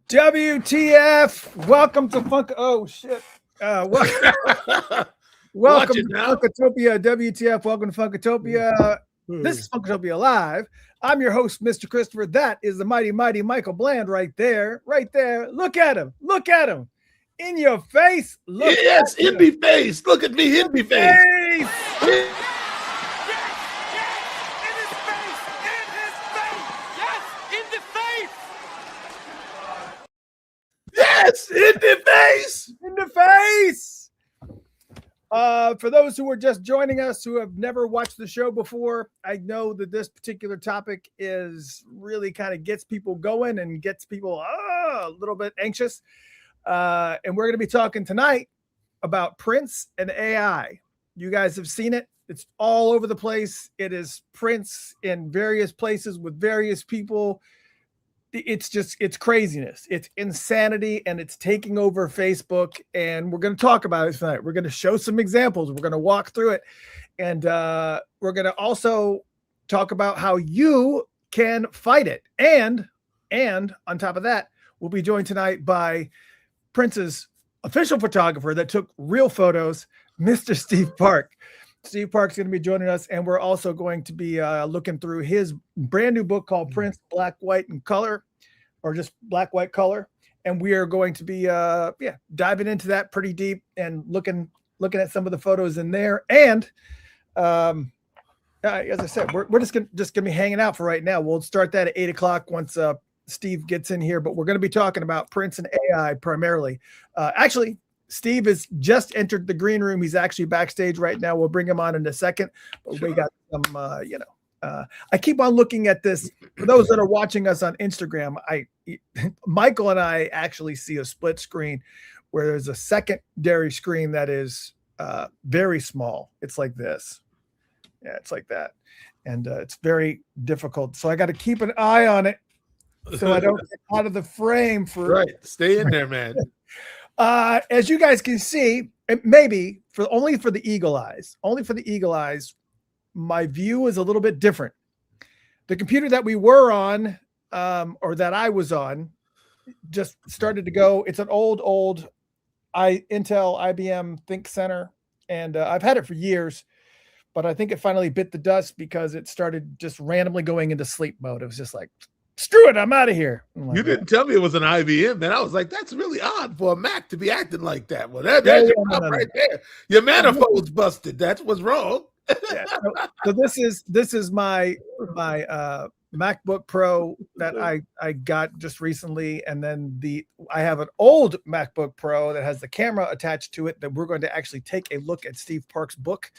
WTF? Welcome to Funk. Oh shit! Welcome to Funkatopia. WTF? Welcome to Funkatopia. This is Funkatopia Live. I'm your host, Mr. Christopher. That is the mighty Michael Bland right there. Right there. Look at him. Look at him. In your face. Look. Yes, in me face. Look at me, in me face. Yes, in the face. In the face. For those who are just joining us, who have never watched the show before, I know that this particular topic is really kind of gets people going and gets people a little bit anxious. And we're going to be talking tonight about Prince and AI. You guys have seen it. It's all over the place. It is Prince in various places with various people. It's craziness. It's insanity, and it's taking over Facebook. And we're going to talk about it tonight. We're going to show some examples. We're going to walk through it. And we're going to also talk about how you can fight it. And on top of that, we'll be joined tonight by Prince's official photographer that took real photos, Mr. Steve Parke. Steve Parke's going to be joining us, and we're also going to be looking through his brand new book called Prince, Black, White, and Color, or just Black, White, Color. And we are going to be diving into that pretty deep and looking at some of the photos in there. And as I said, we're just gonna be hanging out for right now. We'll start that at 8:00 once Steve gets in here, but we're going to be talking about Prince and AI primarily. Actually, Steve has just entered the green room. He's actually backstage right now. We'll bring him on in a second. But sure. We got some, I keep on looking at this. For those that are watching us on Instagram, Michael and I actually see a split screen where there's a secondary screen that is very small. It's like this. Yeah, it's like that. And it's very difficult. So I got to keep an eye on it so I don't get out of the frame for. Right. Stay in there, man. As you guys can see, maybe only for the eagle eyes, my view is a little bit different. The computer that we were on, or that I was on, just started to go. It's an old Intel IBM Think Center, and I've had it for years, but I think it finally bit the dust because it started just randomly going into sleep mode. It was just like, screw it, I'm out of here. Like, you didn't tell me it was an IBM, man. I was like, that's really odd for a Mac to be acting like that. Well, there's your problem right there. Your manifold's busted. That's what's wrong. Yeah, so this is my MacBook Pro that I got just recently, and then I have an old MacBook Pro that has the camera attached to it that we're going to actually take a look at Steve Parke's book,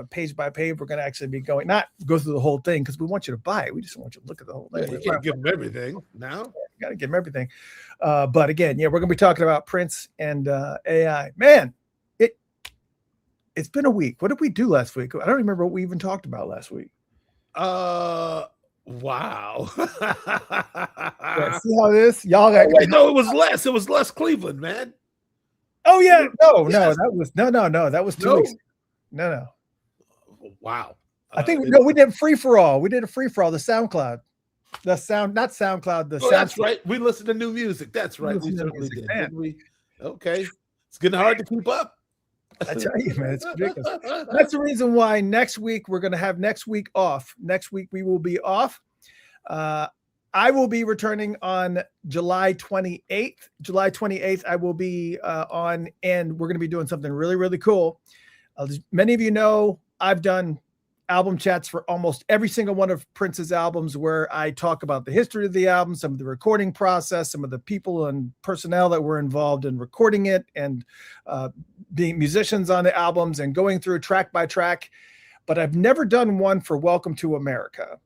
page by page. We're going to actually be going, not go through the whole thing because we want you to buy it. We just want you to look at the whole thing. Yeah, you can't give them everything now. You got to give them everything. But again, we're going to be talking about Prince and AI. Man, it's been a week. What did we do last week? I don't remember what we even talked about last week. Wow. Yeah, see how this? Y'all got no, it was less. It was less Cleveland, man. Oh yeah. No, that was 2 weeks. No. Wow. I think we did free for all. We did a free for all, the SoundCloud. Not SoundCloud, the that's right. We listened to new music. That's right. We certainly did. Didn't we? Okay. It's getting hard to keep up. I tell you, man, it's ridiculous. That's the reason why next week we're going to have next week off. Next week we will be off. I will be returning on July 28th. July 28th, I will be on, and we're going to be doing something really, really cool. Many of you know I've done album chats for almost every single one of Prince's albums where I talk about the history of the album, some of the recording process, some of the people and personnel that were involved in recording it, and being musicians on the albums and going through track by track. But I've never done one for Welcome to America.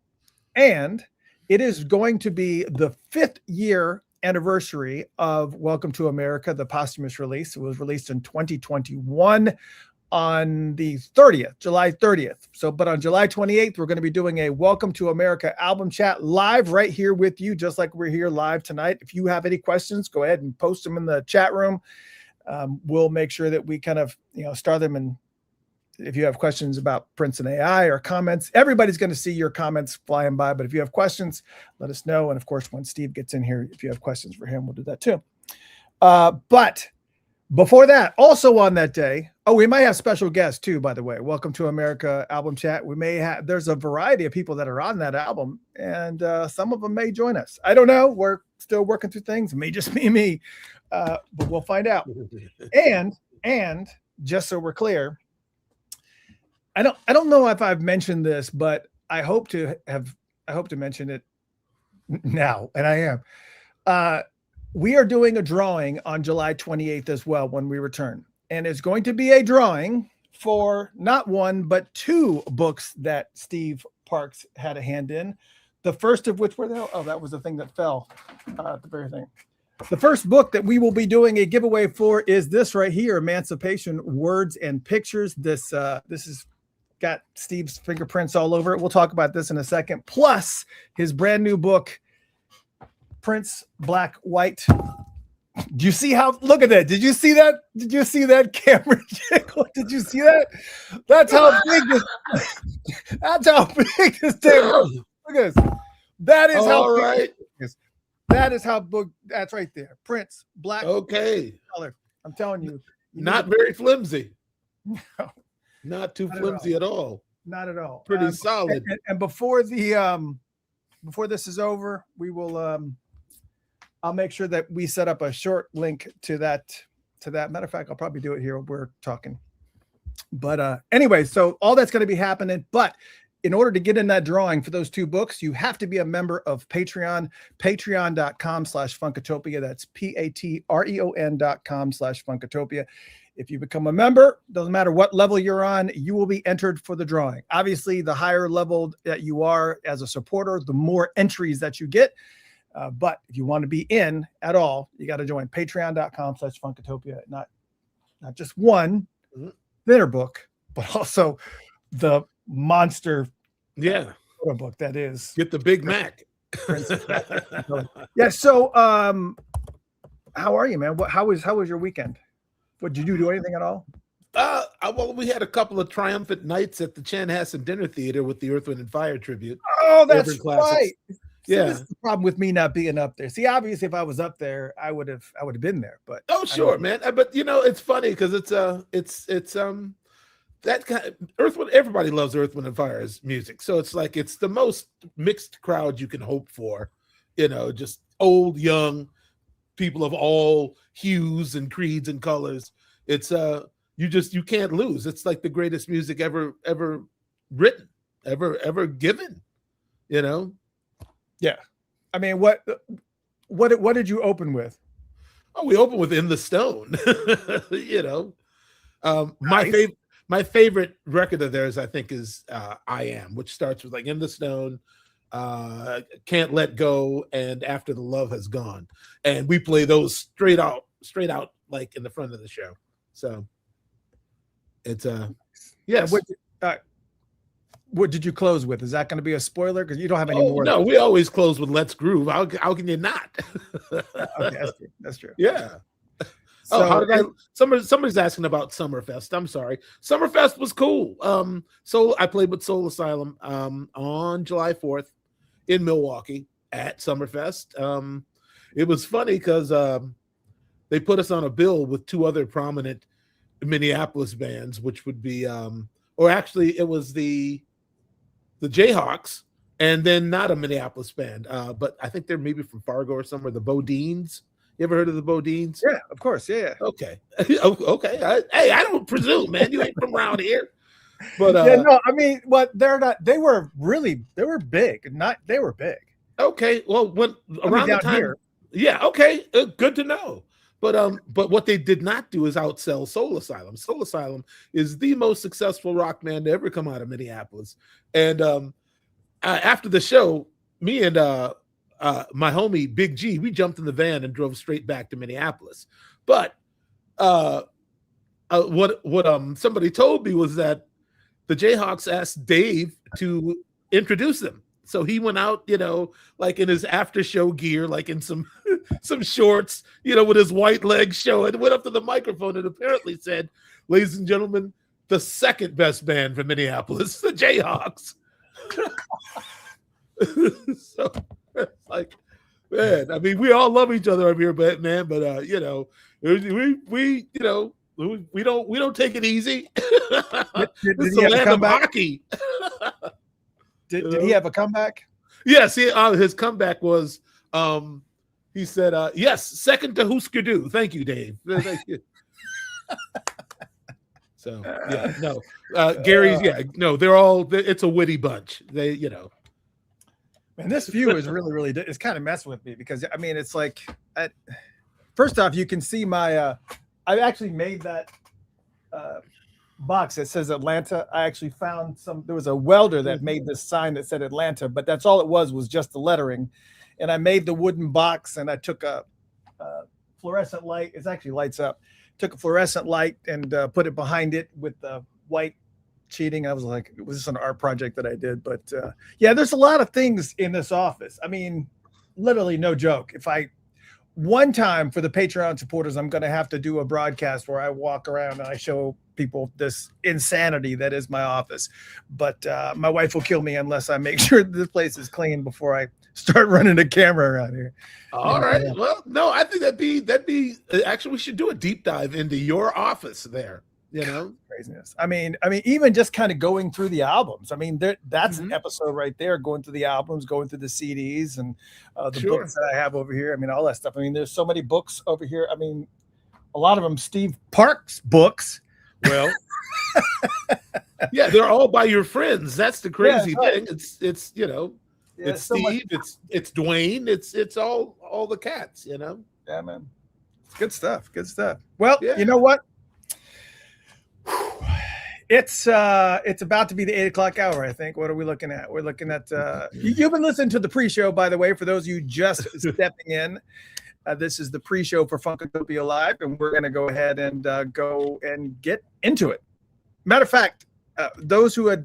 And it is going to be the 5th year anniversary of Welcome to America, the posthumous release. It was released in 2021. On the 30th, July 30th. But on July 28th, we're going to be doing a Welcome to America album chat live right here with you, just like we're here live tonight. If you have any questions, go ahead and post them in the chat room. We'll make sure that we kind of, start them and if you have questions about Prince and AI or comments, everybody's going to see your comments flying by. But if you have questions, let us know. And of course, when Steve gets in here, if you have questions for him, we'll do that too. But before that, also on that day, we might have special guests too, by the way. Welcome to America album chat. We may have, there's a variety of people that are on that album, and some of them may join us. I don't know. We're still working through things. It may just be me, but we'll find out. And just so we're clear, I don't know if I've mentioned this, but I hope to mention it now, and I am. We are doing a drawing on July 28th as well when we return. And it's going to be a drawing for not one, but two books that Steve Parke had a hand in. The first of which were there. Oh, that was the thing that fell. The very thing. The first book that we will be doing a giveaway for is this right here, Emancipation, Words and Pictures. This is got Steve's fingerprints all over it. We'll talk about this in a second. Plus his brand new book, Prince, Black, White. Do you see how, look at that. Did you see that? Did you see that camera jiggle? Did you see that? That's how big this thing is. Look at this. That is how big it is. That is how big, that's right there. Prince, Black, okay. Color. I'm telling you. Not very flimsy. No. Not too flimsy at all. Not at all. Pretty solid. And before this is over, we will I'll make sure that we set up a short link to that. Matter of fact, I'll probably do it here. We're talking. But anyway, so all that's going to be happening. But in order to get in that drawing for those two books, you have to be a member of Patreon, patreon.com/Funkatopia. That's patreon.com/Funkatopia. If you become a member, doesn't matter what level you're on, you will be entered for the drawing. Obviously, the higher level that you are as a supporter, the more entries that you get. But if you want to be in at all, you got to join patreon.com/Funkatopia. Not just one thinner book, but also the monster book that is. Get the Big Mac. Yeah. So how are you, man? How was your weekend? What did you do anything at all? Well, we had a couple of triumphant nights at the Chanhassen Dinner Theater with the Earth, Wind, and Fire tribute. Oh, that's right. See, yeah, this is the problem with me not being up there. See, obviously, if I was up there, I would have been there. But sure, man. But you know, it's funny because it's that kind of Earth, Wind. Everybody loves Earth, Wind, and Fire's music, so it's like it's the most mixed crowd you can hope for. You know, just old, young people of all hues and creeds and colors. It's you can't lose. It's like the greatest music ever written, ever given. You know. Yeah, I mean, what did you open with? Oh, we opened with "In the Stone." You know, Nice. my favorite record of theirs, I think, is "I Am," which starts with like "In the Stone," "Can't Let Go," and "After the Love Has Gone," and we play those straight out, like in the front of the show. So it's yes. What did you close with? Is that going to be a spoiler? Because you don't have any more. No, we always close with "Let's Groove." How can you not? Okay, that's true. Yeah. So, how did somebody's asking about Summerfest. I'm sorry. Summerfest was cool. So I played with Soul Asylum on July 4th in Milwaukee at Summerfest. It was funny because they put us on a bill with two other prominent Minneapolis bands, which would be or actually it was the Jayhawks, and then not a Minneapolis band, but I think they're maybe from Fargo or somewhere. The Bodines. You ever heard of the Bodines? Yeah, of course. Yeah. Okay. Okay. I don't presume, man. You ain't from around here. But yeah, no, I mean, what they're not. They were big. They were big. Okay. Well, when around the time here. Yeah. Okay. Good to know. But what they did not do is outsell Soul Asylum. Soul Asylum is the most successful rock band to ever come out of Minneapolis. And after the show, me and my homie Big G, we jumped in the van and drove straight back to Minneapolis. But what somebody told me was that the Jayhawks asked Dave to introduce them. So he went out, you know, like in his after show gear, like in some shorts, you know, with his white legs showing, went up to the microphone and apparently said, "Ladies and gentlemen, the second best band from Minneapolis, the Jayhawks. So it's like, man, I mean, we all love each other up here, but you know, we don't take it easy. Did It's he the have a land of comeback? hockey. Did he have a comeback? Yes, his comeback was he said, yes, second to Husker Du. Thank you, Dave. Thank you. So yeah, no. Gary's, they're all, it's a witty bunch. They, you know. And this view is really, it's kind of messing with me because I mean, it's like, first off, you can see my, I actually made that box that says Atlanta. I actually found there was a welder that made this sign that said Atlanta, but that's all it was just the lettering. And I made the wooden box and I took a fluorescent light. It actually lights up. Took a fluorescent light and put it behind it with the white cheating. I was like, it was just an art project that I did. But yeah, there's a lot of things in this office. I mean, literally no joke. One time for the Patreon supporters, I'm going to have to do a broadcast where I walk around and I show people this insanity that is my office. But my wife will kill me unless I make sure this place is clean before I start running a camera around here. All right. Well, no, I think that'd be actually, we should do a deep dive into your office there. You know, craziness. I mean, even just kind of going through the albums. I mean, that's an episode right there, going through the albums, going through the CDs and the books that I have over here. I mean, all that stuff. I mean, there's so many books over here. I mean, a lot of them Steve Parke's books. Well, yeah, they're all by your friends. That's the crazy thing. It's you know, it's Steve, it's Dwayne, it's all the cats. You know. Yeah, man. It's good stuff. Good stuff. Well, you know what? It's about to be the 8 o'clock hour, I think. What are we looking at? We're looking at you've been listening to the pre-show, by the way, for those of you just stepping in. This is the pre-show for Funkatopia Live, and we're going to go ahead and go and get into it. Matter of fact, those who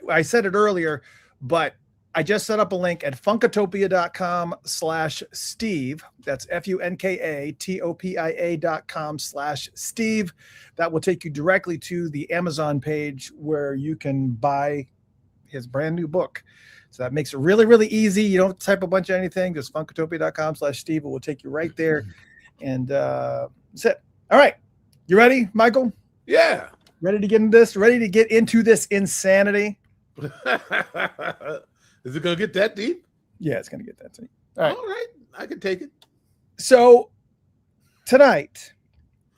I said it earlier, but I just set up a link at funkatopia.com/Steve. That's funkatopia.com/Steve. That will take you directly to the Amazon page where you can buy his brand new book. So that makes it really, really easy. You don't type a bunch of anything. Just funkatopia.com/Steve. It will take you right there. And that's it. All right. You ready, Michael? Yeah. Ready to get into this? Ready to get into this insanity? Is it going to get that deep? Yeah, it's going to get that deep. All right. I can take it. So tonight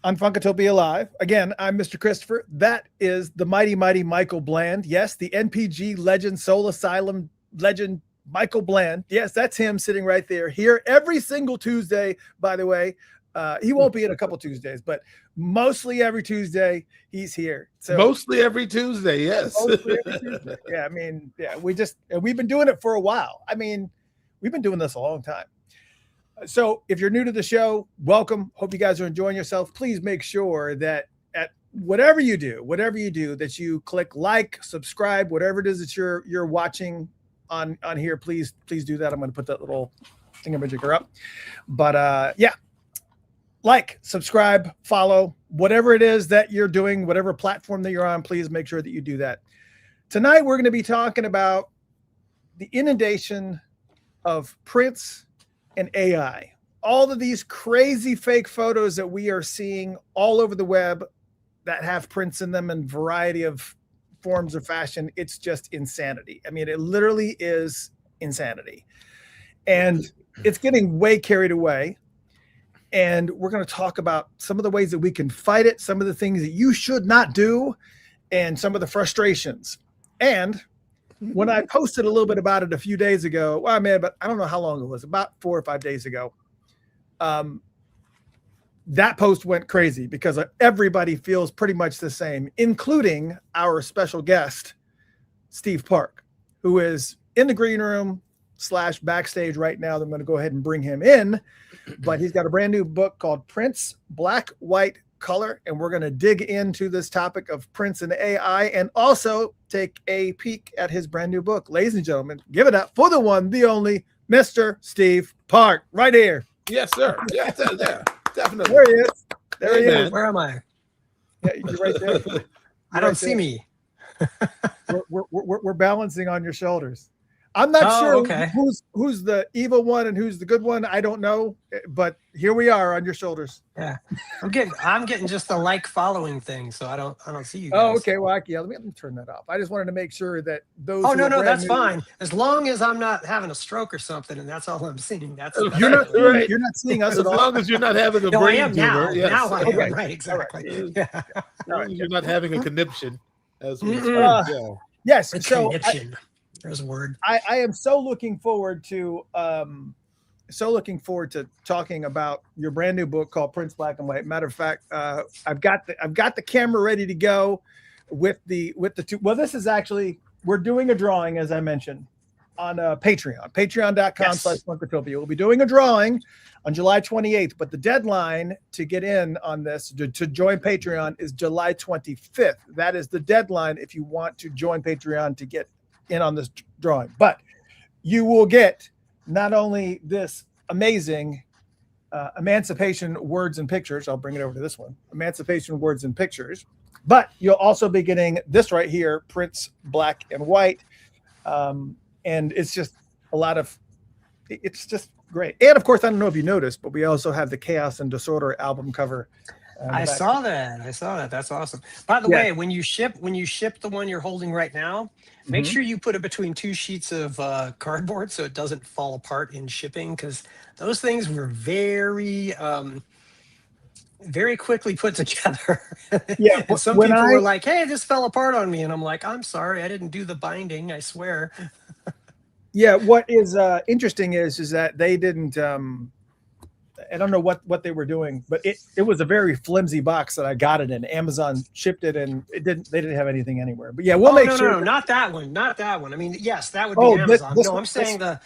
on Funkatopia Live, again, I'm Mr. Christopher. That is the mighty, mighty Michael Bland. Yes, the NPG legend, Soul Asylum legend, Michael Bland. Yes, that's him sitting right there here every single Tuesday, by the way. He won't be in a couple Tuesdays, but mostly every Tuesday he's here. So mostly every Tuesday, yes. Mostly every Tuesday. Yeah, I mean, yeah, we've been doing it for a while. I mean, we've been doing this a long time. So if you're new to the show, welcome. Hope you guys are enjoying yourself. Please make sure that at whatever you do, that you click like, subscribe, whatever it is that you're watching on here. Please do that. I'm going to put that little thingamajigger up. But yeah. Like, subscribe, follow, whatever it is that you're doing, whatever platform that you're on, please make sure that you do that. Tonight, we're going to be talking about the inundation of Prince and AI. All of these crazy fake photos that we are seeing all over the web that have Prince in them in a variety of forms of fashion. It's just insanity. I mean, it literally is insanity. And it's getting way carried away. And we're going to talk about some of the ways that we can fight it, some of the things that you should not do, and some of the frustrations. And when I posted a little bit about it a few days ago, well, man, but I don't know how long it was, about 4 or 5 days ago, that post went crazy because everybody feels pretty much the same, including our special guest, Steve Parke, who is in the green room / backstage right now. I'm going to go ahead and bring him in, but he's got a brand new book called Prince, Black, White, Color. And we're going to dig into this topic of Prince and AI and also take a peek at his brand new book. Ladies and gentlemen, give it up for the one, the only Mr. Steve Parke right here. Yes, sir. Yes, yeah, definitely. There he is. There he is. Where am I? Yeah, you're right there. I don't see me. We're balancing on your shoulders. I'm not sure okay. who's the evil one and who's the good one. I don't know, but here we are on your shoulders. Yeah, I'm getting just the like following thing, so I don't see you guys. Oh, okay. Well, yeah, let me turn that off. I just wanted to make sure that those. Oh no, that's fine. As long as I'm not having a stroke or something, and that's all I'm seeing. That's you're not right. You're not seeing us as at all. As long as you're not having a no, brain I am tumor. now. Yes. Now I am. Okay. Right, exactly. Right. Yeah. As long as you're not having a conniption. As we yes. A so conniption. There's a word. I am so looking forward to talking about your brand new book called Prince Black and White. Matter of fact, I've got the camera ready to go with the two. Well, this is actually, we're doing a drawing, as I mentioned, on patreon.com/Funkotopia. We'll be doing a drawing on July 28th, but the deadline to get in on this, to join Patreon, is July 25th. That is the deadline if you want to join Patreon to get in on this drawing. But you will get not only this amazing Emancipation Words and Pictures, I'll bring it over to this one, Emancipation Words and Pictures, but you'll also be getting this right here, Prince Black and White. And it's just it's just great. And of course, I don't know if you noticed, but we also have the Chaos and Disorder album cover. I saw that. That's awesome. By the way, when you ship the one you're holding right now, make sure you put it between two sheets of cardboard so it doesn't fall apart in shipping, because those things were very very quickly put together. Yeah. And some people were like, "Hey, this fell apart on me," and I'm like, "I'm sorry, I didn't do the binding. I swear." Yeah. What is interesting is that they didn't. I don't know what they were doing, but it was a very flimsy box that I got it in. Amazon shipped it, and they didn't have anything anywhere. But yeah, we'll make sure. No, not that one. I mean, yes, that would be Amazon. I'm saying that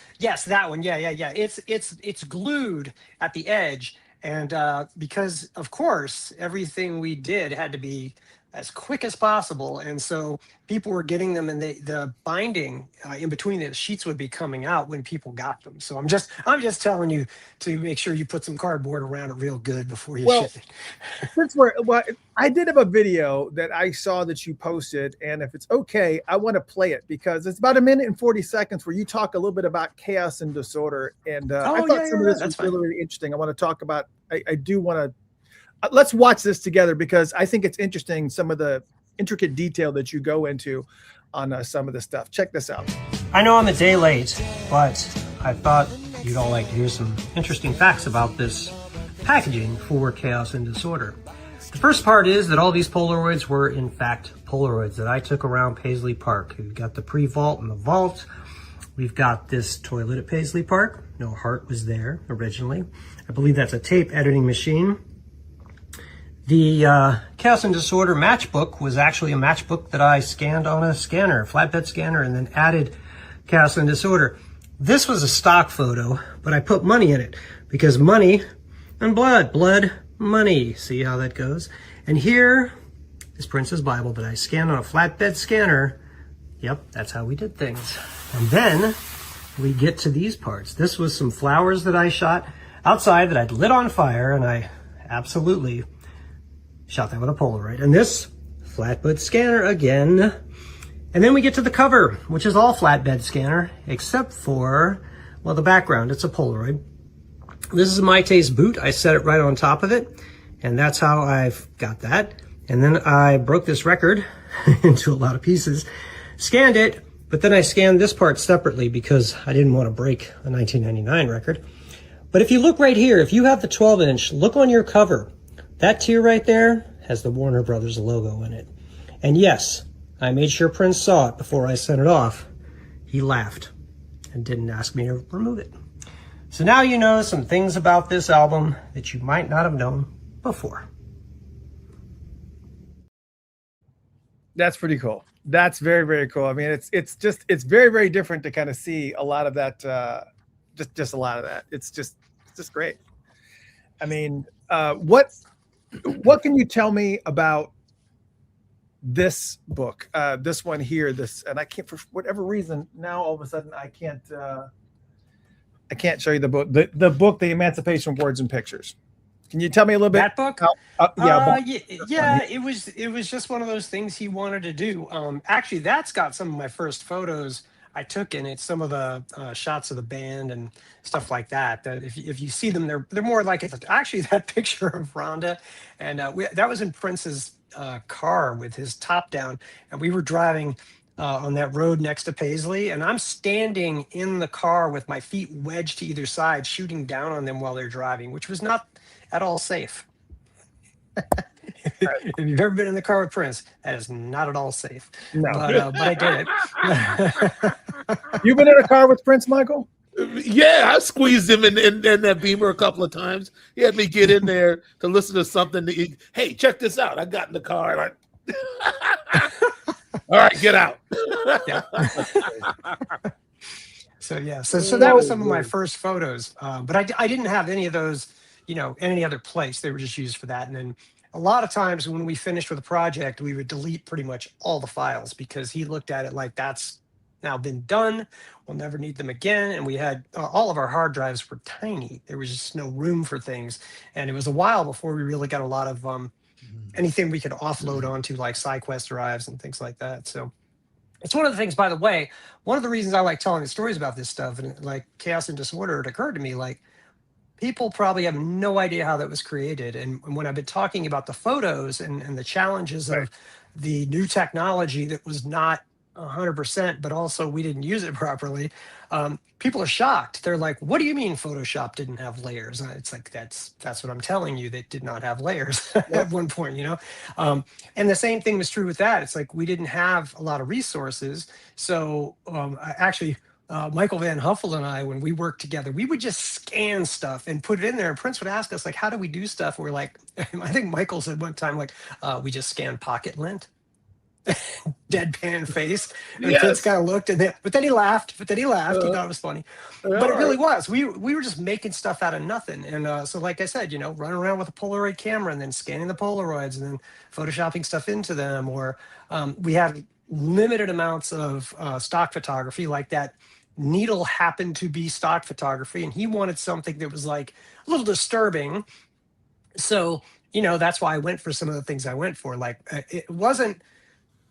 one. Yeah. It's glued at the edge, and because of course everything we did had to be as quick as possible, and so people were getting them, and the binding in between the sheets would be coming out when people got them. So I'm just telling you to make sure you put some cardboard around it real good before you ship it. I did have a video that I saw that you posted, and if it's okay, I want to play it because it's about 1 minute and 40 seconds where you talk a little bit about chaos and disorder, and I thought some of this was really interesting. I want to talk about. I do want to. Let's watch this together because I think it's interesting, some of the intricate detail that you go into on some of the stuff. Check this out. I know I'm a day late, but I thought you'd all like to hear some interesting facts about this packaging for Chaos and Disorder. The first part is that all these Polaroids were in fact Polaroids that I took around Paisley Park. We've got the pre-vault and the vault. We've got this toilet at Paisley Park. No heart was there originally. I believe that's a tape editing machine. The Chaos and Disorder matchbook was actually a matchbook that I scanned on a scanner, flatbed scanner, and then added Chaos and Disorder. This was a stock photo, but I put money in it because money and blood, money. See how that goes? And here is Prince's Bible that I scanned on a flatbed scanner. Yep, that's how we did things. And then we get to these parts. This was some flowers that I shot outside that I'd lit on fire, and I absolutely shot that with a Polaroid. And this flatbed scanner again. And then we get to the cover, which is all flatbed scanner, except for, well, the background. It's a Polaroid. This is a Maite's boot. I set it right on top of it, and that's how I've got that. And then I broke this record into a lot of pieces, scanned it, but then I scanned this part separately because I didn't want to break a 1999 record. But if you look right here, if you have the 12-inch, look on your cover. That tier right there has the Warner Brothers logo in it. And yes, I made sure Prince saw it before I sent it off. He laughed and didn't ask me to remove it. So now you know some things about this album that you might not have known before. That's pretty cool. That's very, very cool. I mean, it's very, very different to kind of see a lot of that, just a lot of that. It's just great. I mean, what can you tell me about this book, this one here, and I can't, for whatever reason, now all of a sudden I can't show you the book, the book, The Emancipation Words and Pictures. Can you tell me a little bit? That book? Yeah. It was just one of those things he wanted to do. Actually, that's got some of my first photos I took in it. Some of the shots of the band and stuff like that. That if you see them, they're more like actually that picture of Rhonda, and that was in Prince's car with his top down, and we were driving on that road next to Paisley, and I'm standing in the car with my feet wedged to either side, shooting down on them while they're driving, which was not at all safe. If you've ever been in the car with Prince, that is not at all safe. No. But I did it. You've been in a car with Prince, Michael? Yeah, I squeezed him in that Beamer a couple of times. He had me get in there to listen to something. Hey, check this out. I got in the car. Like, all right, get out. Yeah. So that was some of my first photos. But I didn't have any of those, any other place. They were just used for that. And then a lot of times when we finished with a project, we would delete pretty much all the files because he looked at it like that's now been done. We'll never need them again. And we had all of our hard drives were tiny. There was just no room for things. And it was a while before we really got a lot of anything we could offload onto, like SideQuest drives and things like that. So it's one of the things, by the way, one of the reasons I like telling the stories about this stuff, and like Chaos and Disorder, it occurred to me, like, people probably have no idea how that was created. And when I've been talking about the photos and the challenges of the new technology that was not 100%, but also we didn't use it properly, people are shocked. They're like, what do you mean Photoshop didn't have layers? And it's like, that's what I'm telling you. They did not have layers at one point, and the same thing was true with that. It's like, we didn't have a lot of resources. So Michael Van Huffel and I, when we worked together, we would just scan stuff and put it in there. And Prince would ask us, like, how do we do stuff? We're like, I think Michael said one time, like, we just scan pocket lint. Deadpan face. And Prince kind of looked, but then he laughed. He thought it was funny. But it really was. We were just making stuff out of nothing. And so, like I said, running around with a Polaroid camera and then scanning the Polaroids and then photoshopping stuff into them. Or we had limited amounts of stock photography, like that. Needle happened to be stock photography, and he wanted something that was like a little disturbing. So, that's why I went for some of the things I went for. Like, it wasn't,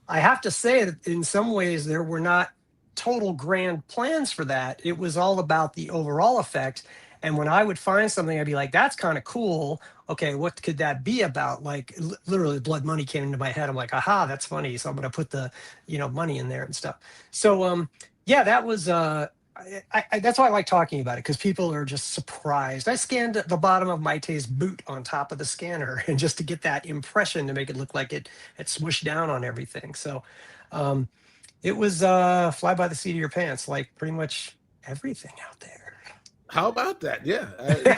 I have to say that in some ways there were not total grand plans for that. It was all about the overall effect. And when I would find something, I'd be like, that's kind of cool. Okay, what could that be about? Like, literally Blood Money came into my head. I'm like, aha, that's funny. So I'm going to put the, money in there and stuff. So, yeah, that was, that's why I like talking about it, because people are just surprised. I scanned the bottom of Maite's boot on top of the scanner, and just to get that impression to make it look like it had swished down on everything. So it was fly by the seat of your pants, like pretty much everything out there. How about that? Yeah.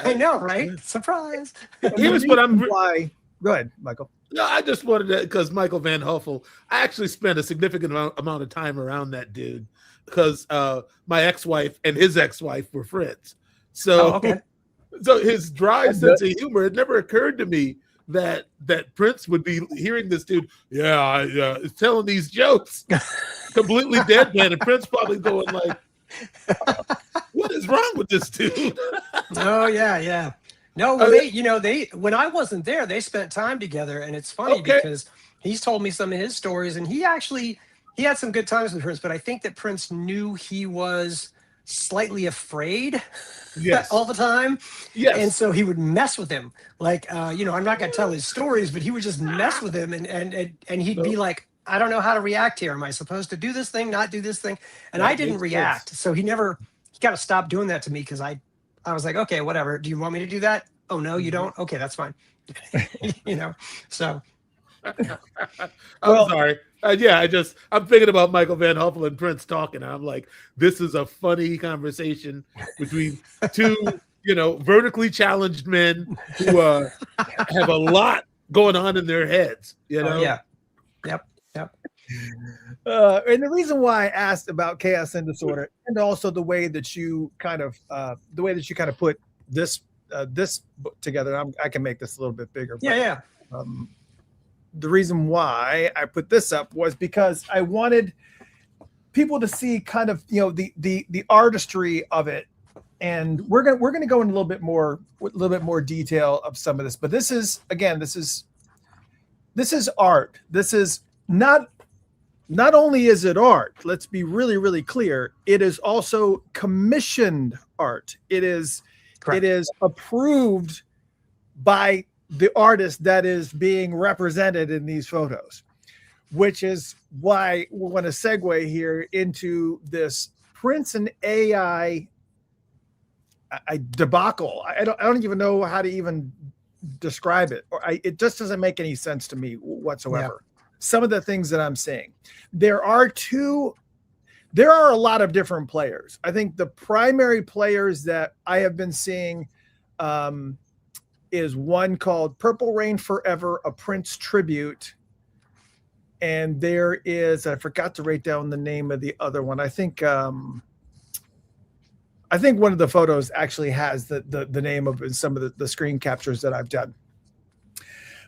I know, right? Surprise. Here's what I'm... Go ahead, Michael. No, I just wanted to, because Michael Van Huffel, I actually spent a significant amount of time around that dude, because my ex-wife and his ex-wife were friends. So, so his dry sense of humor, it never occurred to me that Prince would be hearing this dude, is telling these jokes, completely deadpan, and Prince probably going like, what is wrong with this dude? Oh, yeah. No, well, they when I wasn't there, they spent time together, and it's funny because he's told me some of his stories, and he had some good times with Prince, but I think that Prince knew he was slightly afraid all the time. Yes. And so he would mess with him. Like, I'm not going to tell his stories, but he would just mess with him, and he'd be like, I don't know how to react here. Am I supposed to do this thing, not do this thing? And I didn't react. So he got to stop doing that to me, because I was like, okay, whatever. Do you want me to do that? Oh, no, you don't? Okay, that's fine. So. I'm sorry. I'm thinking about Michael Van Huffel and Prince talking. And I'm like, this is a funny conversation between two, vertically challenged men who have a lot going on in their heads, Yeah. Yep. And the reason why I asked about Chaos and Disorder, and also the way that you kind of put this book together, I can make this a little bit bigger. Yeah. The reason why I put this up was because I wanted people to see kind of, the artistry of it, and we're gonna go into a little bit more detail of some of this. But this is art. This is not only is it art. Let's be really, really clear. It is also commissioned art. It is approved by the artist that is being represented in these photos, which is why we want to segue here into this Prince and AI debacle. I don't even know how to even describe it. It just doesn't make any sense to me whatsoever. Yeah. Some of the things that I'm seeing, there are a lot of different players. I think the primary players that I have been seeing is one called Purple Rain Forever, a Prince tribute. And there is, I forgot to write down the name of the other one. I think one of the photos actually has the name of some of the screen captures that I've done.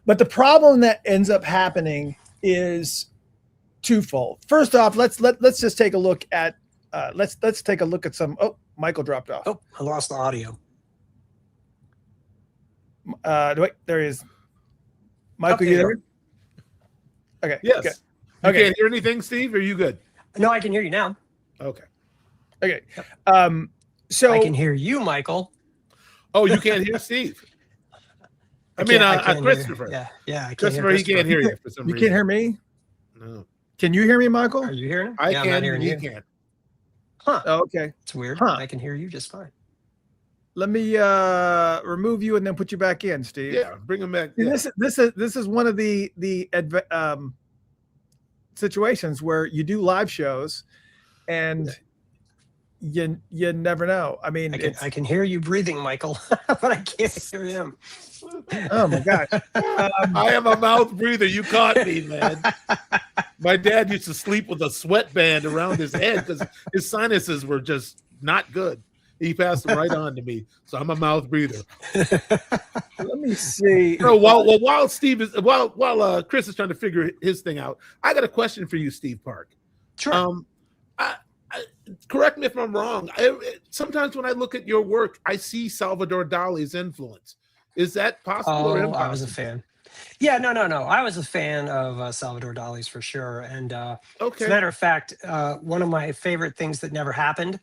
But the problem that ends up happening is twofold. First off, let's just take a look at let's take a look at some. Oh, Michael dropped off. Oh, I lost the audio. Wait, there he is. Michael, you there? Okay. Yes. Okay. You can't hear anything, Steve? Are you good? No, I can hear you now. Okay. Okay. Yep. So I can hear you, Michael. Oh, you can't hear Steve. I mean, Christopher. Yeah. I can't Christopher, he can't hear you for some reason. You can't hear me? No. Can you hear me, Michael? Are you hearing him? I I'm can. not hearing He you. can't. Huh. Oh, okay. It's weird. Huh. I can hear you just fine. Let me remove you and then put you back in, Steve. Yeah, bring him back. See, Yeah. This is one of the situations where you do live shows, and you never know. I mean, I can hear you breathing, Michael, but I can't hear him. Oh my God! I am a mouth breather. You caught me, man. My dad used to sleep with a sweatband around his head because his sinuses were just not good. He passed them right on to me, so I'm a mouth breather. Let me see. So while Steve is while Chris is trying to figure his thing out, I got a question for you, Steve Parke. Sure. Correct me if I'm wrong. Sometimes when I look at your work, I see Salvador Dali's influence. Is that possible or impossible? I was a fan. Yeah, no. I was a fan of Salvador Dali's for sure. And as a matter of fact, one of my favorite things that never happened.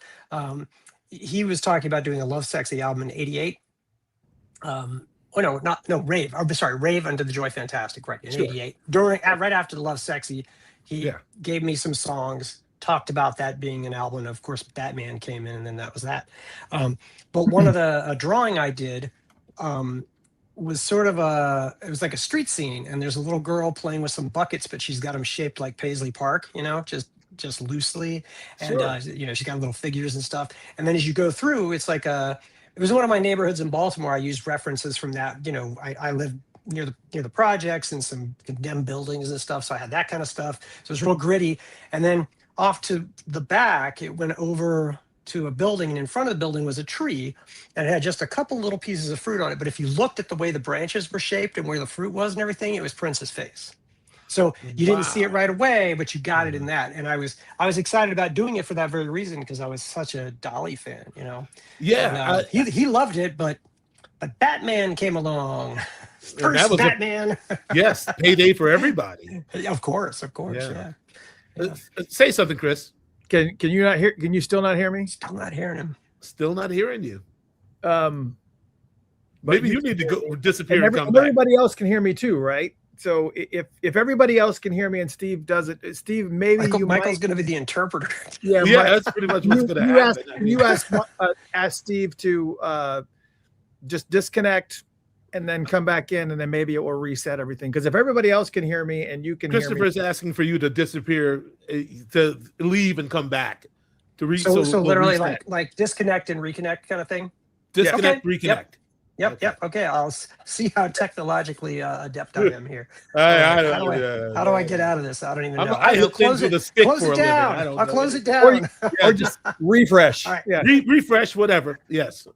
He was talking about doing a Love Sexy album in '88. Rave. Rave Under the Joy Fantastic, right, in '88. Right after the Love Sexy, he gave me some songs, talked about that being an album. And of course, Batman came in, and then that was that. But one of the drawing I did was sort of it was like a street scene, and there's a little girl playing with some buckets, but she's got them shaped like Paisley Park, just loosely, and she's got little figures and stuff. And then as you go through, it's like it was one of my neighborhoods in Baltimore. I used references from that. I lived near the projects and some condemned buildings and stuff, so I had that kind of stuff. So it was real gritty. And then off to the back, it went over to a building, and in front of the building was a tree, and it had just a couple little pieces of fruit on it. But if you looked at the way the branches were shaped and where the fruit was and everything, it was Prince's face. So you didn't see it right away, but you got it in that. And I was excited about doing it for that very reason, because I was such a Dali fan, Yeah. And, he loved it, but Batman came along. First Batman. Yes, payday for everybody. Of course. Yeah. Say something, Chris. Can you not hear? Can you still not hear me? Still not hearing him. Still not hearing you. Maybe you need to go disappear and come back. Everybody else can hear me too, right? So if everybody else can hear me and Steve doesn't, Steve, maybe Michael's going to be the interpreter. Yeah, that's pretty much what's going to happen. You ask Steve to just disconnect and then come back in, and then maybe it will reset everything. Because if everybody else can hear me and you can hear me, Christopher's asking for you to disappear, to leave and come back. So literally like disconnect and reconnect kind of thing. Disconnect, reconnect. Yep. Okay, I'll see how technologically adept I am here. How do I get out of this? I don't even know. I'll close it down. I'll close it down. Or just refresh. All right. Yeah. Refresh, whatever. Yes.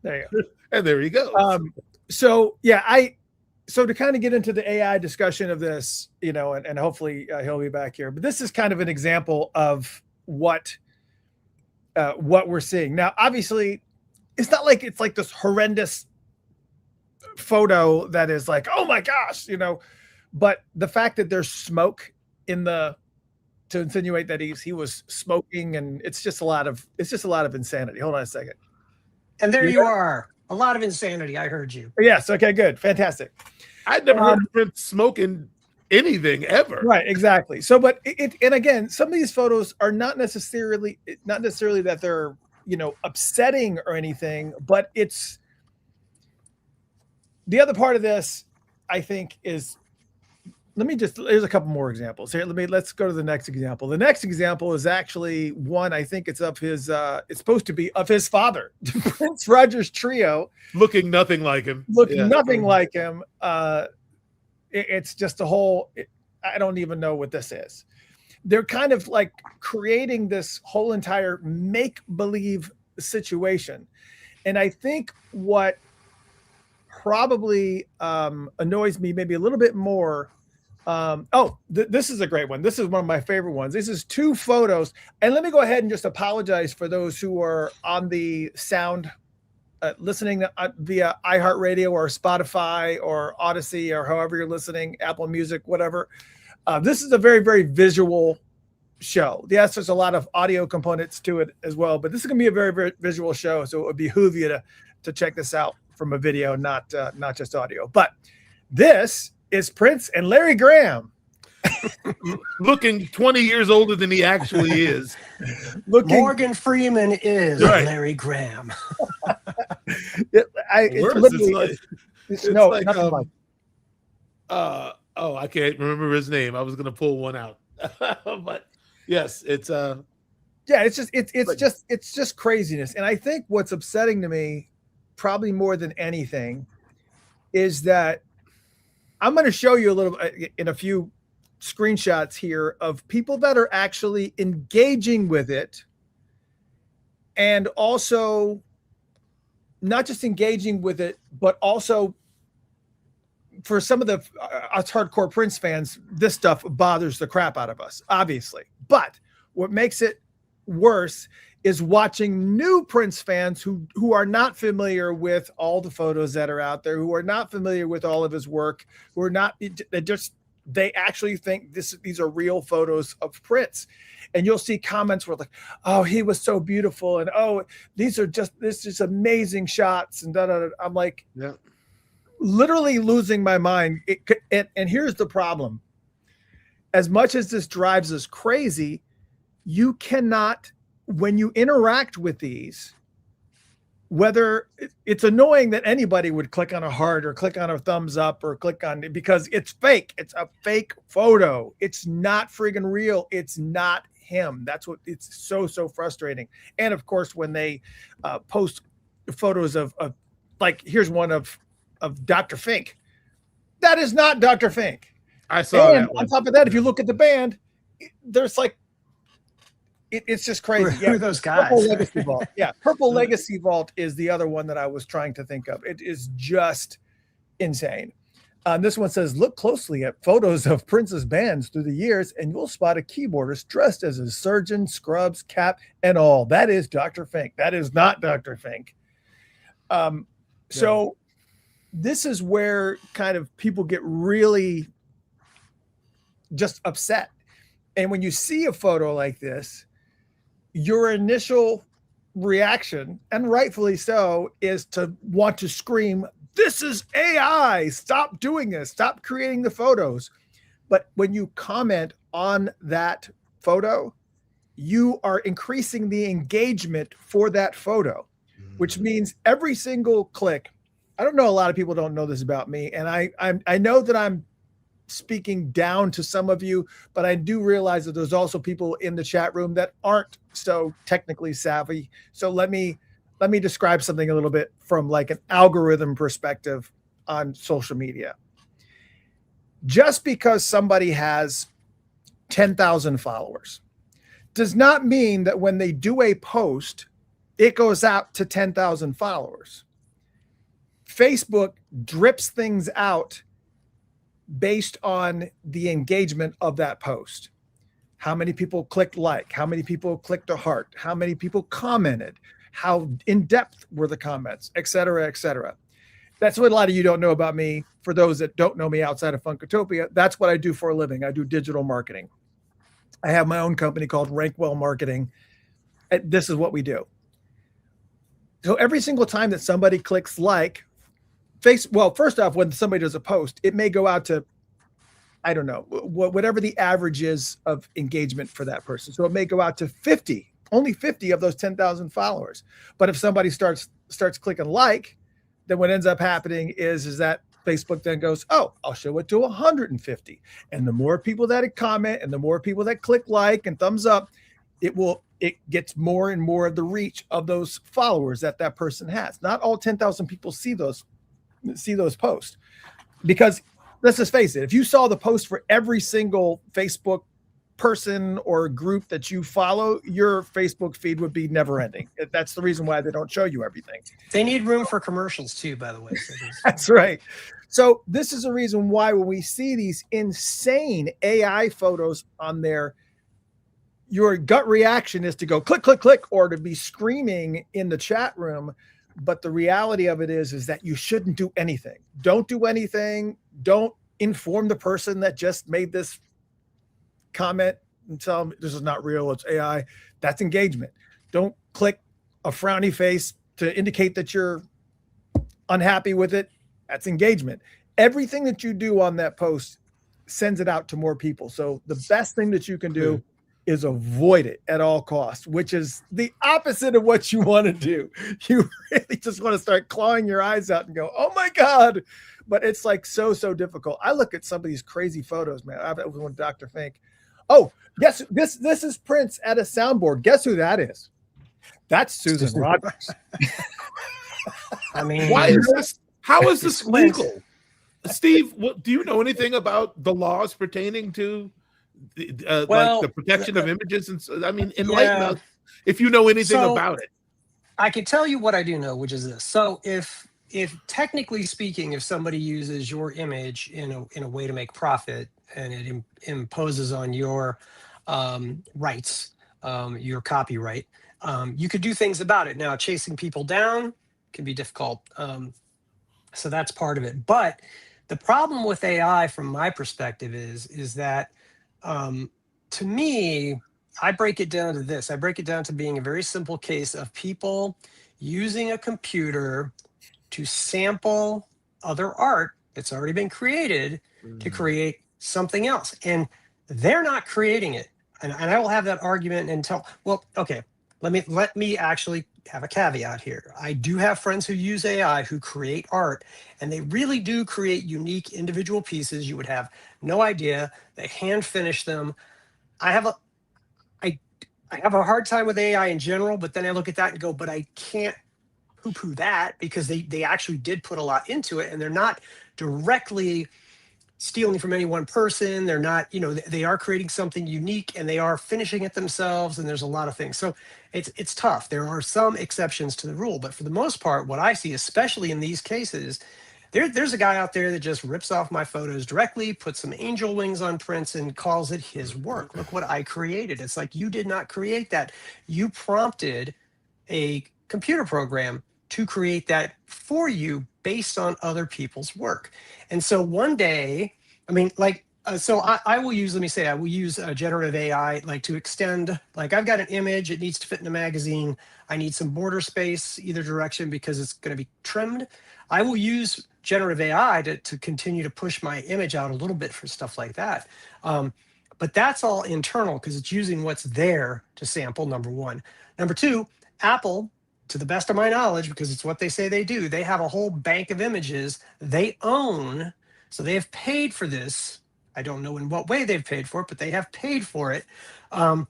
There you go. And there you go. So to kind of get into the AI discussion of this, and hopefully he'll be back here. But this is kind of an example of what what we're seeing now. Obviously, it's not like it's like this horrendous photo that is like, oh my gosh, but the fact that there's smoke in the to insinuate that he was smoking, and it's just a lot of insanity. Hold on a second. And there you are. A lot of insanity. I heard you. Yes. Okay, good. Fantastic. I'd never heard of Prince smoking anything ever. Right, exactly. So, but and again, some of these photos are not necessarily that they're, upsetting or anything, but it's the other part of this, I think, is there's a couple more examples here. Let's go to the next example. The next example is actually one, I think it's of his, it's supposed to be of his father, Prince Roger's trio. Looking nothing like him. Nothing like him. It's just a whole, I don't even know what this is. They're kind of like creating this whole entire make-believe situation. And I think what probably annoys me maybe a little bit more, this is a great one. This is one of my favorite ones. This is two photos. And let me go ahead and just apologize for those who are on the sound listening via iHeartRadio or Spotify or Odyssey or however you're listening, Apple Music, whatever. This is a very, very visual show. Yes, there's a lot of audio components to it as well, but this is going to be a very, very visual show. So it would behoove you to check this out from a video, not just audio. But this is Prince and Larry Graham. Looking 20 years older than he actually is. Morgan Freeman is right. Larry Graham. I can't remember his name. I was going to pull one out. But yes, it's just craziness. And I think what's upsetting to me probably more than anything is that I'm going to show you a little in a few screenshots here of people that are actually engaging with it, and also not just engaging with it, but also for some of the us hardcore Prince fans, this stuff bothers the crap out of us, obviously. But what makes it worse is watching new Prince fans who are not familiar with all the photos that are out there, who are not familiar with all of his work, who are not, they actually think these are real photos of Prince. And you'll see comments where like, oh, he was so beautiful. And, oh, this is amazing shots. And I'm like, yeah, literally losing my mind. And here's the problem. As much as this drives us crazy, you cannot, when you interact with these, whether it's annoying that anybody would click on a heart or click on a thumbs up or click on it because it's fake. It's a fake photo. It's not friggin' real. It's not him. That's what it's so frustrating. And of course, when they post photos of like, here's one of Dr. Fink. That is not Dr. Fink. I saw that. On top of that, if you look at the band, there's like, it's just crazy. Who are those guys? Purple Legacy Vault. Yeah, Purple Legacy Vault is the other one that I was trying to think of. It is just insane. This one says, look closely at photos of Prince's bands through the years, and you'll spot a keyboardist dressed as a surgeon, scrubs, cap, and all. That is Dr. Fink. That is not Dr. Fink. So this is where kind of people get really just upset. And when you see a photo like this, your initial reaction, and rightfully so, is to want to scream, this is AI. Stop doing this. Stop creating the photos. But when you comment on that photo, you are increasing the engagement for that photo, which means every single click. I don't know, a lot of people don't know this about me. And I know that I'm speaking down to some of you, but I do realize that there's also people in the chat room that aren't so technically savvy. So let me describe something a little bit from like an algorithm perspective on social media. Just because somebody has 10,000 followers does not mean that when they do a post, it goes out to 10,000 followers. Facebook drips things out based on the engagement of that post. how many people clicked like, how many people clicked a heart, how many people commented, how in depth were the comments, et cetera, et cetera. That's what a lot of you don't know about me. For those that don't know me outside of Funkotopia, that's what I do for a living. I do digital marketing. I have my own company called Rankwell Marketing. This is what we do. So every single time that somebody clicks like, well, first off, when somebody does a post, it may go out to, I don't know, whatever the average is of engagement for that person. So it may go out to 50, only 50 of those 10,000 followers. But if somebody starts clicking like, then what ends up happening is that Facebook then goes, oh, I'll show it to 150. And the more people that comment and the more people that click like and thumbs up, it gets more and more of the reach of those followers that person has. Not all 10,000 people see those posts, because let's just face it, if you saw the post for every single Facebook person or group that you follow, your Facebook feed would be never ending. That's the reason why they don't show you everything. They need room for commercials too, by the way. That's right. So this is a reason why when we see these insane AI photos on there, your gut reaction is to go click, click, click, or to be screaming in the chat room. But the reality of it is that you shouldn't do anything. Don't do anything. Don't inform the person that just made this comment and tell them this is not real, it's AI. That's engagement. Don't click a frowny face to indicate that you're unhappy with it. That's engagement. Everything that you do on that post sends it out to more people. So the best thing that you can do is avoid it at all costs, which is the opposite of what you want to do. You really just want to start clawing your eyes out and go, oh my God. But it's like so difficult. I look at some of these crazy photos, man. I was with Dr. Fink. Oh, guess this is Prince at a soundboard. Guess who that is? That's Susan Rogers. I mean, why is this? How is this legal? Steve, do you know anything about the laws pertaining to like the protection of images? And so, I mean, enlighten us if you know anything about it. I can tell you what I do know, which is this. So if technically speaking, if somebody uses your image in a way to make profit, and it imposes on your rights, your copyright, you could do things about it. Now, chasing people down can be difficult. So that's part of it. But the problem with AI, from my perspective, is that to me, I break it down to this. I break it down to being a very simple case of people using a computer to sample other art that's already been created to create something else. And they're not creating it. And I will have that argument until, well, okay, let me actually have a caveat here. I do have friends who use AI who create art, and they really do create unique individual pieces. You would have no idea. They hand finish them. I have a hard time with AI in general, but then I look at that and go, but I can't poo-poo that, because they actually did put a lot into it, and they're not directly stealing from any one person. They're not, they are creating something unique, and they are finishing it themselves. And there's a lot of things. So it's tough. There are some exceptions to the rule, but for the most part, what I see, especially in these cases, there's a guy out there that just rips off my photos directly, puts some angel wings on prints, and calls it his work. Look what I created. It's like, you did not create that. You prompted a computer program to create that for you based on other people's work. And so one day, I mean, like, so I will use, let me say, I will use generative AI, like, to extend, like, I've got an image, it needs to fit in a magazine. I need some border space either direction because it's going to be trimmed. I will use generative AI to continue to push my image out a little bit for stuff like that. But that's all internal, because it's using what's there to sample, number one. Number two, Apple, to the best of my knowledge, because it's what they say they do, they have a whole bank of images they own. So they have paid for this. I don't know in what way they've paid for it, but they have paid for it. And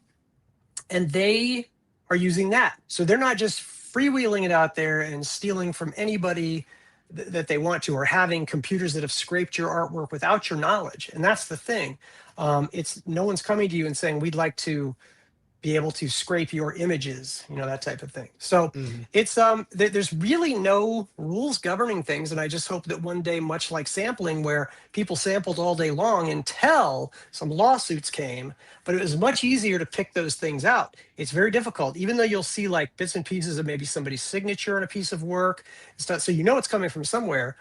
they are using that. So they're not just freewheeling it out there and stealing from anybody that they want to, or having computers that have scraped your artwork without your knowledge. And that's the thing. It's no one's coming to you and saying, we'd like to be able to scrape your images, that type of thing. So Mhm. it's there's really no rules governing things, and I just hope that one day, much like sampling, where people sampled all day long until some lawsuits came, but it was much easier to pick those things out. It's very difficult, even though you'll see like bits and pieces of maybe somebody's signature on a piece of work and stuff, so it's coming from somewhere.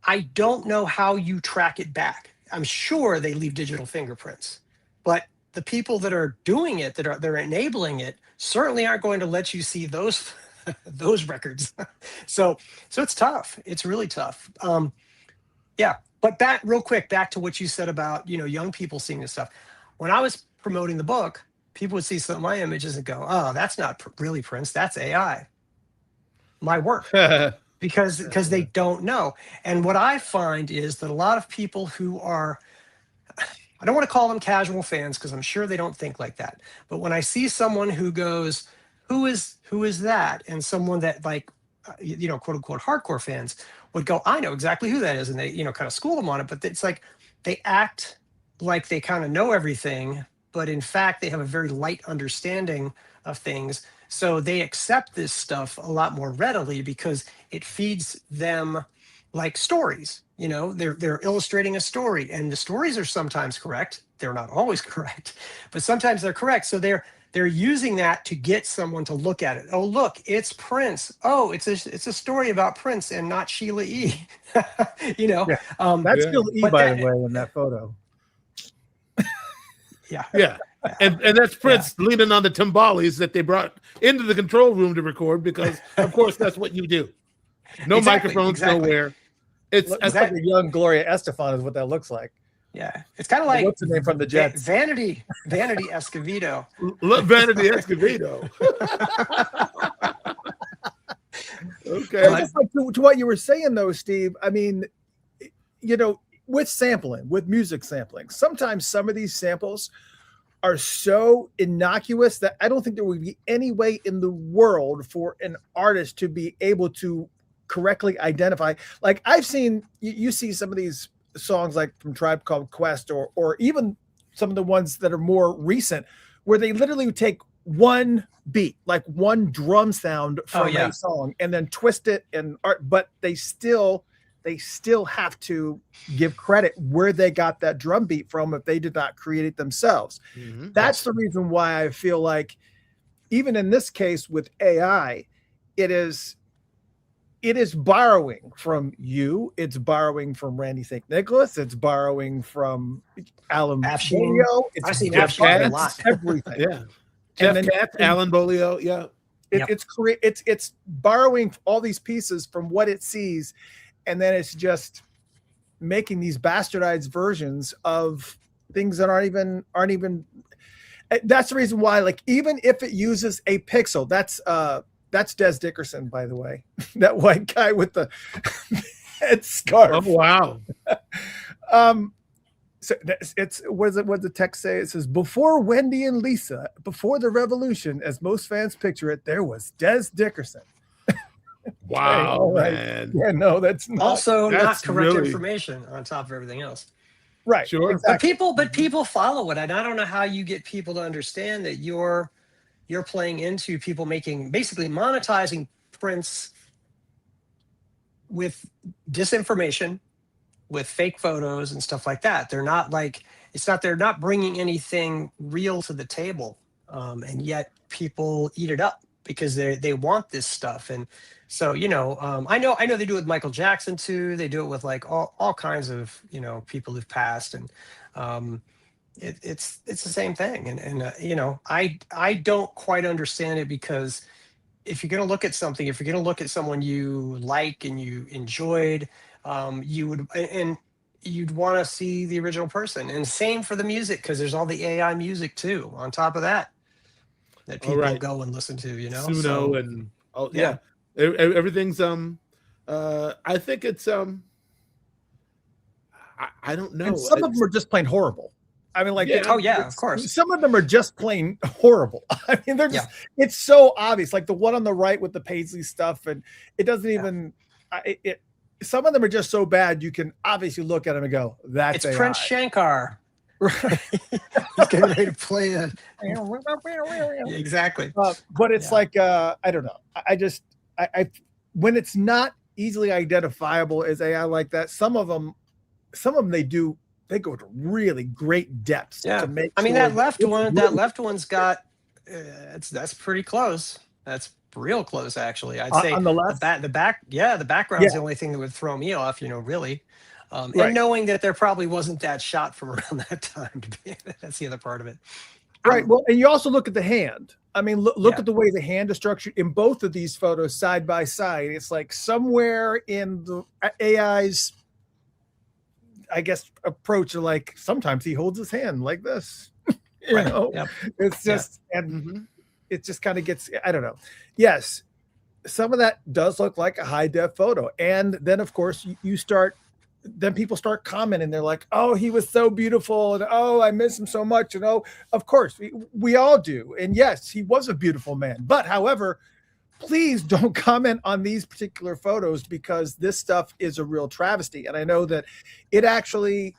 I don't know how you track it back. I'm sure they leave digital fingerprints, but the people that are doing it, they're enabling it, certainly aren't going to let you see those those records. so it's tough. It's really tough. Yeah. But real quick, back to what you said about young people seeing this stuff. When I was promoting the book, people would see some of my images and go, "Oh, that's not really Prince. That's AI." My work. Because they don't know. And what I find is that a lot of people who are, I don't want to call them casual fans because I'm sure they don't think like that. But when I see someone who goes, who is that? And someone that like, quote unquote hardcore fans would go, I know exactly who that is. And they, kind of school them on it. But it's like they act like they kind of know everything, but in fact, they have a very light understanding of things. So they accept this stuff a lot more readily because it feeds them like stories. They're illustrating a story, and the stories are sometimes correct. They're not always correct, but sometimes they're correct. So they're using that to get someone to look at it. Oh, look, it's Prince. Oh, it's a story about Prince and not Sheila E. Yeah. That's Sheila E, by the way, in that photo. Yeah. And that's Prince leaning on the timbales that they brought into the control room to record because, of course, that's what you do. No microphones, nowhere. It's like a young Gloria Estefan is what that looks like. Yeah, it's kind of like what's the name from the Jets? Vanity Escovedo. Vanity Escovedo. Okay. Just like to what you were saying, though, Steve. I mean, with sampling, with music sampling, sometimes some of these samples are so innocuous that I don't think there would be any way in the world for an artist to be able to correctly identify. Like I've seen, you see some of these songs like from Tribe Called Quest or even some of the ones that are more recent where they literally take one beat, like one drum sound from a song and then twist it and art, but they still have to give credit where they got that drum beat from if they did not create it themselves. Mm-hmm. That's the reason why I feel like even in this case with AI, it is borrowing from you. It's borrowing from Randy St. Nicholas. It's borrowing from Alan Bolio. I've seen Afshin a lot. Everything. Yeah. Jeff Katz, Alan Bolio. Yeah. It's borrowing all these pieces from what it sees. And then it's just making these bastardized versions of things that aren't even. That's the reason why, like, even if it uses a pixel, that's Des Dickerson, by the way, that white guy with the head scarf. Oh wow. So it's what does the text say? It says, before Wendy and Lisa, before the revolution, as most fans picture it, there was Des Dickerson. Wow, man. Yeah, no, that's not. Also not correct information on top of everything else. Right. Sure. Exactly. But people follow it. And I don't know how you get people to understand that you're playing into people basically monetizing Prince with disinformation, with fake photos and stuff like that. They're not they're not bringing anything real to the table. And yet people eat it up because they want this stuff. And so, I know they do it with Michael Jackson too. They do it with like all kinds of, people who've passed, and it's the same thing. And I don't quite understand it, because if you're going to look at something, if you're going to look at someone you like and you enjoyed, you'd want to see the original person. And same for the music, because there's all the AI music too on top of that people go and listen to, Suno and everything's I think it's I don't know. And some of them are just plain horrible. I mean, like, of course. Some of them are just plain horrible. I mean, they're just, it's so obvious. Like the one on the right with the Paisley stuff, and it doesn't even, some of them are just so bad, you can obviously look at them and go, that's It's AI. Prince Shankar. Right. He's getting ready to play it. Exactly. But it's like I don't know. I when it's not easily identifiable as AI like that, some of them they go to really great depths to make. I mean, that left one's got that's pretty close. That's real close, actually. I'd say on the left, the background's the only thing that would throw me off, really. Right. And knowing that there probably wasn't that shot from around that time. That's the other part of it. Right. Well, and you also look at the hand. I mean, look at the way the hand is structured in both of these photos side by side. It's like somewhere in the AI's, I guess, approach, like sometimes he holds his hand like this. you know, it's just, and it just kind of gets, I don't know. Yes, some of that does look like a high def photo. And then, of course, then people start commenting. They're like, oh, he was so beautiful. And oh, I miss him so much. And oh, of course, we all do. And yes, he was a beautiful man. But however, please don't comment on these particular photos because this stuff is a real travesty. And I know that it actually,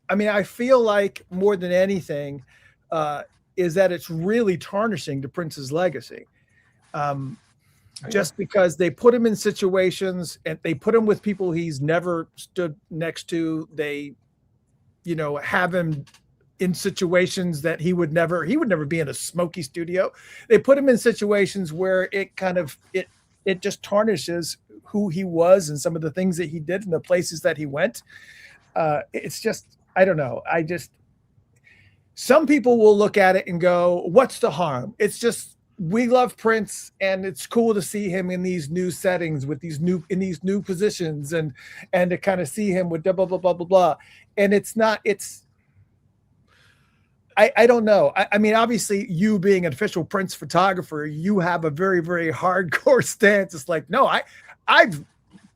I mean, I feel like more than anything is that it's really tarnishing to Prince's legacy. Just because they put him in situations and they put him with people he's never stood next to. They, have him in situations that he would never be in a smoky studio. They put him in situations where it just tarnishes who he was and some of the things that he did and the places that he went. It's just, I don't know. Some people will look at it and go, what's the harm? It's just, we love Prince and it's cool to see him in these new settings with these new positions and to kind of see him with blah, blah, blah, blah, blah, blah. And I don't know. I mean, obviously you being an official Prince photographer, you have a very, very hardcore stance. It's like, no, I've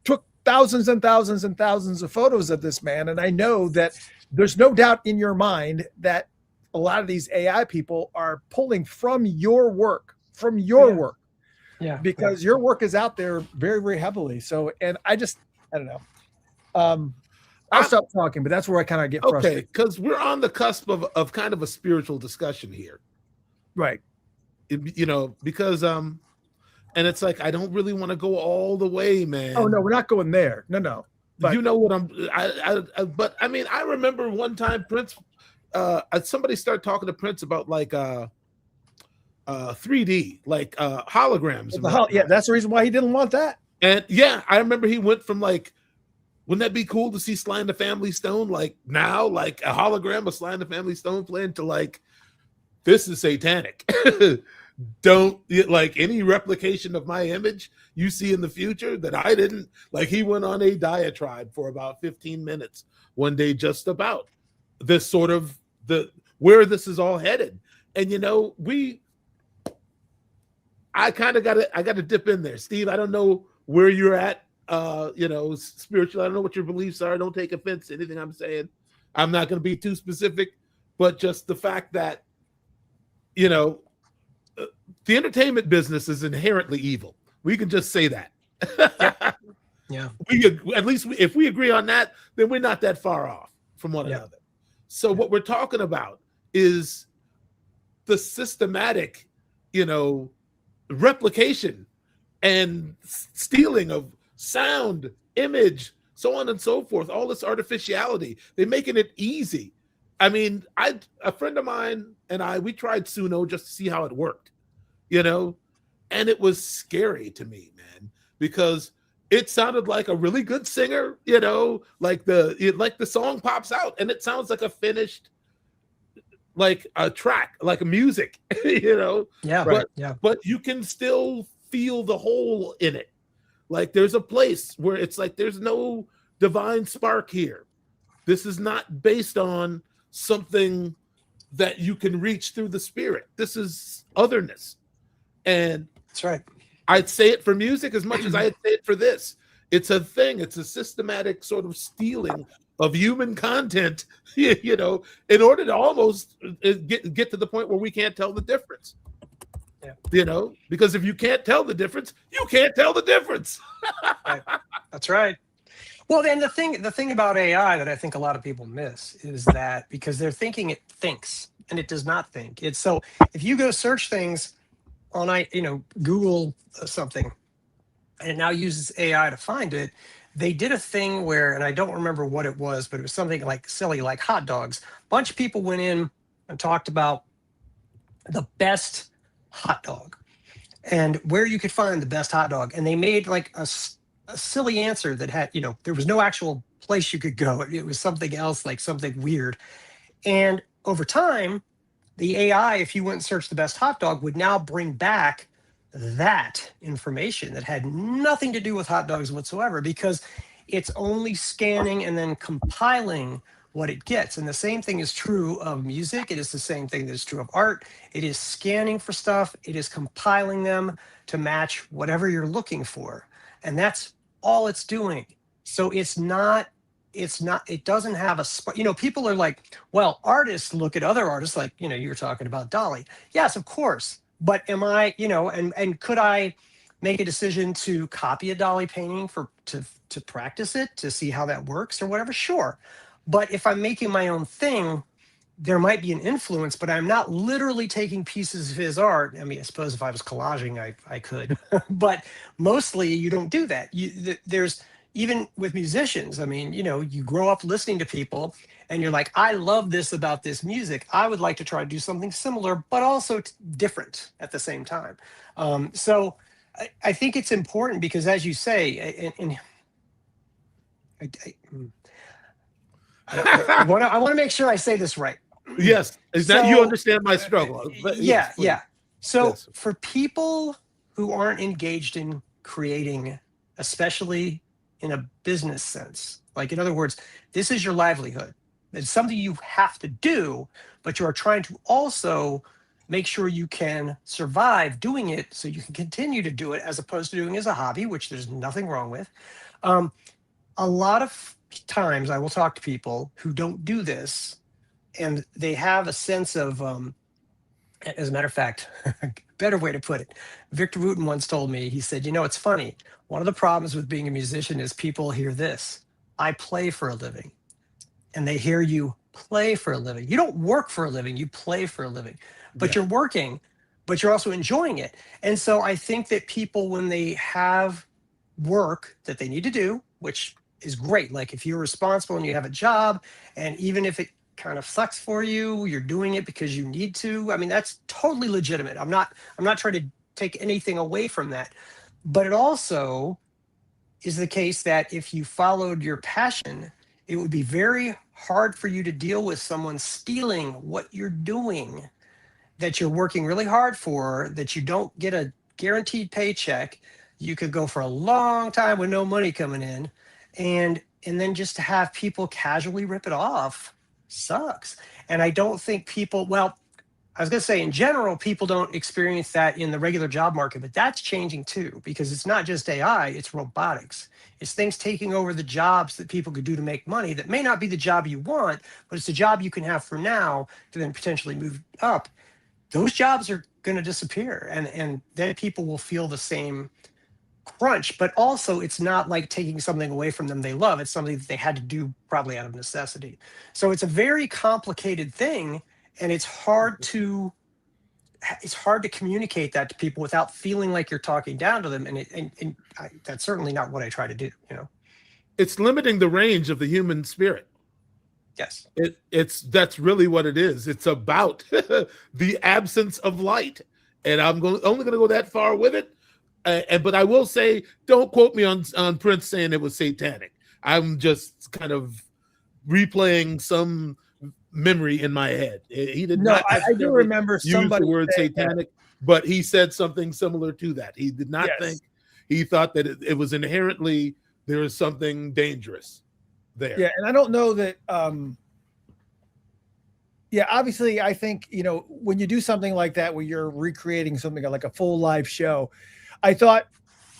took thousands and thousands and thousands of photos of this man. And I know that there's no doubt in your mind that a lot of these AI people are pulling from your work, because your work is out there very, very heavily. So, and I don't know. I'll stop talking, but that's where I kind of get frustrated. Because we're on the cusp of kind of a spiritual discussion here. Right. Because, and it's like, I don't really want to go all the way, man. Oh, no, we're not going there. No. But you know what but I mean, I remember one time Prince, somebody started talking to Prince about like 3D, like holograms. That's the reason why he didn't want that. And I remember he went from like, wouldn't that be cool to see Sly and the Family Stone like now, like a hologram of Sly and the Family Stone playing, to like, this is satanic. Don't like any replication of my image you see in the future that I didn't. Like, he went on a diatribe for about 15 minutes one day just about this sort of where this is all headed. And I kind of got to dip in there. Steve, I don't know where you're at spiritually. I don't know what your beliefs are. Don't take offense to anything I'm saying. I'm not going to be too specific, but just the fact that the entertainment business is inherently evil. We can just say that. Yeah. At least if we agree on that, then we're not that far off from one another. So what we're talking about is the systematic, replication and stealing of sound, image, so on and so forth, all this artificiality. They're making it easy. I mean, a friend of mine and we tried Suno just to see how it worked, and it was scary to me, man, because it sounded like a really good singer, like the song pops out and it sounds like a finished, like a track, like a music, but you can still feel the hole in it. Like, there's a place where it's like, there's no divine spark here. This is not based on something that you can reach through the spirit. This is otherness. And that's right. I'd say it for music as much as I'd say it for this. It's a thing. It's a systematic sort of stealing of human content, in order to almost get to the point where we can't tell the difference. Yeah. Because if you can't tell the difference, you can't tell the difference. Right. That's right. Well, then the thing about AI that I think a lot of people miss is that because they're thinking it thinks and it does not think. It's so if you go search things on Google something and it now uses AI to find it, they did a thing where, and I don't remember what it was, but it was something like silly, like hot dogs. A bunch of people went in and talked about the best hot dog and where you could find the best hot dog. And they made like a silly answer that had, there was no actual place you could go. It was something else, like something weird. And over time, the AI, if you went and searched the best hot dog, would now bring back that information that had nothing to do with hot dogs whatsoever, because it's only scanning and then compiling what it gets. And the same thing is true of music. It is the same thing that is true of art. It is scanning for stuff. It is compiling them to match whatever you're looking for. And that's all it's doing. So it doesn't have people are like, well, artists look at other artists, like, you were talking about Dolly. Yes, of course. But am I, and could I make a decision to copy a Dolly painting to practice it, to see how that works or whatever? Sure. But if I'm making my own thing, there might be an influence, but I'm not literally taking pieces of his art. I mean, I suppose if I was collaging, I could, but mostly you don't do that. There's, even with musicians, I mean, you grow up listening to people and you're like, I love this about this music. I would like to try to do something similar, but also different at the same time. So I think it's important because, as you say, I want to make sure I say this right. Yes, is that you understand my struggle? Yeah. So yes. For people who aren't engaged in creating, especially in a business sense, like in other words, this is your livelihood. It's something you have to do, but you are trying to also make sure you can survive doing it so you can continue to do it as opposed to doing it as a hobby, which there's nothing wrong with. A lot of times I will talk to people who don't do this and they have a sense of, as a matter of fact, better way to put it, Victor Wooten once told me, he said, it's funny. One of the problems with being a musician is people hear this. I play for a living. And they hear you play for a living. You don't work for a living, you play for a living. But You're working, but you're also enjoying it. And so I think that people, when they have work that they need to do, which is great. Like if you're responsible and you have a job, and even if it kind of sucks for you, you're doing it because you need to. I mean, that's totally legitimate. I'm not trying to take anything away from that. But it also is the case that if you followed your passion, it would be very hard for you to deal with someone stealing what you're doing, that you're working really hard for, that you don't get a guaranteed paycheck. You could go for a long time with no money coming in, and then just to have people casually rip it off sucks. And I don't think people, well, I was going to say in general, people don't experience that in the regular job market, but that's changing too, because it's not just AI, it's robotics. It's things taking over the jobs that people could do to make money that may not be the job you want, but it's a job you can have for now to then potentially move up. Those jobs are going to disappear, and then people will feel the same crunch. But also, it's not like taking something away from them they love. It's something that they had to do probably out of necessity. So it's a very complicated thing, and it's hard to communicate that to people without feeling like you're talking down to them. And that's certainly not what I try to do. It's limiting the range of the human spirit. Yes. That's really what it is. It's about the absence of light. And I'm only going to go that far with it. But I will say, don't quote me on Prince saying it was satanic. I'm just kind of replaying some memory in my head. He did not. I do remember somebody use the word satanic, but he said something similar to that. He did not think. He thought that it was inherently, there is something dangerous there. Yeah, and I don't know that. Obviously, I think when you do something like that, where you're recreating something like a full live show, I thought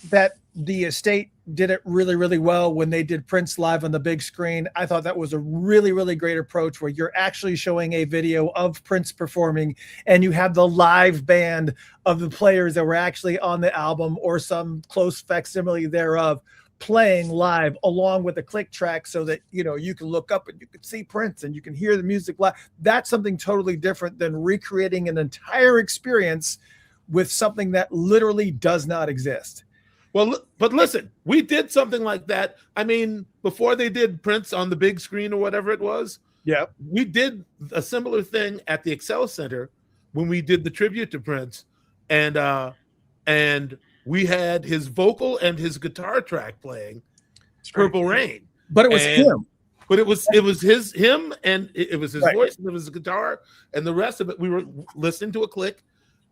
that the estate did it really, really well when they did Prince live on the big screen. I thought that was a really, really great approach, where you're actually showing a video of Prince performing and you have the live band of the players that were actually on the album or some close facsimile thereof playing live along with a click track so that, you know, you can look up and you can see Prince and you can hear the music live. That's something totally different than recreating an entire experience with something that literally does not exist. Well, but listen, we did something like that. I mean, before they did Prince on the big screen or whatever it was, yeah, we did a similar thing at the Excel Center when we did the tribute to Prince, and we had his vocal and his guitar track playing Purple Rain. But it was him. But it was him, and it was his voice, and it was his guitar, and the rest of it, we were listening to a click,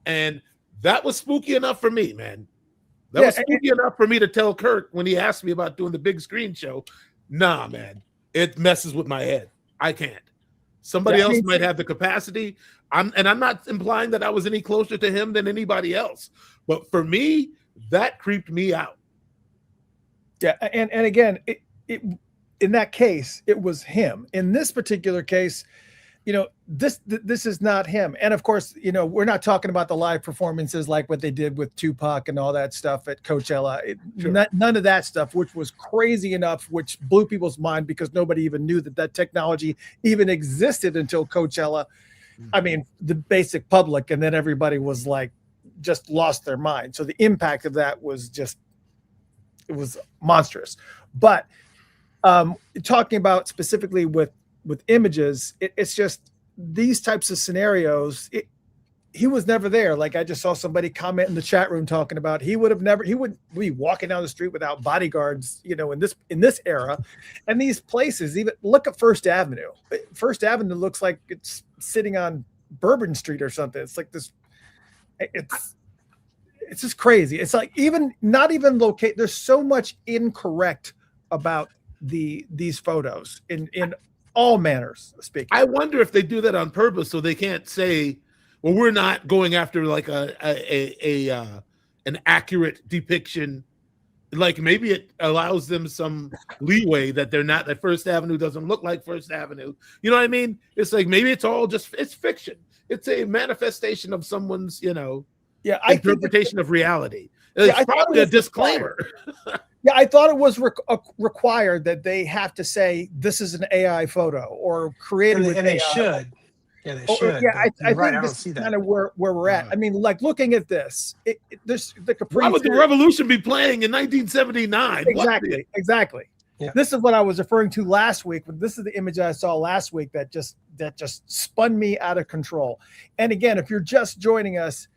and that was spooky enough for me, man. That was spooky enough for me to tell Kurt when he asked me about doing the big screen show, nah, man, it messes with my head. I can't. Somebody else might have the capacity. I'm not implying that I was any closer to him than anybody else, but for me, that creeped me out. Yeah, and again, it in that case, it was him. In this particular case, you know, this is not him. And of course, you know, we're not talking about the live performances like what they did with Tupac and all that stuff at Coachella. None of that stuff, which was crazy enough, which blew people's mind because nobody even knew that technology even existed until Coachella. I mean, the basic public, and then everybody was like, just lost their mind. So the impact of that was just, it was monstrous. But talking about specifically with images, it's just these types of scenarios. He was never there. Like I just saw somebody comment in the chat room talking about he wouldn't be walking down the street without bodyguards, you know, in this era. And these places, even look at First Avenue. First Avenue looks like it's sitting on Bourbon Street or something. It's like this, it's just crazy. It's like not even locate. There's so much incorrect about these photos in all manners of speaking. I wonder if they do that on purpose so they can't say, well, we're not going after like an accurate depiction. Like maybe it allows them some leeway that that First Avenue doesn't look like First Avenue. You know what I mean? It's like maybe it's fiction. It's a manifestation of someone's, you know, interpretation of reality. It's probably a disclaimer. Yeah, I thought it was required that they have to say this is an AI photo or created with AI. They should. Yeah, they should. Yeah, I think this is kind of where we're at. I mean, like looking at this, why would the revolution be playing in 1979? Exactly. Yeah. This is what I was referring to last week. This is the image I saw last week that just spun me out of control. And again, if you're just joining us,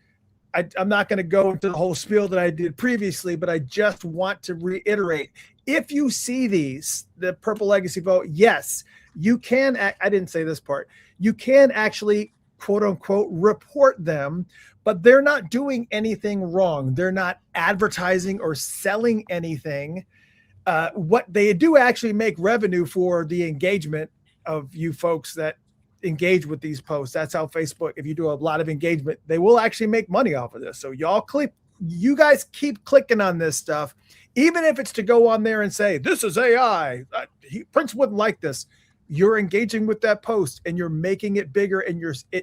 I'm not going to go into the whole spiel that I did previously, but I just want to reiterate. If you see the Purple Legacy vote, yes, you can. I didn't say this part. You can actually, quote unquote, report them, but they're not doing anything wrong. They're not advertising or selling anything. What they do actually make revenue for the engagement of you folks that engage with these posts. That's how Facebook, if you do a lot of engagement, they will actually make money off of this. So you guys keep clicking on this stuff, even if it's to go on there and say, this is AI. Prince wouldn't like this. You're engaging with that post and you're making it bigger. And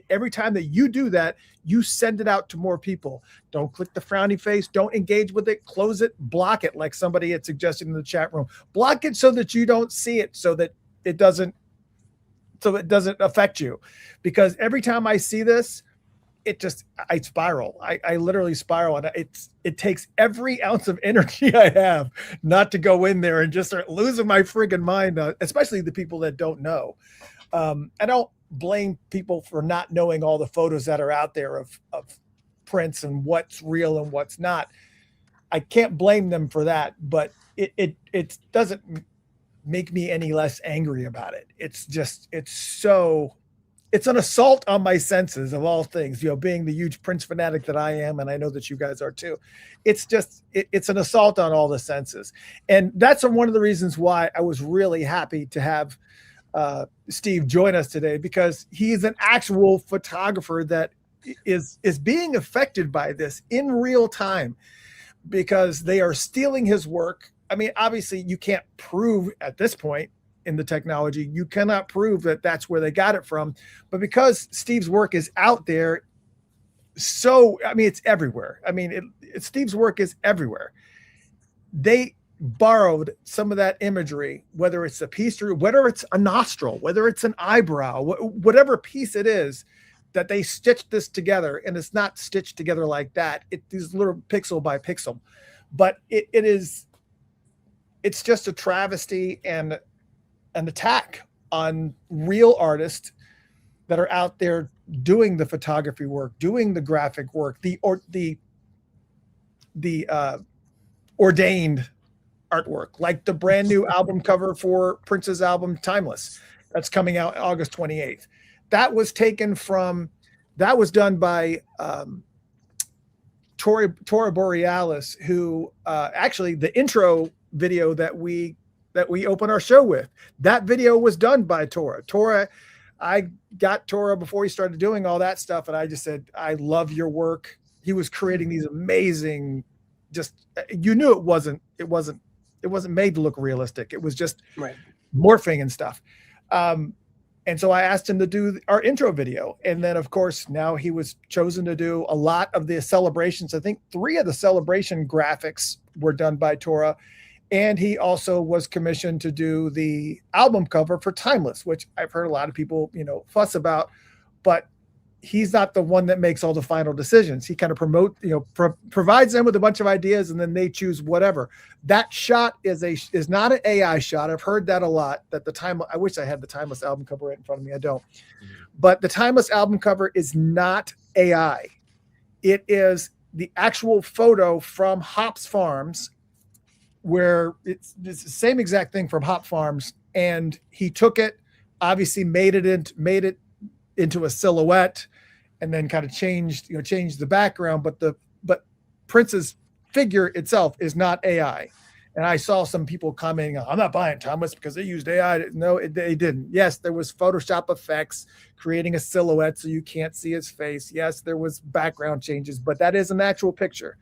every time that you do that, you send it out to more people. Don't click the frowny face. Don't engage with it. Close it, block it. Like somebody had suggested in the chat room, block it so that you don't see it, so that it doesn't affect you. Because every time I see this, I spiral. I literally spiral, and it takes every ounce of energy I have not to go in there and just start losing my friggin' mind, especially the people that don't know. I don't blame people for not knowing all the photos that are out there of Prince and what's real and what's not. I can't blame them for that, but it doesn't make me any less angry about it. It's an assault on my senses of all things, you know, being the huge Prince fanatic that I am. And I know that you guys are too. It's an assault on all the senses. And that's one of the reasons why I was really happy to have Steve join us today, because he's an actual photographer that is being affected by this in real time, because they are stealing his work. I mean, obviously you can't prove at this point in the technology, you cannot prove that that's where they got it from, but because Steve's work is out there, so, I mean, it's everywhere. I mean, Steve's work is everywhere. They borrowed some of that imagery, whether it's a piece or whether it's a nostril, whether it's an eyebrow, whatever piece it is, that they stitched this together. And it's not stitched together like that. These little pixel by pixel, but it's just a travesty and an attack on real artists that are out there doing the photography work, doing the graphic work, the ordained artwork, like the brand new album cover for Prince's album Timeless that's coming out August 28th. That was done by Tora Borealis, who actually the intro video that we open our show with, that video was done by Tora. I got Tora before he started doing all that stuff, and I just said, I love your work. He was creating these amazing, just, you knew it wasn't made to look realistic. It was just morphing and stuff. And so I asked him to do our intro video. And then, of course, now he was chosen to do a lot of the celebrations. I think 3 of the celebration graphics were done by Tora. And he also was commissioned to do the album cover for Timeless, which I've heard a lot of people, fuss about. But he's not the one that makes all the final decisions. He kind of provides them with a bunch of ideas, and then they choose whatever. That shot is not an AI shot. I've heard that a lot. I wish I had the Timeless album cover right in front of me. I don't. But the Timeless album cover is not AI. It is the actual photo from Hops Farms, where it's the same exact thing from Hop Farms, and he took it, obviously made it into a silhouette, and then kind of changed the background, but Prince's figure itself is not AI. And I saw some people commenting, I'm not buying Timeless because they used AI. No, they didn't. Yes, there was Photoshop effects creating a silhouette so you can't see his face. Yes, there was background changes, but that is an actual picture.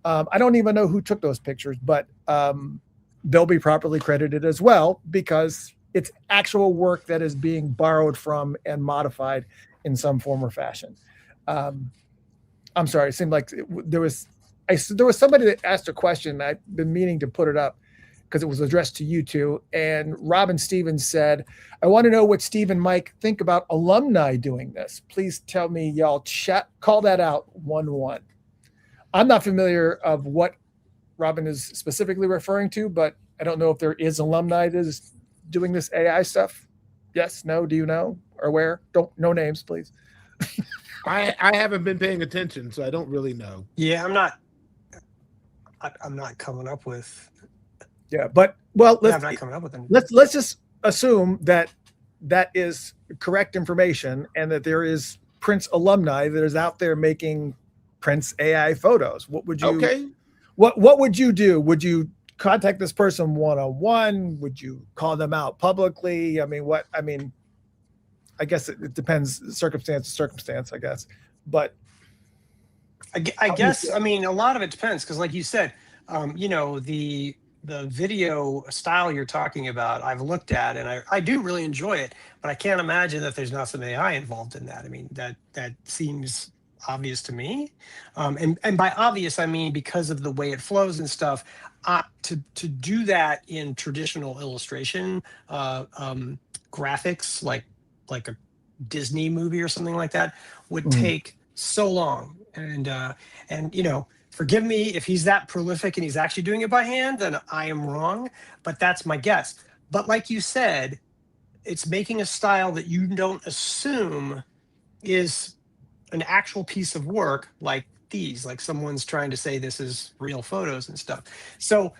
I don't even know who took those pictures, but they'll be properly credited as well, because it's actual work that is being borrowed from and modified in some form or fashion. I'm sorry. It seemed like there was somebody that asked a question. I've been meaning to put it up because it was addressed to you two. And Robin Stevens said, I want to know what Steve and Mike think about alumni doing this. Please tell me, y'all call that out 1-1. I'm not familiar of what Robin is specifically referring to, but I don't know if there is alumni that is doing this AI stuff. Yes, no, do you know, or where? No names, please. I haven't been paying attention, so I don't really know. Yeah, I'm not coming up with. Yeah, but I'm not coming up with anything. Let's just assume that is correct information, and that there is Prince alumni that is out there making Prince AI photos. What would you? Okay. What would you do? Would you contact this person one-on-one? Would you call them out publicly? I guess it depends, circumstance to circumstance, I guess. But I guess, a lot of it depends, because like you said, the video style you're talking about, I've looked at, and I do really enjoy it, but I can't imagine that there's not some AI involved in that. That seems obvious to me. And by obvious, I mean because of the way it flows and stuff. To do that in traditional illustration graphics, like a Disney movie or something like that, would take so long. And forgive me if he's that prolific and he's actually doing it by hand, then I am wrong, but that's my guess. But like you said, it's making a style that you don't assume is an actual piece of work, like someone's trying to say this is real photos and stuff. So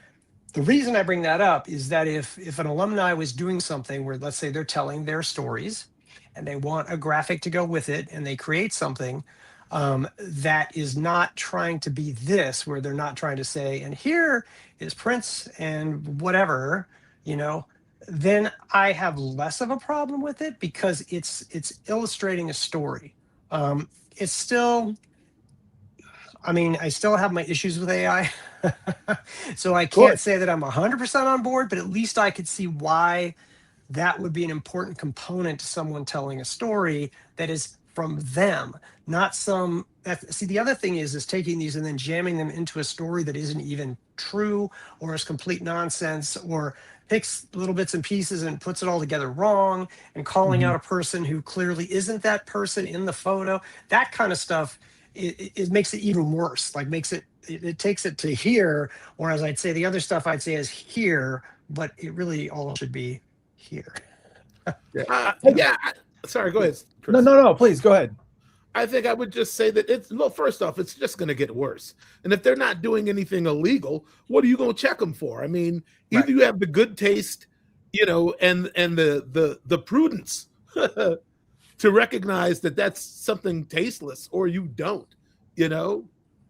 the reason I bring that up is that if an alumni was doing something where, let's say, they're telling their stories and they want a graphic to go with it, and they create something that is not trying to be this, where they're not trying to say, and here is Prince and whatever, then I have less of a problem with it, because it's illustrating a story. It's still, I still have my issues with AI. So I can't say that I'm 100% on board, but at least I could see why that would be an important component to someone telling a story that is from them, not some. See, the other thing is taking these and then jamming them into a story that isn't even true or is complete nonsense, or picks little bits and pieces and puts it all together wrong and calling out a person who clearly isn't that person in the photo. That kind of stuff, it makes it even worse. Like it takes it to here, whereas I'd say the other stuff I'd say is here, but it really all should be here. Sorry, go ahead, Chris. No, please go ahead. I think I would just say that first off, it's just going to get worse. And if they're not doing anything illegal, what are you going to check them for? I mean, either you have the good taste, and the prudence to recognize that that's something tasteless, or you don't.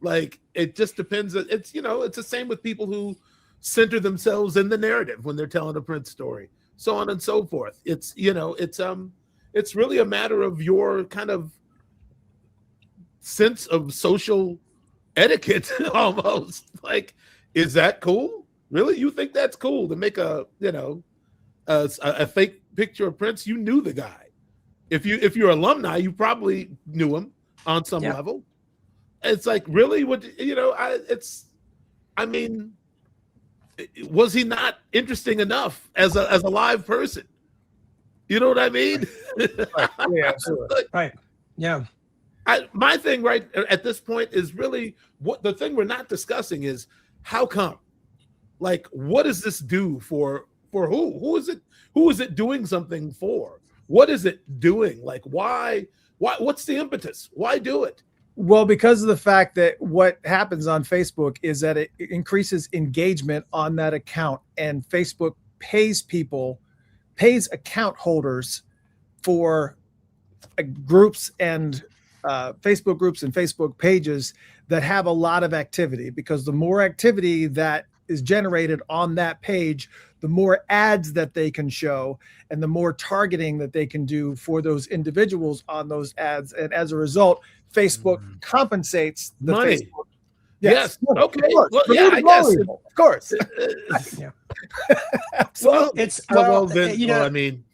Like, it just depends. It's it's the same with people who center themselves in the narrative when they're telling a Prince story, so on and so forth. It's it's really a matter of your kind of sense of social etiquette almost. Like, is that cool? Really? You think that's cool to make a fake picture of Prince? You knew the guy. If you're alumni, you probably knew him on some level. It's like, really? Was he not interesting enough as a live person? You know what I mean? Right. Yeah, absolutely. Right. Yeah. My thing right at this point is really what the thing we're not discussing is how come? Like, what does this do for who? Who is it doing something for? What is it doing? Like, why? What's the impetus? Why do it? Well, because of the fact that what happens on Facebook is that it increases engagement on that account, and Facebook pays account holders for groups and Facebook groups and Facebook pages that have a lot of activity, because the more activity that is generated on that page, the more ads that they can show and the more targeting that they can do for those individuals on those ads. And as a result, Facebook compensates the money. Facebook. Yes. Okay. Well, yeah, I guess. Of course. Yeah. Well, I mean,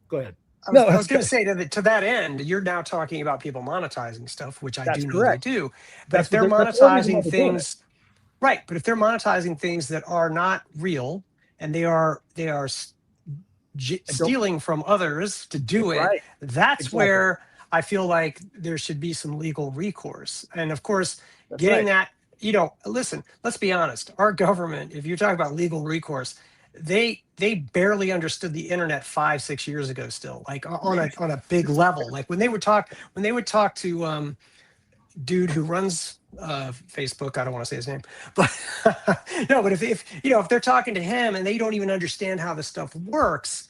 go ahead. I was going to say to that end, you're now talking about people monetizing stuff, which I do know they do. But if they're monetizing things, right? But if they're monetizing things that are not real and they are stealing from others to do it, that's where I feel like there should be some legal recourse. And of course, getting that, listen, let's be honest. Our government, if you're talking about legal recourse, they barely understood the internet 5-6 years ago still, like on a big level. Like when they would talk to dude who runs Facebook, I don't want to say his name, but no, but if they're talking to him and they don't even understand how this stuff works,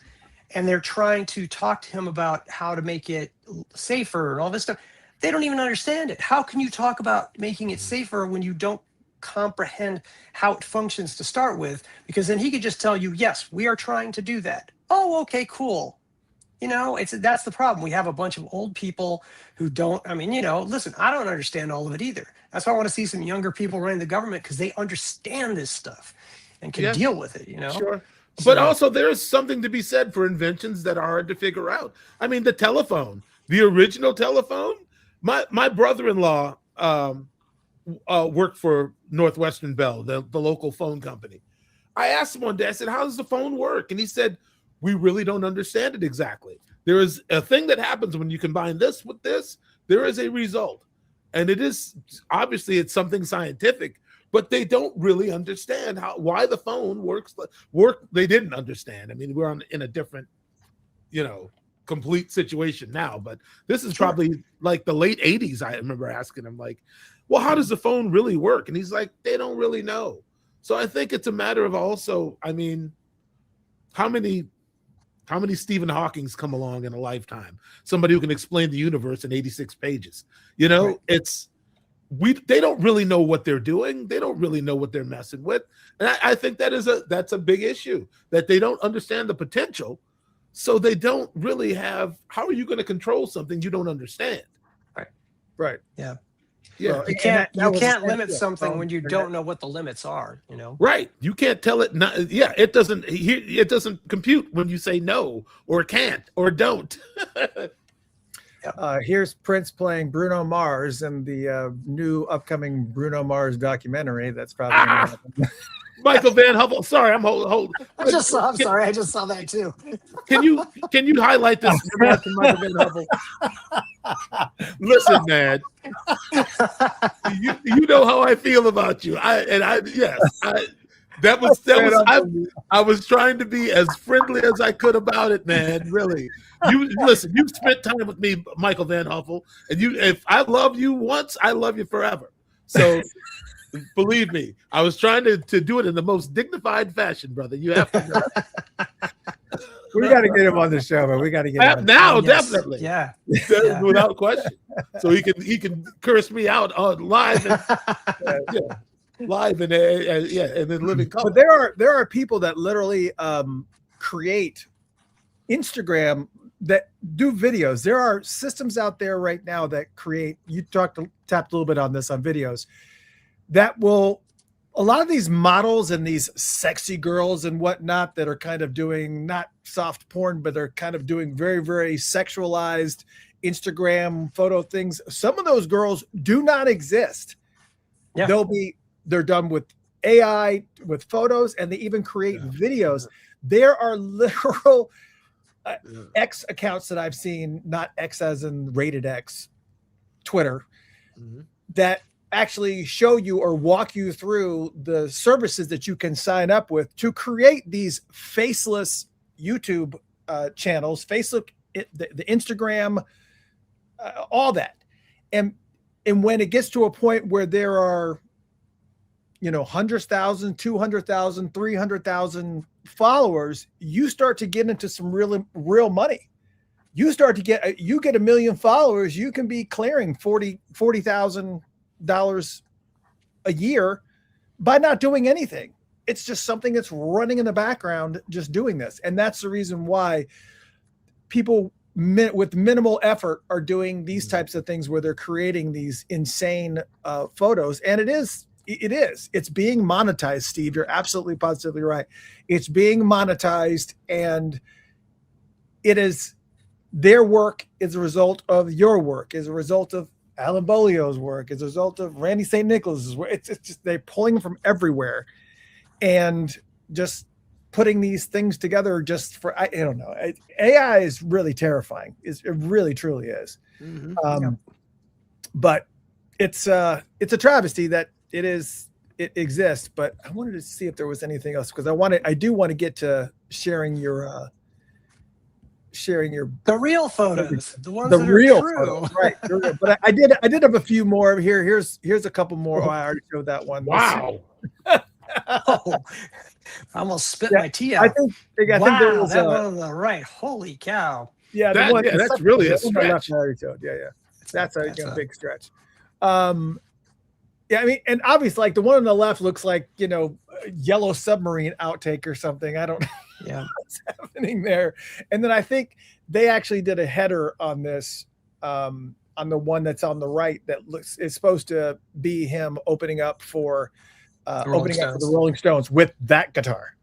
and they're trying to talk to him about how to make it safer and all this stuff, they don't even understand it. How can you talk about making it safer when you don't comprehend how it functions to start with? Because then he could just tell you, yes, we are trying to do that. Oh, okay, cool. That's the problem. We have a bunch of old people who don't, listen, I don't understand all of it either. That's why I want to see some younger people running the government, because they understand this stuff and can deal with it, Sure. But also there's something to be said for inventions that are hard to figure out. I mean, the telephone, the original telephone, my brother-in-law worked for Northwestern Bell, the local phone company. I asked him one day, I said, how does the phone work? And he said, we really don't understand it exactly. There is a thing that happens when you combine this with this, there is a result. And it is, obviously it's something scientific, but they don't really understand why the phone works. They didn't understand. I mean, we're in a different, complete situation now, but this is probably like the late 80s. I remember asking him, like, well, how does the phone really work? And he's like, they don't really know. So I think it's a matter of also, I mean, how many Stephen Hawkings come along in a lifetime? Somebody who can explain the universe in 86 pages. They don't really know what they're doing. They don't really know what they're messing with. And I think that's a big issue, that they don't understand the potential. So they don't really have, how are you going to control something you don't understand? Right. Yeah. Yeah. Well, you can't limit something when you don't know what the limits are, Right. You can't tell it not, it doesn't compute when you say no or can't or don't. Here's Prince playing Bruno Mars in the new upcoming Bruno Mars documentary. That's probably going to happen. Michael Van Huffel. Sorry, I'm hold. I'm sorry, I just saw that too. Can you highlight this remark from Michael Van Huffel? Listen, man. You know how I feel about you. I was trying to be as friendly as I could about it, man. Really. Listen, you've spent time with me, Michael Van Huffel, and if I love you once, I love you forever. So believe me, I was trying to do it in the most dignified fashion, brother. You have to know. We got to get him on the show, man. We got to get him on now, Yes. definitely. Yeah. Without question. So he can curse me out on live and live and then living color. But there are people that literally create Instagram that do videos. There are systems out there right now that create. You tapped a little bit on this on videos that will. A lot of these models and these sexy girls and whatnot that are kind of doing not soft porn, but they're kind of doing very, very sexualized Instagram photo things. Some of those girls do not exist. Yeah. They're done with AI, with photos, and they even create videos. There are literal X accounts that I've seen, not X as in rated X, Twitter, that actually show you or walk you through the services that you can sign up with to create these faceless YouTube channels, Facebook, the Instagram, all that. And when it gets to a point where there are, 100,000, 200,000, 300,000 followers, you start to get into some real money. You start to get 1 million followers, you can be clearing $40,000 a year by not doing anything. It's just something that's running in the background, just doing this. And that's the reason why people with minimal effort are doing these types of things where they're creating these insane photos. And it's being monetized, Steve. You're absolutely positively right. It's being monetized, and it is their work is a result of your work, is a result of Alan Bolio's work, is a result of Randy St. Nicholas's work. It's just they're pulling from everywhere and just putting these things together just for, I don't know. AI is really terrifying. It really, truly is. But it's a travesty that it exists. But I wanted to see if there was anything else, because I do want to get to sharing your the real photos, the ones the that real are true. photos, right? But I did have a few more here. Here's a couple more. Oh, I already showed that one. Wow. Oh, I almost spit my tea out. I think there was that was the right. Holy cow. Yeah, that's really a stretch. I already showed. Yeah. That's a big stretch. Yeah, I mean, and obviously, like the one on the left looks like, Yellow Submarine outtake or something. I don't know what's happening there. And then I think they actually did a header on this, on the one that's on the right that is supposed to be him opening up for the Rolling Stones with that guitar.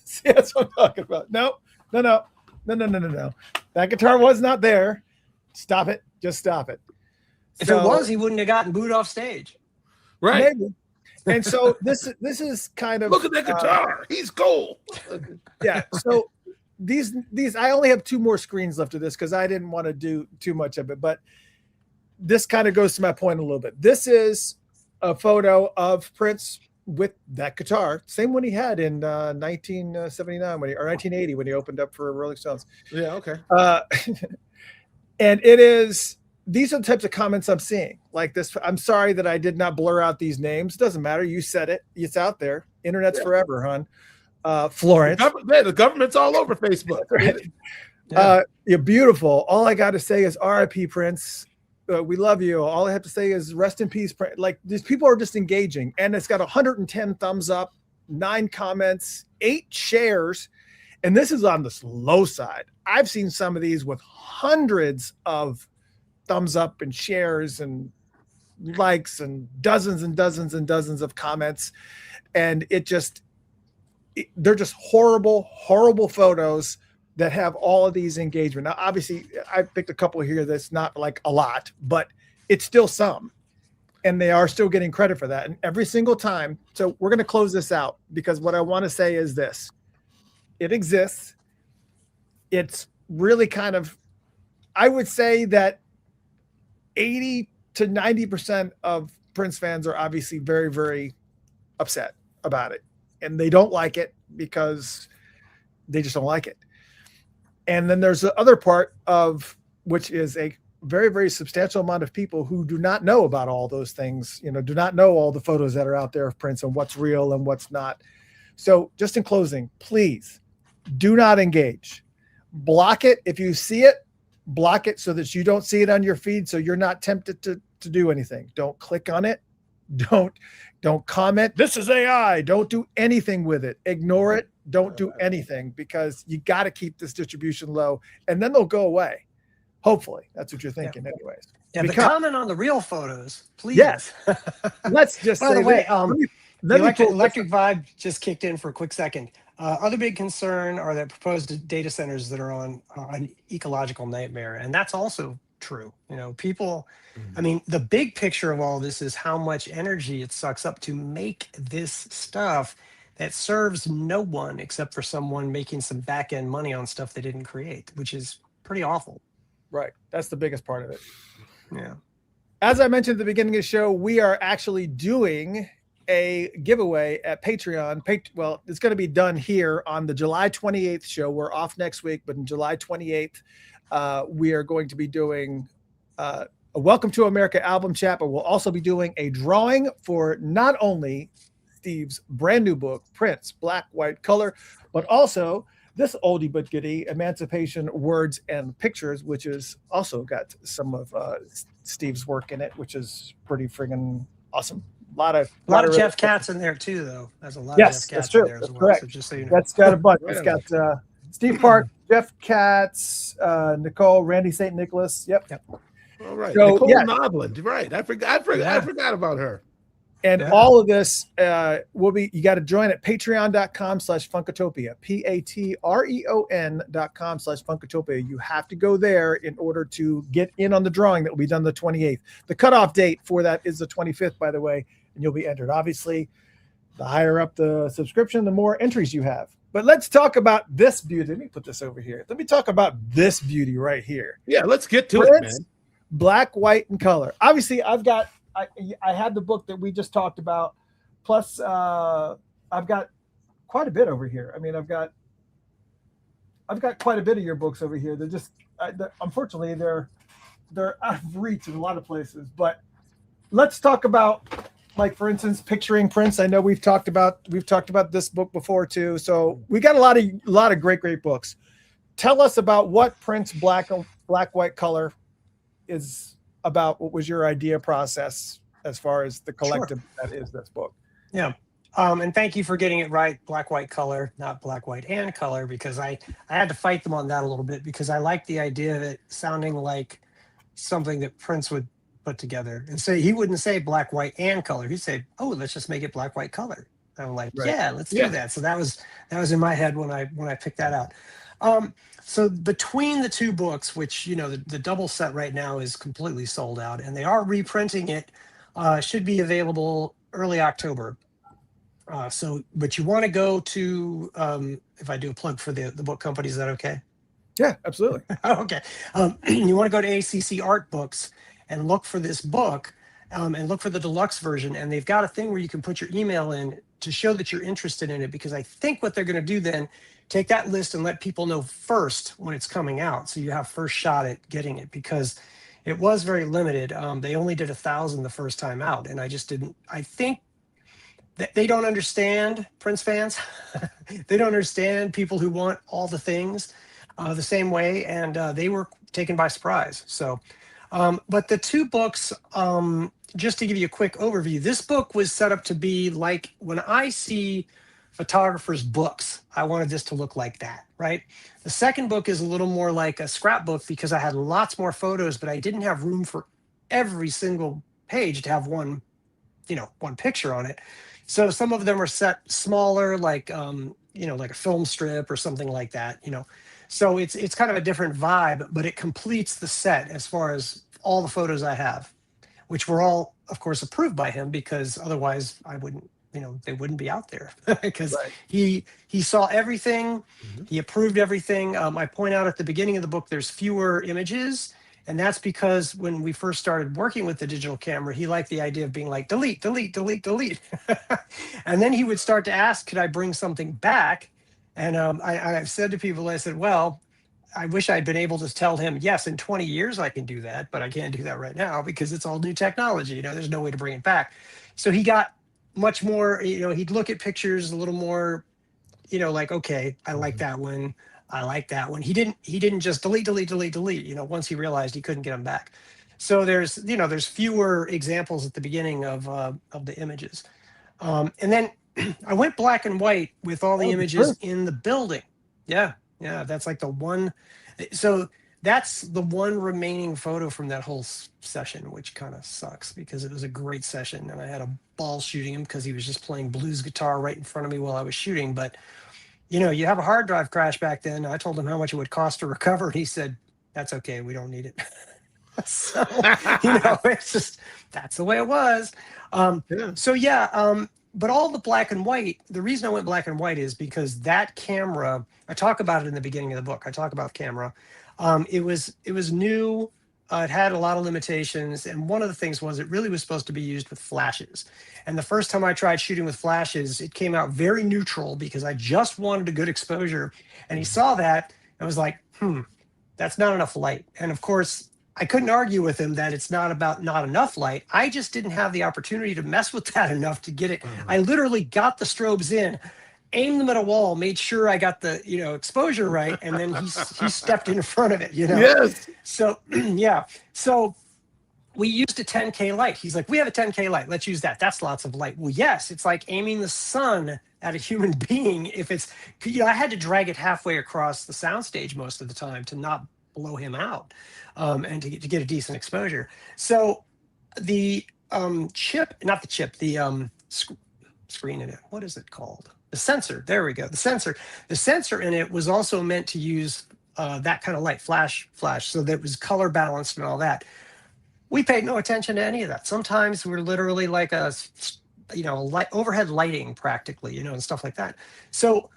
See, that's what I'm talking about. No. That guitar was not there. Stop it. Just stop it. If it was, he wouldn't have gotten booed off stage. Right. Maybe. And so this is kind of, look at that guitar. He's cool. Yeah. So these I only have 2 more screens left of this because I didn't want to do too much of it, but this kind of goes to my point a little bit. This is a photo of Prince with that guitar, same one he had in 1979 or 1980 when he opened up for Rolling Stones. Yeah. Okay. And these are the types of comments I'm seeing like this. I'm sorry that I did not blur out these names. Doesn't matter. You said it. It's out there. Internet's forever, hon. Florence. The government's all over Facebook. Right? You're beautiful. All I got to say is RIP Prince. We love you. All I have to say is rest in peace. Like these people are just engaging, and it's got 110 thumbs up, 9 comments, 8 shares. And this is on the low side. I've seen some of these with hundreds of thumbs up and shares and likes and dozens and dozens and dozens of comments. And they're just horrible, horrible photos that have all of these engagement. Now, obviously, I picked a couple here that's not like a lot, but it's still some. And they are still getting credit for that. And every single time. So we're going to close this out because what I want to say is this. It exists. It's really kind of, I would say that 80 to 90% of Prince fans are obviously very, very upset about it. And they don't like it because they just don't like it. And then there's the other part of which is a very, very substantial amount of people who do not know about all those things, do not know all the photos that are out there of Prince and what's real and what's not. So just in closing, please do not engage. Block it. If you see it, block it so that you don't see it on your feed. So you're not tempted to do anything. Don't click on it. Don't comment. This is AI. Don't do anything with it. Ignore it. Don't do anything because you got to keep this distribution low and then they'll go away. Hopefully that's what you're thinking anyways. Yeah. But comment on the real photos, please. Yes. Let's just by the way, the electric vibe just kicked in for a quick second. Other big concern are that proposed data centers that are on an ecological nightmare. And that's also true. People, I mean, the big picture of all this is how much energy it sucks up to make this stuff that serves no one except for someone making some back end money on stuff they didn't create, which is pretty awful. Right. That's the biggest part of it. Yeah. As I mentioned at the beginning of the show, we are actually doing a giveaway at Patreon. Well, it's going to be done here on the July 28th show. We're off next week, but in July 28th, we are going to be doing a Welcome to America album chat, but we'll also be doing a drawing for not only Steve's brand new book, Prince, Black, White, Color, but also this oldie but goodie, Emancipation, Words and Pictures, which is also got some of Steve's work in it, which is pretty friggin' awesome. A lot of Jeff Katz in there too, though. There's a lot yes, of Jeff Katz that's true. in there as That's well. correct. So just so you know. That's got a bunch. It's got Steve Parke, Jeff Katz, Nicole, Randy St. Nicholas. Yep. All right. So, Nicole yeah. Nobland. Right. I forgot about her. And all of this will be, you got to join at patreon.com/Funkatopia, patreon.com/Funkatopia. You have to go there in order to get in on the drawing that will be done the 28th. The cutoff date for that is the 25th, by the way, and you'll be entered. Obviously, the higher up the subscription, the more entries you have. But let's talk about this beauty. Let me put this over here. Let me talk about this beauty right here. Yeah, let's get to Prince, it, man. Black, White, and Color. Obviously, I had the book that we just talked about. Plus, I've got quite a bit over here. I mean, I've got quite a bit of your books over here. They're just, unfortunately, they're out of reach in a lot of places. But let's talk about, like, for instance, Picturing Prince. I know we've talked about this book before too. So we got a lot of great books. Tell us about what Prince Black, White, Color is about. What was your idea process as far as the collective that is this book? Yeah. And thank you for getting it right. Black, White, Color, not Black, White, and Color, because I had to fight them on that a little bit because I like the idea of it sounding like something that Prince would put together and say. He wouldn't say Black, White, and Color. He'd say, oh, let's just make it Black, White, Color. And I'm like, yeah, let's do that. So that was in my head when I picked that out. So between the two books, which, the double set right now is completely sold out, and they are reprinting it, should be available early October. But you want to go to, if I do a plug for the book company, is that okay? Yeah, absolutely. Okay. You want to go to ACC Art Books and look for this book, and look for the deluxe version. And they've got a thing where you can put your email in to show that you're interested in it, because I think what they're going to do then, take that list and let people know first when it's coming out, so you have first shot at getting it, because it was very limited. They only did 1,000 the first time out, and I think that they don't understand Prince fans. They don't understand people who want all the things the same way, and they were taken by surprise. So, but the two books, just to give you a quick overview, this book was set up to be like, when I see photographers' books, I wanted this to look like that, right? The second book is a little more like a scrapbook because I had lots more photos, but I didn't have room for every single page to have one picture on it. So some of them are set smaller, like, like a film strip or something like that, So it's kind of a different vibe, but it completes the set as far as all the photos I have, which were all, of course, approved by him, because otherwise I wouldn't, they wouldn't be out there because Right. he saw everything. Mhm. He approved everything. I point out at the beginning of the book, there's fewer images. And that's because when we first started working with the digital camera, he liked the idea of being like, delete, delete, delete, delete. And then he would start to ask, could I bring something back? And I've said to people, I said, well, I wish I'd been able to tell him, yes, in 20 years I can do that, but I can't do that right now because it's all new technology. There's no way to bring it back. So he got much more, he'd look at pictures a little more, like, okay, I like that one. I like that one. He didn't just delete, delete, delete, delete, once he realized he couldn't get them back. So there's fewer examples at the beginning of the images. And then I went black and white with all the images in the building. Yeah. That's like the one. So that's the one remaining photo from that whole session, which kind of sucks because it was a great session and I had a ball shooting him because he was just playing blues guitar right in front of me while I was shooting. But you have a hard drive crash back then. I told him how much it would cost to recover. And he said, that's okay. We don't need it. So, it's just, that's the way it was. But all the black and white, the reason I went black and white is because that camera, I talk about it in the beginning of the book. I talk about the camera. It was new. It had a lot of limitations. And one of the things was it really was supposed to be used with flashes. And the first time I tried shooting with flashes, it came out very neutral because I just wanted a good exposure. And he saw that and was like, that's not enough light. And of course, I couldn't argue with him that it's not about not enough light. I just didn't have the opportunity to mess with that enough to get it. I literally got the strobes in, aimed them at a wall, made sure I got the exposure right, and then he stepped in front of it. Yes. So so we used a 10K light. He's like, we have a 10K light. Let's use that. That's lots of light. Well, yes, it's like aiming the sun at a human being. If it's I had to drag it halfway across the soundstage most of the time to not blow him out, and to get a decent exposure. So the screen in it, what is it called? The sensor. There we go. The sensor in it was also meant to use that kind of light, flash, so that it was color balanced and all that. We paid no attention to any of that. Sometimes we're literally like overhead lighting practically, and stuff like that. So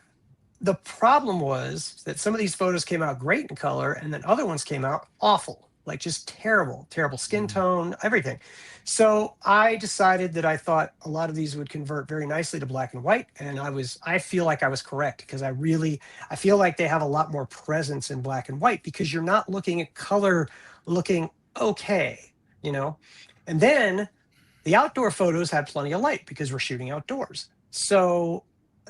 the problem was that some of these photos came out great in color and then other ones came out awful, like just terrible skin tone, everything. So I decided that I thought a lot of these would convert very nicely to black and white. And I feel like I was correct because I feel like they have a lot more presence in black and white because you're not looking at color looking okay, and then the outdoor photos had plenty of light because we're shooting outdoors. So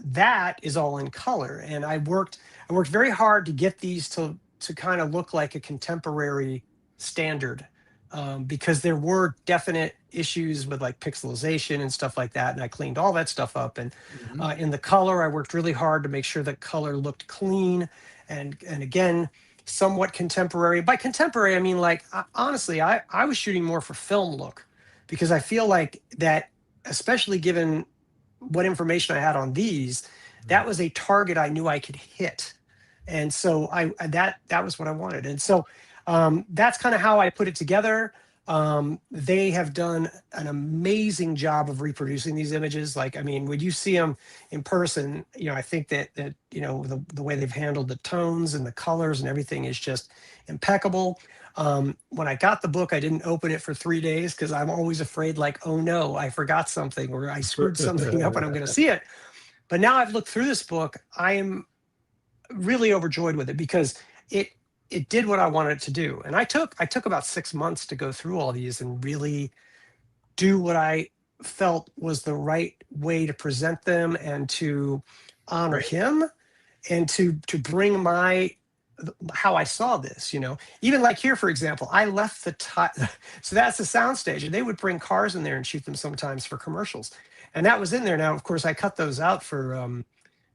that is all in color. And I worked very hard to get these to kind of look like a contemporary standard, because there were definite issues with like pixelization and stuff like that. And I cleaned all that stuff up. And in the color, I worked really hard to make sure that color looked clean and again, somewhat contemporary. By contemporary, I mean, like, honestly, I was shooting more for film look because I feel like that, especially given what information I had on these, that was a target I knew I could hit. And so that was what I wanted. And so that's kind of how I put it together. They have done an amazing job of reproducing these images. Like, I mean, when you see them in person, I think that the way they've handled the tones and the colors and everything is just impeccable. When I got the book, I didn't open it for 3 days because I'm always afraid, like, oh no, I forgot something or I screwed something up and I'm going to see it. But now I've looked through this book, I am really overjoyed with it because it did what I wanted it to do. And I took about 6 months to go through all these and really do what I felt was the right way to present them and to honor him and to bring how I saw this, even like here, for example, I left so that's the soundstage, and they would bring cars in there and shoot them sometimes for commercials. And that was in there. Now, of course, I cut those out for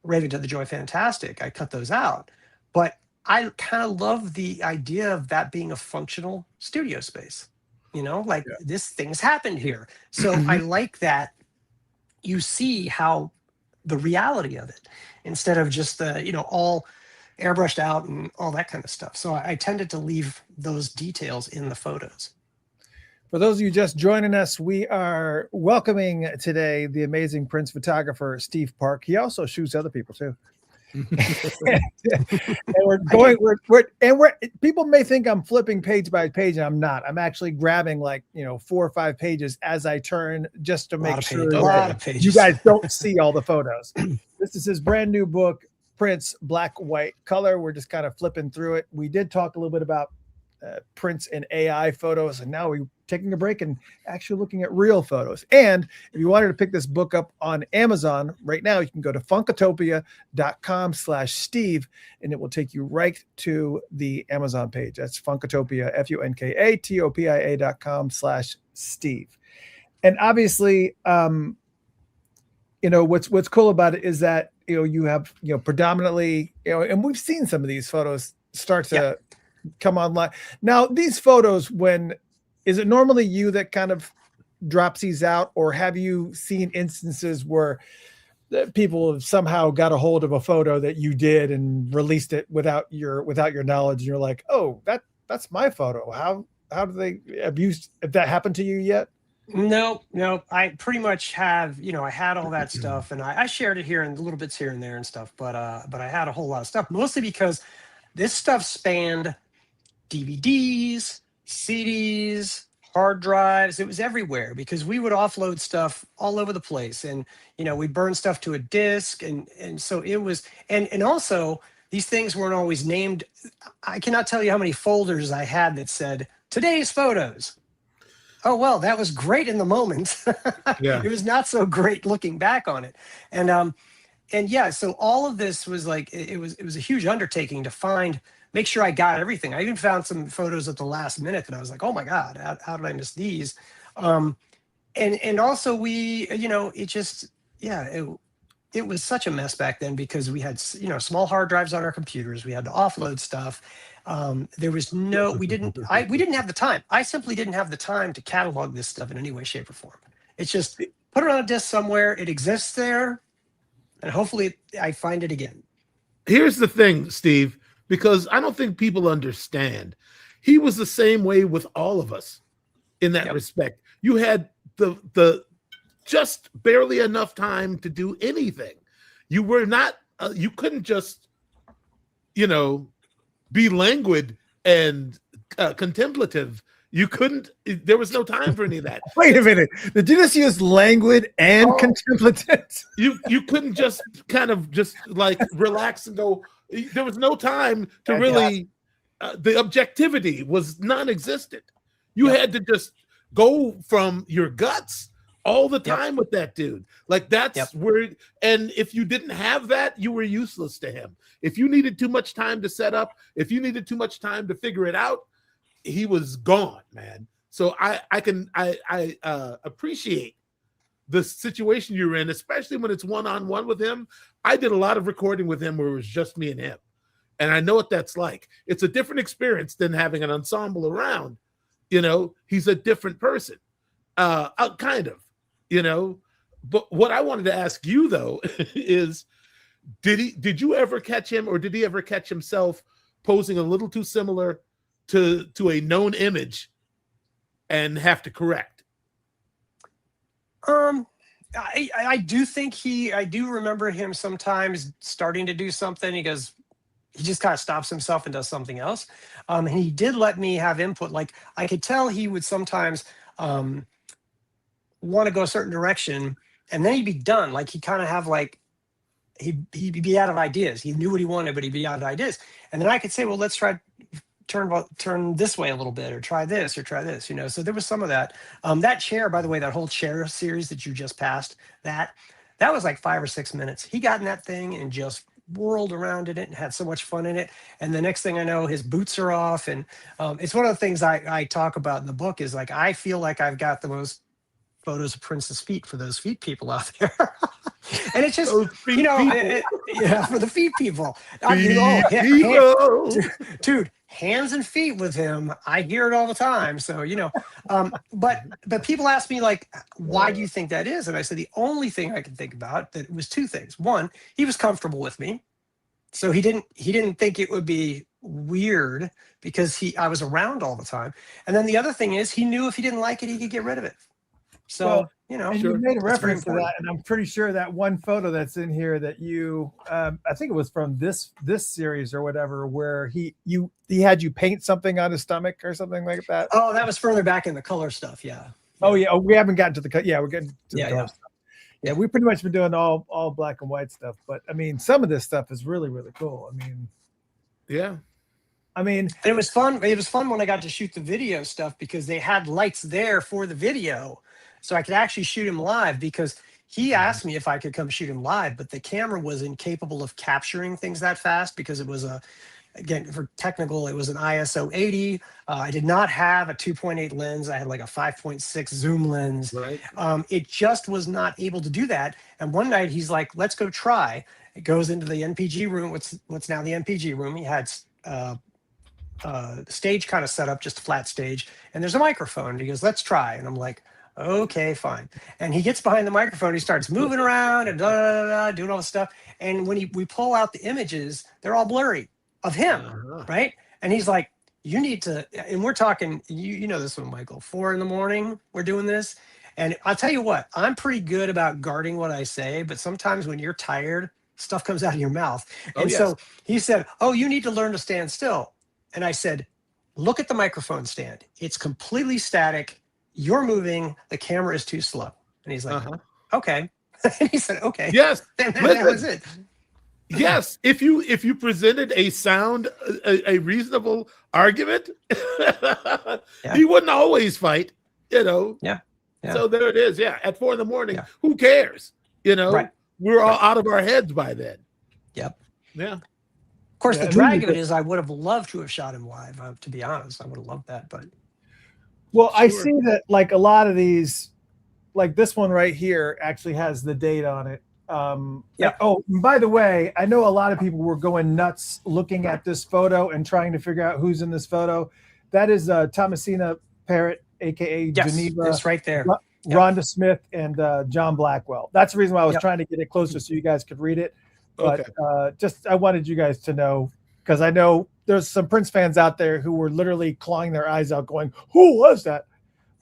Raven to the Joy Fantastic. I cut those out, but I kind of love the idea of that being a functional studio space, this thing's happened here. So I like that you see how the reality of it, instead of just the, all airbrushed out and all that kind of stuff. So I tended to leave those details in the photos. For those of you just joining us, we are welcoming today the amazing Prince photographer, Steve Parke. He also shoots other people too. And we're going, people may think I'm flipping page by page, and I'm not. I'm actually grabbing 4 or 5 pages as I turn, just to make sure that you guys don't see all the photos. This is his brand new book, Prince Black, White, Color. We're just kind of flipping through it. We did talk a little bit about Prince and AI photos, and now we're taking a break and actually looking at real photos. And if you wanted to pick this book up on Amazon right now, you can go to funkatopia.com/Steve, and it will take you right to the Amazon page. That's Funkatopia, FUNKATOPIA.com/Steve. And obviously, what's cool about it is that you have predominantly and we've seen some of these photos start to come online. Now, these photos, is it normally you that kind of drops these out, or have you seen instances where people have somehow got a hold of a photo that you did and released it without your knowledge, and you're like, oh, that's my photo? How do they abuse? If that happened to you yet? No, I pretty much have, I had all that stuff, and I shared it here and little bits here and there and stuff, but I had a whole lot of stuff, mostly because this stuff spanned DVDs, CDs, hard drives. It was everywhere because we would offload stuff all over the place, and we burned stuff to a disk, and so it was, and also these things weren't always named. I cannot tell you how many folders I had that said today's photos. Oh, well, that was great in the moment. Yeah. It was not so great looking back on it. And yeah, so all of this was it was a huge undertaking to make sure I got everything. I even found some photos at the last minute that I was like, oh my God, how did I miss these? And also it was such a mess back then because we had, small hard drives on our computers. We had to offload stuff. We didn't have the time. I simply didn't have the time to catalog this stuff in any way, shape, or form. It's just put it on a disk somewhere. It exists there, and hopefully I find it again. Here's the thing, Steve, because I don't think people understand. He was the same way with all of us in that respect. You had the just barely enough time to do anything. You were not, you couldn't just, be languid and contemplative. You couldn't, there was no time for any of that. Wait a minute. Did you just use languid and contemplative? You couldn't just kind of just relax and go. There was no time to really, the objectivity was non-existent. You had to just go from your guts all the time with that dude. That's where, and if you didn't have that, you were useless to him. If you needed too much time to set up, if you needed too much time to figure it out, he was gone, man. So I appreciate the situation you're in, especially when it's one-on-one with him. I did a lot of recording with him where it was just me and him. And I know what that's like. It's a different experience than having an ensemble around. He's a different person. Kind of. But what I wanted to ask you though is, did you ever catch him, or did he ever catch himself posing a little too similar to a known image and have to correct? I do think I do remember him sometimes starting to do something. He just kind of stops himself and does something else. And he did let me have input. I could tell he would sometimes want to go a certain direction, and then he'd be done. He'd kind of have he'd be out of ideas. He knew what he wanted, but he'd be out of ideas. And then I could say, well, let's try turn this way a little bit, or try this, So there was some of that. That chair, by the way, that whole chair series that you just passed, that was 5 or 6 minutes. He got in that thing and just whirled around in it and had so much fun in it. And the next thing I know, his boots are off. And it's one of the things I talk about in the book is I feel like I've got the most photos of Prince's feet for those feet people out there. And it's just, for the feet people. Dude, hands and feet with him. I hear it all the time. So, but people ask me why do you think that is? And I said, the only thing I can think about that was two things. One, he was comfortable with me. So he didn't think it would be weird because I was around all the time. And then the other thing is he knew if he didn't like it, he could get rid of it. So, Well, you know, and Sure. you made a That's very reference to important. that, and I'm pretty sure that one photo that's in here that you, I think it was from this series or whatever, where he had you paint something on his stomach or something like that. Oh, that was further back in the color stuff. Yeah. Oh yeah, we haven't gotten to the cut. Yeah, we're getting to Yeah, the color yeah. stuff. Yeah, we've pretty much been doing all black and white stuff, but I mean, some of this stuff is really really cool. Yeah. And it was fun. It was fun when I got to shoot the video stuff because they had lights there for the video. So I could actually shoot him live because he asked me if I could come shoot him live, but the camera was incapable of capturing things that fast because it was again, for technical, it was an ISO 80. I did not have a 2.8 lens. I had like a 5.6 zoom lens. Right. It just was not able to do that. And one night he's like, let's go try. It goes into the NPG room. What's now the NPG room. He had stage kind of set up, just a flat stage. And there's a microphone. And he goes, let's try. And I'm like, okay, fine. And he gets behind the microphone. He starts moving around and doing all this stuff. And when we pull out the images, they're all blurry of him, right? And he's like, you need to, and we're talking, you know this one, Michael, 4 a.m, we're doing this. And I'll tell you what, I'm pretty good about guarding what I say, but sometimes when you're tired, stuff comes out of your mouth. And so he said, oh, you need to learn to stand still. And I said, look at the microphone stand. It's completely static. You're moving. The camera is too slow. And he's like, okay. And he said, okay. Yes. And that was it. Yes, if you presented a sound, a reasonable argument, he wouldn't always fight, you know. Yeah. So there it is. Yeah, at 4 a.m, who cares? You know, Right. We're all out of our heads by then. Yep. Yeah. Of course, the drag of it is I would have loved to have shot him live. To be honest, I would have loved that. But well, I see that like a lot of these, like this one right here, actually has the date on it. Oh, and by the way, I know a lot of people were going nuts looking at this photo and trying to figure out who's in this photo. That is Thomasina Parrott, aka Geneva. It's right there. Rhonda Smith and John Blackwell. That's the reason why I was trying to get it closer so you guys could read it. But just I wanted you guys to know, because I know there's some Prince fans out there who were literally clawing their eyes out going, who was that?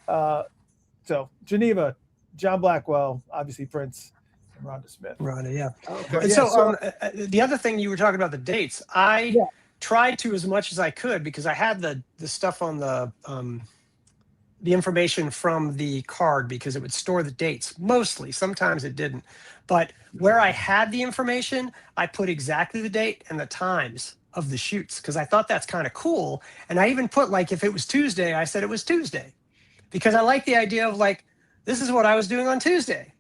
So Geneva, John Blackwell, obviously Prince, and Rhonda Smith. Rhonda, yeah. Okay. And so the other thing you were talking about, the dates, I tried to as much as I could because I had the stuff on the information from the card because it would store the dates mostly. Sometimes it didn't. But where I had the information, I put exactly the date and the times of the shoots because I thought that's kind of cool. And I even put like, if it was Tuesday, I said it was Tuesday because I like the idea of like, this is what I was doing on Tuesday.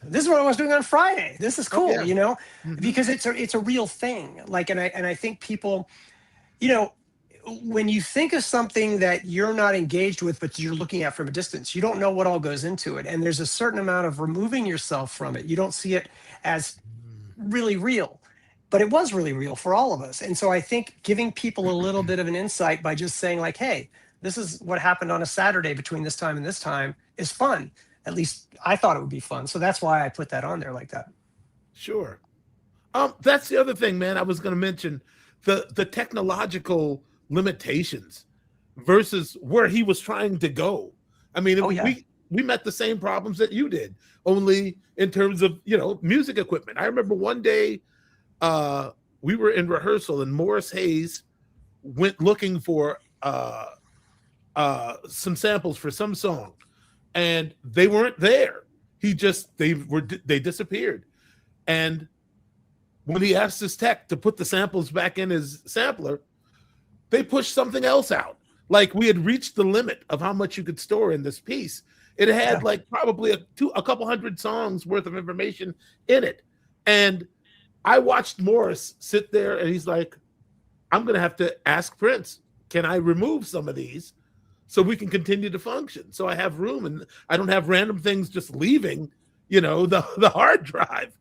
This is what I was doing on Friday. This is cool, you know, because it's a real thing. Like, and I think people, you know, when you think of something that you're not engaged with, but you're looking at from a distance, you don't know what all goes into it. And there's a certain amount of removing yourself from it. You don't see it as really real, but it was really real for all of us. And so I think giving people a little bit of an insight by just saying like, hey, this is what happened on a Saturday between this time and this time is fun. At least I thought it would be fun. So that's why I put that on there like that. Sure. That's the other thing, man. I was going to mention the technological limitations versus where he was trying to go. I mean, we met the same problems that you did, only in terms of, you know, music equipment. I remember one day we were in rehearsal and Morris Hayes went looking for some samples for some song and they weren't there. They disappeared. And when he asked his tech to put the samples back in his sampler, they pushed something else out. Like we had reached the limit of how much you could store in this piece. It had like probably a couple hundred songs worth of information in it. And I watched Morris sit there and he's like, I'm going to have to ask Prince, can I remove some of these so we can continue to function? So I have room and I don't have random things just leaving, you know, the hard drive.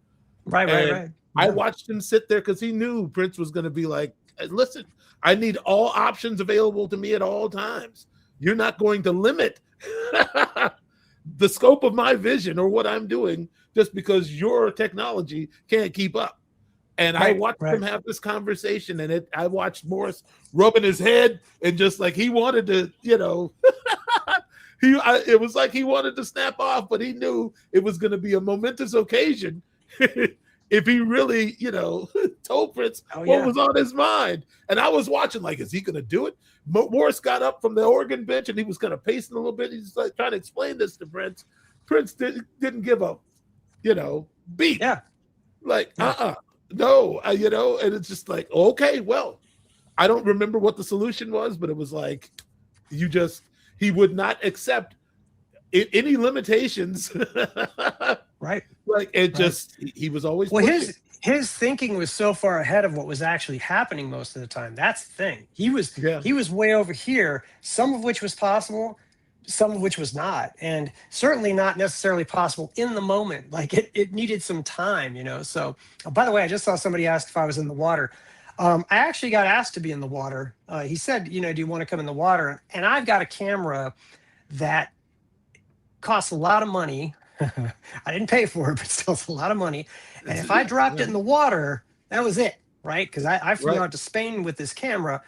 Right. I watched him sit there because he knew Prince was going to be like, listen, I need all options available to me at all times. You're not going to limit the scope of my vision or what I'm doing just because your technology can't keep up. And I watched them have this conversation, and I watched Morris rubbing his head and just like he wanted to, it was like he wanted to snap off, but he knew it was going to be a momentous occasion if he really, told Prince what was on his mind. And I was watching like, is he going to do it? Morris got up from the organ bench and he was kind of pacing a little bit. He's like trying to explain this to Prince. Prince didn't give a, beat. Yeah. Like, no, and it's just like, okay, well, I don't remember what the solution was, but it was like, he would not accept any limitations. Right. Like he was always pushing. His thinking was so far ahead of what was actually happening most of the time. That's the thing. He was way over here, some of which was possible, some of which was not, and certainly not necessarily possible in the moment. Like it needed some time, So, by the way, I just saw somebody ask if I was in the water. I actually got asked to be in the water. He said, do you want to come in the water? And I've got a camera that costs a lot of money. I didn't pay for it, but still it's a lot of money. And if I dropped it in the water, that was it, right? Because I flew out to Spain with this camera.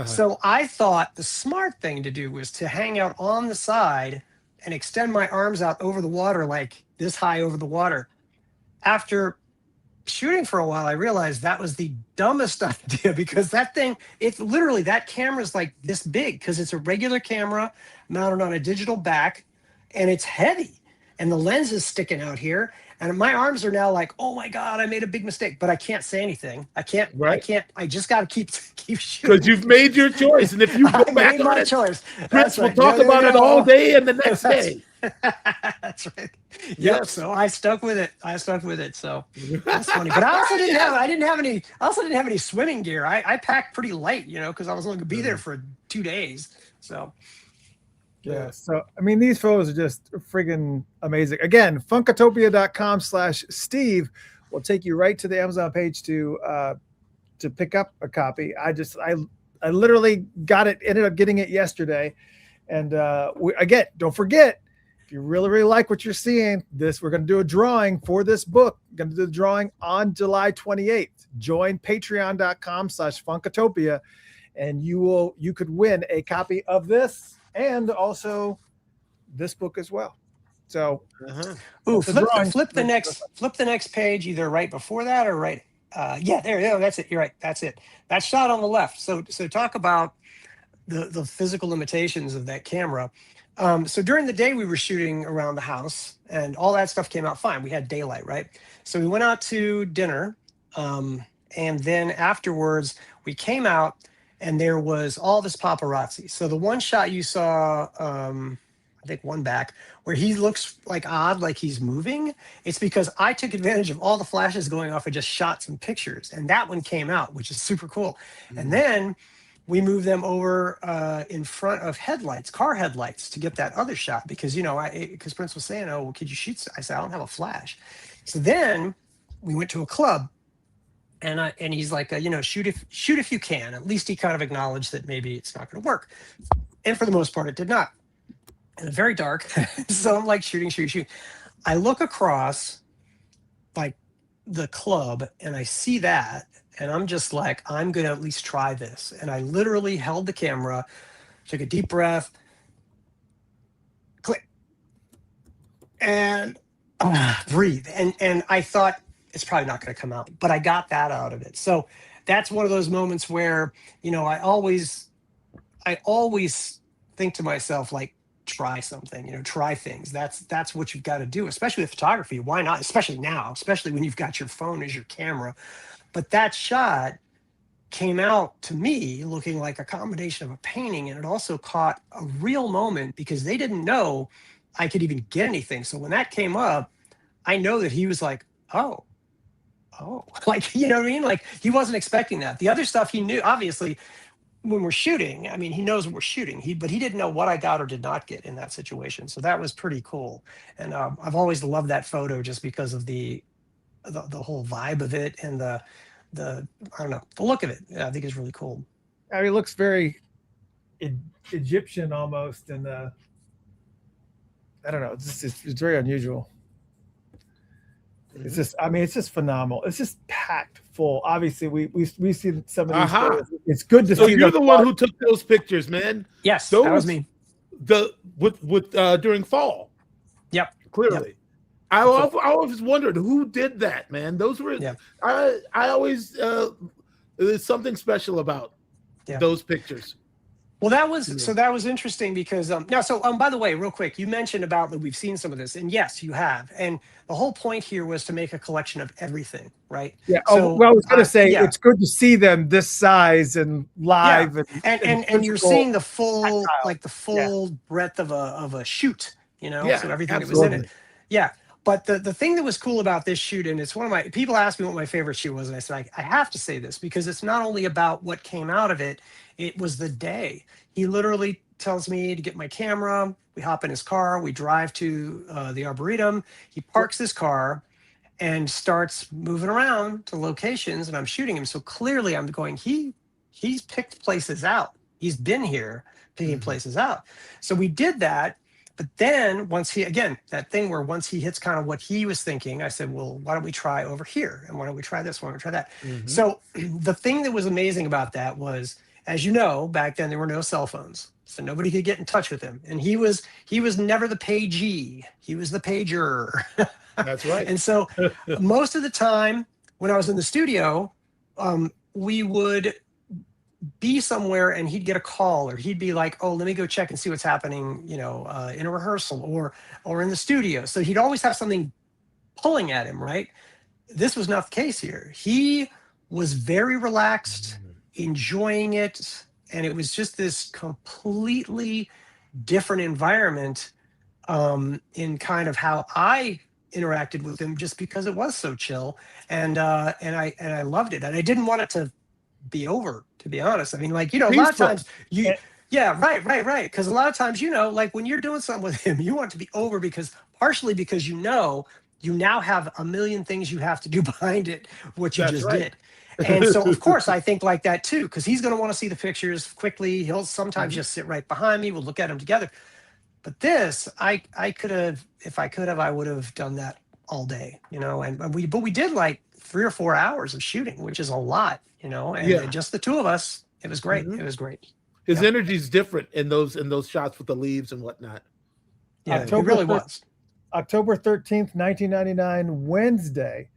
So I thought the smart thing to do was to hang out on the side and extend my arms out over the water, like this high over the water. After shooting for a while, I realized that was the dumbest idea, because that thing, that camera's like this big, because it's a regular camera mounted on a digital back, and it's heavy. And the lens is sticking out here. And my arms are now like, oh my God, I made a big mistake. But I can't say anything. I just got to keep shooting. Because you've made your choice. And if you go back on it, choice. Prince will talk about it all day and the next day. That's right. Yep. So I stuck with it. So that's funny. But I also didn't have any swimming gear. I packed pretty light, because I was only going to be there for 2 days. So. Yeah. So, these photos are just friggin' amazing. Again, funkatopia.com/Steve will take you right to the Amazon page to pick up a copy. I literally ended up getting it yesterday. And again, don't forget, if you really, really like what you're seeing, we're going to do a drawing for this book. We're going to do the drawing on July 28th. Join patreon.com/funkatopia, and you could win a copy of this and also this book as well. So, flip the next page, either right before that or right. That's it. You're right. That's it. That shot on the left. So talk about the physical limitations of that camera. So during the day we were shooting around the house, and all that stuff came out fine. We had daylight, right? So we went out to dinner, and then afterwards we came out. And there was all this paparazzi. So the one shot you saw, I think one back, where he looks like odd, like he's moving, it's because I took advantage of all the flashes going off and just shot some pictures. And that one came out, which is super cool. Mm-hmm. And then we moved them over in front of car headlights to get that other shot. Because, because Prince was saying, oh, well, could you shoot? I said, I don't have a flash. So then we went to a club. And he's like, shoot if you can. At least he kind of acknowledged that maybe it's not going to work. And for the most part, it did not. And it's very dark. So I'm like shooting. I look across like the club and I see that. And I'm just like, I'm going to at least try this. And I literally held the camera, took a deep breath, click, and breathe. And I thought, it's probably not going to come out, but I got that out of it. So that's one of those moments where, I always think to myself, like, try something, try things. That's what you've got to do, especially with photography. Why not? Especially now, especially when you've got your phone as your camera. But that shot came out to me looking like a combination of a painting, and it also caught a real moment because they didn't know I could even get anything. So when that came up, I know that he was like, oh, like, you know what I mean? Like, he wasn't expecting that. The other stuff he knew, obviously, when we're shooting, he knows what we're shooting, but he didn't know what I got or did not get in that situation. So that was pretty cool. And I've always loved that photo just because of the whole vibe of it and the I don't know, the look of it. I think is really cool. It looks very Egyptian almost. And I don't know, it's very unusual. It's just, I mean, it's just phenomenal. It's just packed full. Obviously, we've seen some of these. Photos. It's good to so see. You're the one who took those pictures, man. Yes, those, that was me. With during fall. Yep. Clearly. Yep. I always wondered who did that, man. Those were I always there's something special about those pictures. Well, that was interesting because by the way, real quick, you mentioned about that we've seen some of this, and yes, you have. And the whole point here was to make a collection of everything, right? Yeah. So, well, I was going to say it's good to see them this size and live, and you're seeing the full breadth of a shoot, you know, so everything that was in it. Yeah. But the thing that was cool about this shoot, and it's one of my people asked me what my favorite shoot was, and I said I have to say this because it's not only about what came out of it. It was the day. He literally tells me to get my camera. We hop in his car. We drive to the Arboretum. He parks his car and starts moving around to locations, and I'm shooting him. So clearly I'm going, he's picked places out. He's been here picking places out. So we did that. But then once that thing where once he hits kind of what he was thinking, I said, well, why don't we try over here? And why don't we try this? Why don't we try that? So the thing that was amazing about that was, as you know, back then there were no cell phones, so nobody could get in touch with him. And he was never the pagee; he was the pager. That's right. And so most of the time when I was in the studio, we would be somewhere and he'd get a call, or he'd be like, "Oh, let me go check and see what's happening," you know, in a rehearsal or in the studio. So he'd always have something pulling at him, right? This was not the case here. He was very relaxed, enjoying it, and it was just this completely different environment in kind of how I interacted with him, just because it was so chill, and I loved it, and I didn't want it to be over, to be honest. I mean, like, you know, a lot of times right, because a lot of times, you know, like when you're doing something with him, you want it to be over partially because you now have a million things you have to do behind it, what you just did. And so, of course, I think like that too, because he's going to want to see the pictures quickly. He'll sometimes just sit right behind me. We'll look at them together. But this, I could have, if I could have, I would have done that all day, you know. And we did like 3 or 4 hours of shooting, which is a lot, you know. And just the two of us, it was great. It was great. His energy is different in those shots with the leaves and whatnot. Yeah, it really was. October 13th, 1999, Wednesday.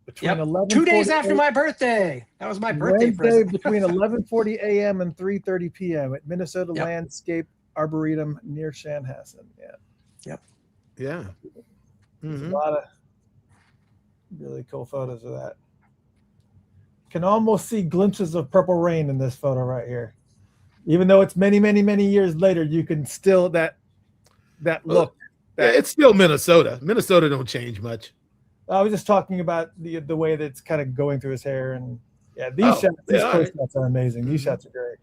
Between 2 days after my birthday. That was my birthday present. Between 11:40 a.m. and 3:30 p.m. at Minnesota Landscape Arboretum near Chanhassen. Yeah. There's a lot of really cool photos of that. Can almost see glimpses of Purple Rain in this photo right here. Even though it's many, many, many years later, you can still that look. It's still Minnesota. Minnesota don't change much. I was just talking about the way that it's kind of going through his hair, and these shots are amazing. These shots are great.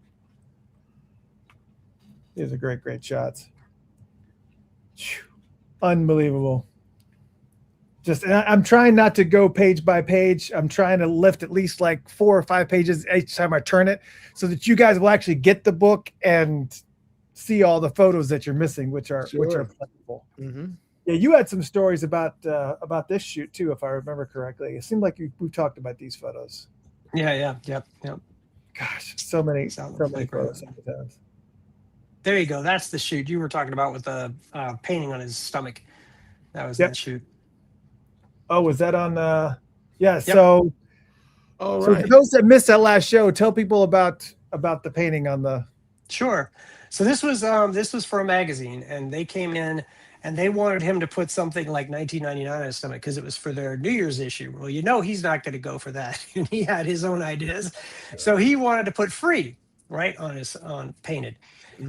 These are great shots. Unbelievable. I'm trying not to go page by page. I'm trying to lift at least like 4 or 5 pages each time I turn it, so that you guys will actually get the book and see all the photos that you're missing, which are plentiful. Yeah, you had some stories about this shoot too, if I remember correctly. It seemed like we've talked about these photos. Yep. Gosh, so many photos. Sometimes. There you go. That's the shoot you were talking about with the painting on his stomach. That was that shoot. Oh, was that on? Yep. So, so for those that missed that last show, tell people about the painting on the. Sure. So this was for a magazine, and they came in. And they wanted him to put something like 1999 on his stomach because it was for their New Year's issue. Well, you know, he's not going to go for that. And he had his own ideas. So he wanted to put free, right, on painted.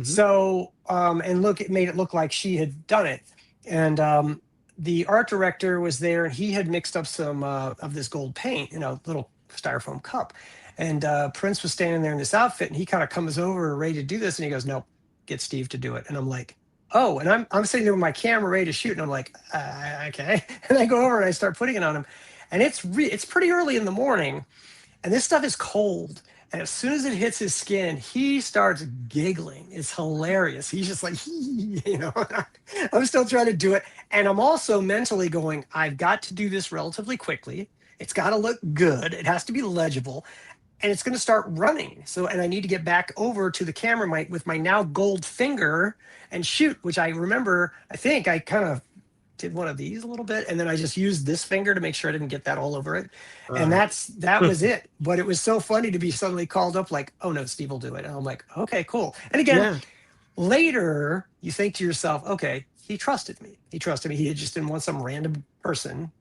So, and look, it made it look like she had done it. And the art director was there, and he had mixed up some of this gold paint in a little styrofoam cup. And Prince was standing there in this outfit, and he kind of comes over ready to do this. And he goes, "Nope, get Steve to do it." And I'm like, oh, and I'm sitting there with my camera ready to shoot, and I'm like, okay. And I go over and I start putting it on him, and it's pretty early in the morning, and this stuff is cold. And as soon as it hits his skin, he starts giggling. It's hilarious. He's just like, you know. I'm still trying to do it, And I'm also mentally going, I've got to do this relatively quickly. It's got to look good. It has to be legible. And it's going to start running. So, and I need to get back over to the camera with my now gold finger and shoot, which I remember, I think I kind of did one of these a little bit. And then I just used this finger to make sure I didn't get that all over it. And that was it. But it was so funny to be suddenly called up like, oh no, Steve will do it. And I'm like, okay, cool. And again, later you think to yourself, okay, he trusted me. He trusted me. He just didn't want some random person,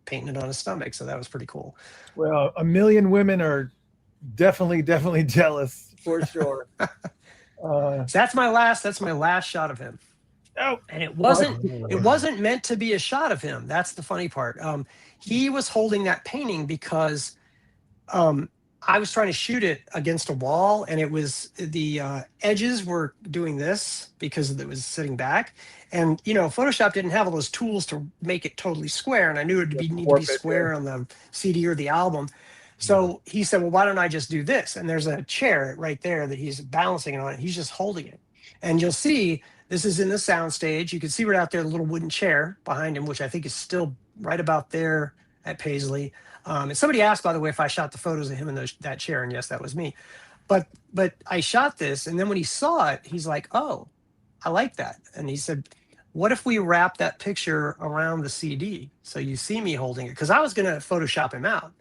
painting it on his stomach. So that was pretty cool. Well, a million women are definitely jealous for sure. So that's my last shot of him. Oh, and it wasn't meant to be a shot of him. That's the funny part. He was holding that painting because I was trying to shoot it against a wall, and it was the edges were doing this because it was sitting back. And Photoshop didn't have all those tools to make it totally square, and I knew it would need to be square on the CD or the album. So he said, well, why don't I just do this? And there's a chair right there that he's balancing it on. He's just holding it. And you'll see, this is in the sound stage. You can see right out there, the little wooden chair behind him, which I think is still right about there at Paisley. And somebody asked, by the way, if I shot the photos of him in that chair. And yes, that was me. But I shot this. And then when he saw it, he's like, oh, I like that. And he said, what if we wrap that picture around the CD? So you see me holding it. Because I was going to Photoshop him out.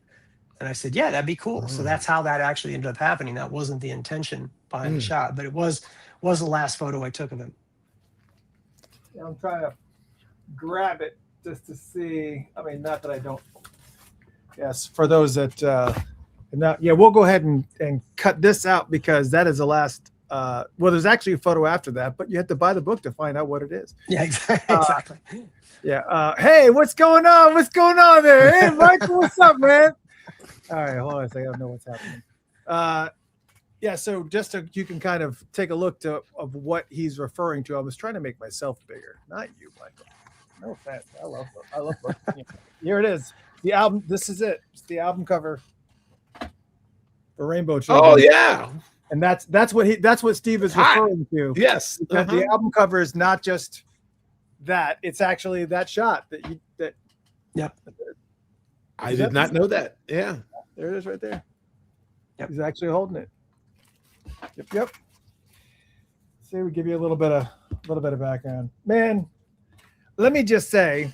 And I said, yeah, that'd be cool. So that's how that actually ended up happening. That wasn't the intention behind the shot, but it was the last photo I took of him. Yeah, I'm trying to grab it just to see. I mean, not that I don't. Yes, for those that we'll go ahead and cut this out because that is the last. Well, there's actually a photo after that, but you have to buy the book to find out what it is. Yeah, exactly. Hey, what's going on? What's going on there? Hey, Michael, what's up, man? All right, hold on a second. I don't know what's happening. So just so you can kind of take a look of what he's referring to. I was trying to make myself bigger, not you, Michael. No offense. I love books. Here it is. The album. This is it. It's the album cover for Rainbow Children. Oh yeah. And that's what Steve is referring to. Yes. The album cover is not just that. It's actually that shot that. Yep. I did not know that. Yeah. There it is right there. Yep. He's actually holding it. Yep. See, we give you a little bit of background. Man, let me just say,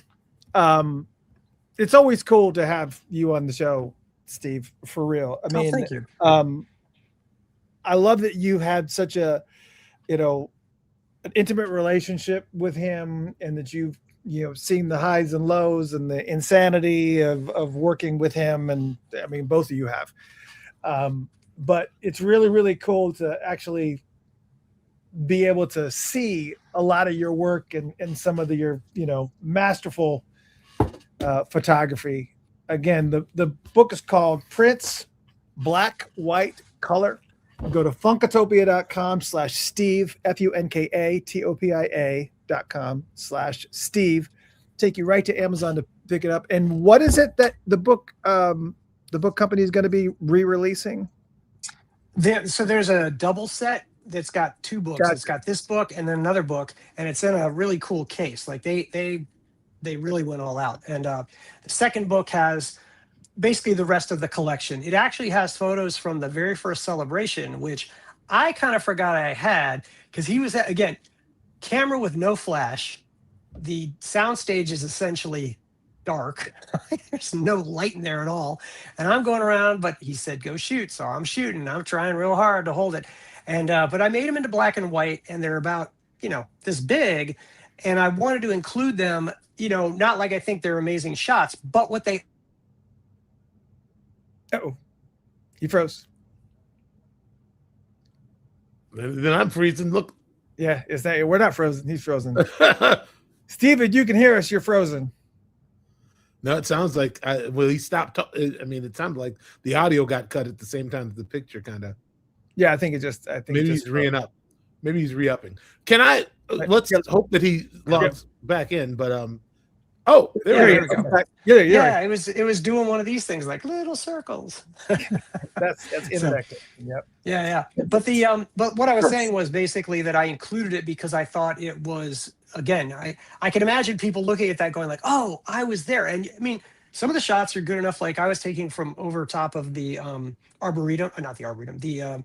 it's always cool to have you on the show, Steve, for real. I mean, thank you. I love that you had such an intimate relationship with him, and that you've seen the highs and lows and the insanity of working with him. And I mean, both of you have. But it's really, really cool to actually be able to see a lot of your work and some of your, masterful photography. Again, the book is called Prints, Black, White, Color. Go to funkatopia.com/Steve, funkatopia.com/Steve. Take you right to Amazon to pick it up. And what is it that the book company is going to be re-releasing? So there's a double set that's got two books. Gotcha. It's got this book and then another book, and it's in a really cool case. Like they really went all out. And the second book has basically the rest of the collection. It actually has photos from the very first celebration, which I kind of forgot I had, because he was again, camera with no flash. The sound stage is essentially dark. There's no light in there at all. And I'm going around, but he said, go shoot. So I'm shooting. I'm trying real hard to hold it. And, but I made them into black and white, and they're about, this big. And I wanted to include them, not like I think they're amazing shots, but what they. Uh-oh. He froze. Then I'm freezing. Look. Yeah, we're not frozen. He's frozen. Steven, you can hear us. You're frozen. No, it sounds like he stopped. I mean, it sounded like the audio got cut at the same time as the picture, kind of. Yeah, I think maybe he's re-up. Maybe he's re-upping. Let's hope that he logs back in. But there we go. Yeah, it was doing one of these things, like little circles. that's interactive. Yep. Yeah. But but what I was saying was basically that I included it because I thought it was again, I can imagine people looking at that going like, oh, I was there. And I mean, some of the shots are good enough. Like I was taking from over top of the arboretum, not the arboretum, the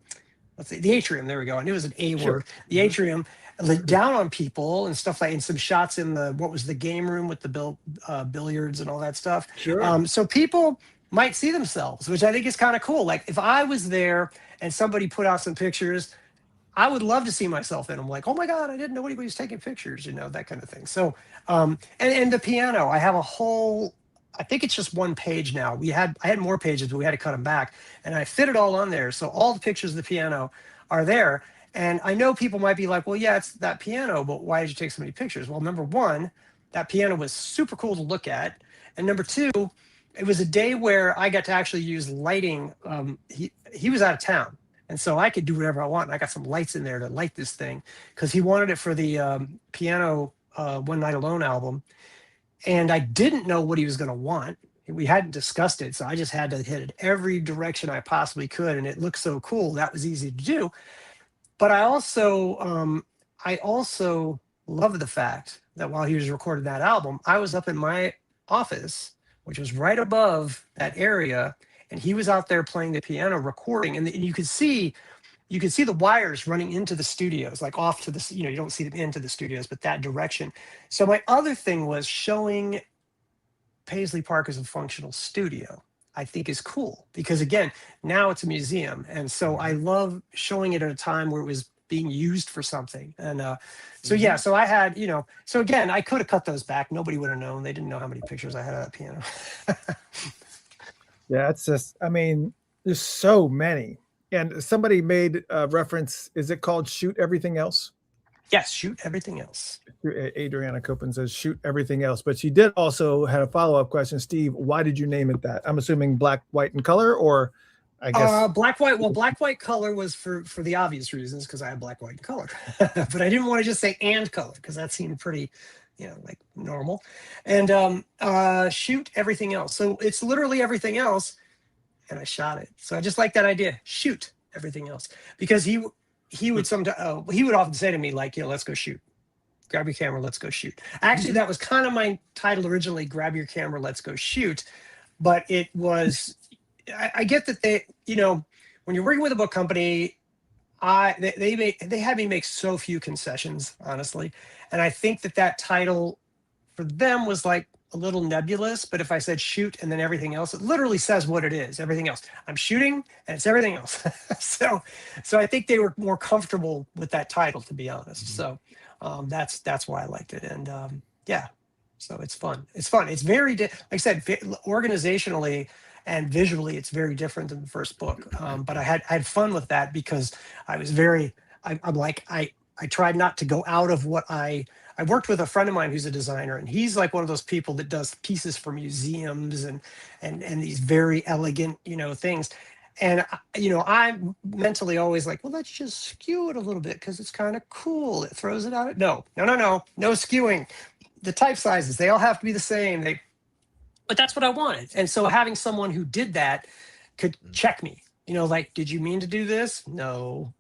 let's see, the atrium. There we go. I knew it was an A Sure. word. The atrium, like, down on people and stuff like, and some shots in the what was the game room with the billiards and all that stuff. Sure. So people might see themselves, which I think is kind of cool. Like if I was there and somebody put out some pictures, I would love to see myself in them. Like, oh my God, I didn't know anybody was taking pictures, you know, that kind of thing. So, and the piano, I have a whole, I think it's just one page now. I had more pages, but we had to cut them back, and I fit it all on there. So all the pictures of the piano are there. And I know people might be like, well, yeah, it's that piano, but why did you take so many pictures? Well, number one, that piano was super cool to look at. And number two, it was a day where I got to actually use lighting. He was out of town. And so I could do whatever I want. And I got some lights in there to light this thing because he wanted it for the piano One Night Alone album. And I didn't know what he was going to want. We hadn't discussed it. So I just had to hit it every direction I possibly could. And it looked so cool. That was easy to do. But I also love the fact that while he was recording that album, I was up in my office, which was right above that area. And he was out there playing the piano, recording, and you could see the wires running into the studios, like off to the, you know, you don't see them into the studios, but that direction. So my other thing was showing Paisley Park as a functional studio, I think is cool because again, now it's a museum. And so I love showing it at a time where it was being used for something. And so, yeah, so I had, you know, so again, I could have cut those back. Nobody would have known. They didn't know how many pictures I had of that piano. Yeah, it's just, I mean, there's so many. And somebody made a reference. Is it called Shoot Everything Else? Yes, Shoot Everything Else. Adriana Copen says Shoot Everything Else. But she did also had a follow-up question. Steve, why did you name it that? I'm assuming black, white, and color, or I guess black, white. Well, black, white, color was for the obvious reasons because I have black, white, and color. But I didn't want to just say and color because that seemed pretty, you know, like normal. And Shoot Everything Else. So it's literally everything else. And I shot it. So I just like that idea. Shoot everything else. Because he would he would often say to me, like, you know, let's go shoot. Grab your camera, let's go shoot. Actually, that was kind of my title originally, Grab Your Camera, Let's Go Shoot. But it was, I get that they, you know, when you're working with a book company, they had me make so few concessions, honestly. And I think that title for them was like a little nebulous, but if I said shoot and then everything else, it literally says what it is, everything else. I'm shooting and it's everything else. So I think they were more comfortable with that title, to be honest. So that's why I liked it. And yeah, so it's fun. It's very, like I said, organizationally and visually, it's very different than the first book. But I had fun with that because I was I tried not to go out of what I worked with a friend of mine who's a designer, and he's like one of those people that does pieces for museums and these very elegant, you know, things. And, you know, I'm mentally always like, well, let's just skew it a little bit because it's kind of cool. It throws it out. No skewing. The type sizes, they all have to be the same. But that's what I wanted. And so having someone who did that could check me, you know, like, did you mean to do this? No.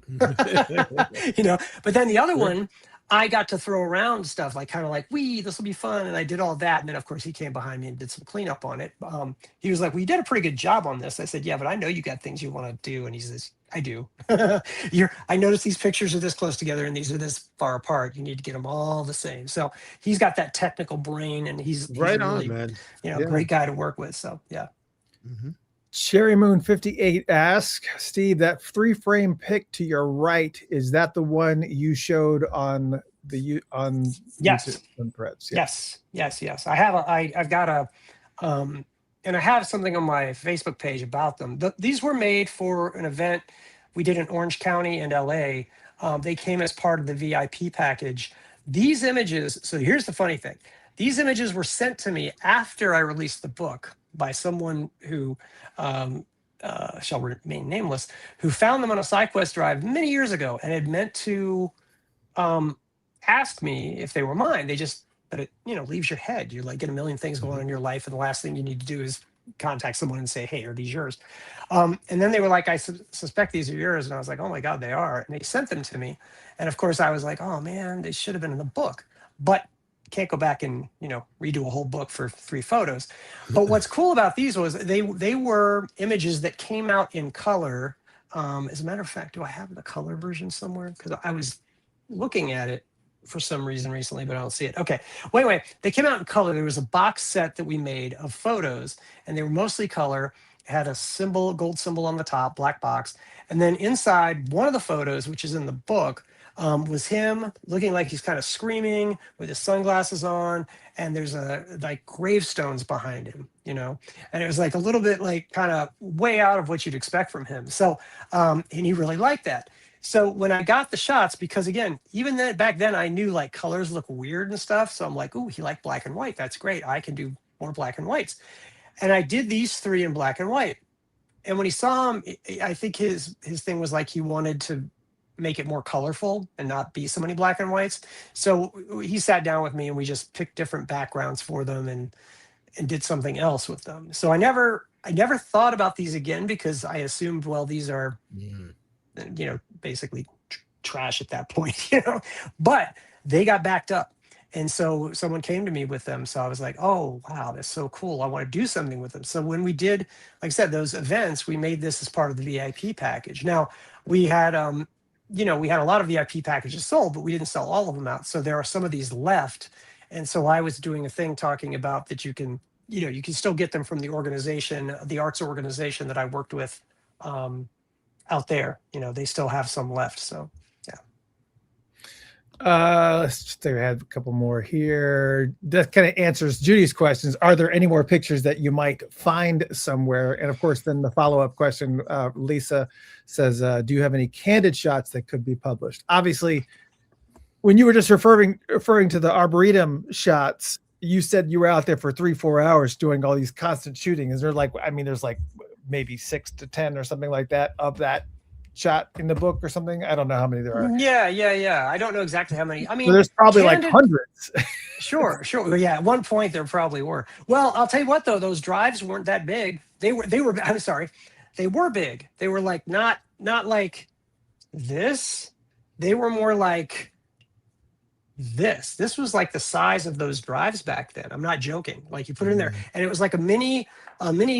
You know, but then the other one, I got to throw around stuff like kind of like, this will be fun. And I did all that. And then, of course, he came behind me and did some cleanup on it. He was like, well, you did a pretty good job on this. I said, yeah, but I know you got things you want to do. And he says, I do. I noticed these pictures are this close together and these are this far apart. You need to get them all the same. So he's got that technical brain and he's right really, on, man. You know, great guy to work with. So, yeah. Mm-hmm. Cherry Moon 58 asks, Steve, that 3-frame pic to your right, is that the one you showed on yes YouTube, on Threads? Yes. I've got a and I have something on my Facebook page about them. These were made for an event we did in Orange County and LA. They came as part of the VIP package. These images, so here's the funny thing. These images were sent to me after I released the book by someone who shall remain nameless, who found them on a SideQuest drive many years ago and had meant to ask me if they were mine. But it, you know, leaves your head. You're like, get a million things going on in your life, and the last thing you need to do is contact someone and say, hey, are these yours? And then they were like, I suspect these are yours. And I was like, oh my God, they are. And they sent them to me. And of course I was like, oh man, they should have been in the book. but can't go back and, redo a whole book for 3 photos. But what's cool about these was they were images that came out in color. As a matter of fact, do I have the color version somewhere? Because I was looking at it for some reason recently, but I don't see it. Okay. Well, anyway, they came out in color. There was a box set that we made of photos, and they were mostly color. It had a symbol, gold symbol on the top, black box. And then inside one of the photos, which is in the book, was him looking like he's kind of screaming with his sunglasses on, and there's like gravestones behind him, and it was like a little bit like kind of way out of what you'd expect from him. So, and he really liked that. So when I got the shots, because again, even then back then I knew like colors look weird and stuff. So I'm like, oh, he liked black and white. That's great. I can do more black and whites. And I did these 3 in black and white. And when he saw him, I think his thing was like he wanted to make it more colorful and not be so many black and whites. So he sat down with me and we just picked different backgrounds for them and did something else with them. So I never thought about these again because I assumed, well, these are, basically trash at that point, but they got backed up. And so someone came to me with them. So I was like, oh, wow, that's so cool. I want to do something with them. So when we did, like I said, those events, we made this as part of the VIP package. Now we had, we had a lot of VIP packages sold, but we didn't sell all of them out. So there are some of these left. And so I was doing a thing talking about that you can still get them from the organization, the arts organization that I worked with out there. They still have some left. So, yeah. Let's just think I have a couple more here. That kind of answers Judy's questions. Are there any more pictures that you might find somewhere? And of course, then the follow-up question, Lisa says, do you have any candid shots that could be published? Obviously, when you were just referring to the Arboretum shots, you said you were out there for 3-4 hours doing all these constant shooting. Is there there's like maybe 6 to 10 or something like that of that shot in the book or something? I don't know how many there are. Yeah. I don't know exactly how many. I mean, so there's probably like hundreds. Sure. Yeah. At one point there probably were. Well, I'll tell you what though, those drives weren't that big. They were, I'm sorry. They were big. They were like, not like this. They were more like this. This was like the size of those drives back then. I'm not joking. Like you put it in there and it was like a mini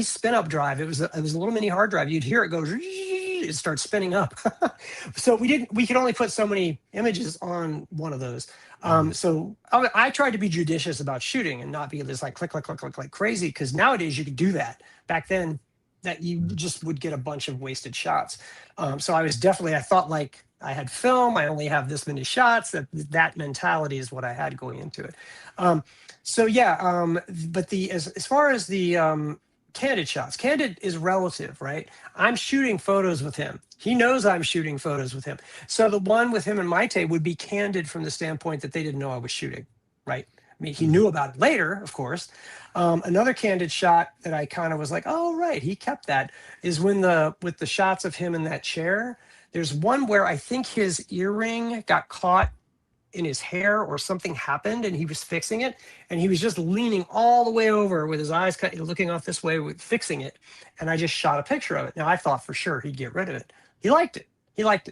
spin up drive. It was a little mini hard drive. You'd hear it go, it starts spinning up. So we could only put so many images on one of those. So I tried to be judicious about shooting and not be just like click like crazy. Because nowadays you could do that. Back then that you just would get a bunch of wasted shots. So I thought like I had film. I only have this many shots. That mentality is what I had going into it. But as far as the candid shots, candid is relative, right? I'm shooting photos with him. He knows I'm shooting photos with him. So the one with him and Maite would be candid from the standpoint that they didn't know I was shooting, right? I mean, he knew about it later, of course. Another candid shot that I kind of was like, oh, right, he kept that, is with the shots of him in that chair. There's one where I think his earring got caught in his hair or something happened and he was fixing it. And he was just leaning all the way over with his eyes looking off this way, fixing it. And I just shot a picture of it. Now I thought for sure he'd get rid of it. He liked it.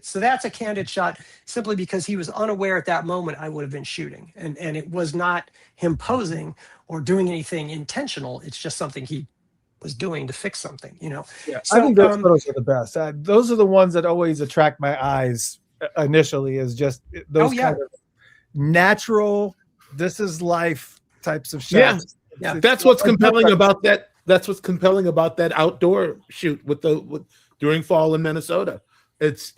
So that's a candid shot simply because he was unaware at that moment I would have been shooting. And it was not him posing or doing anything intentional. It's just something he was doing to fix something, Yeah, so, I think those photos are the best. Those are the ones that always attract my eyes initially, is just those kind of natural, this is life types of shots. Yeah. That's what's compelling about that. That's what's compelling about that outdoor shoot during fall in Minnesota. It's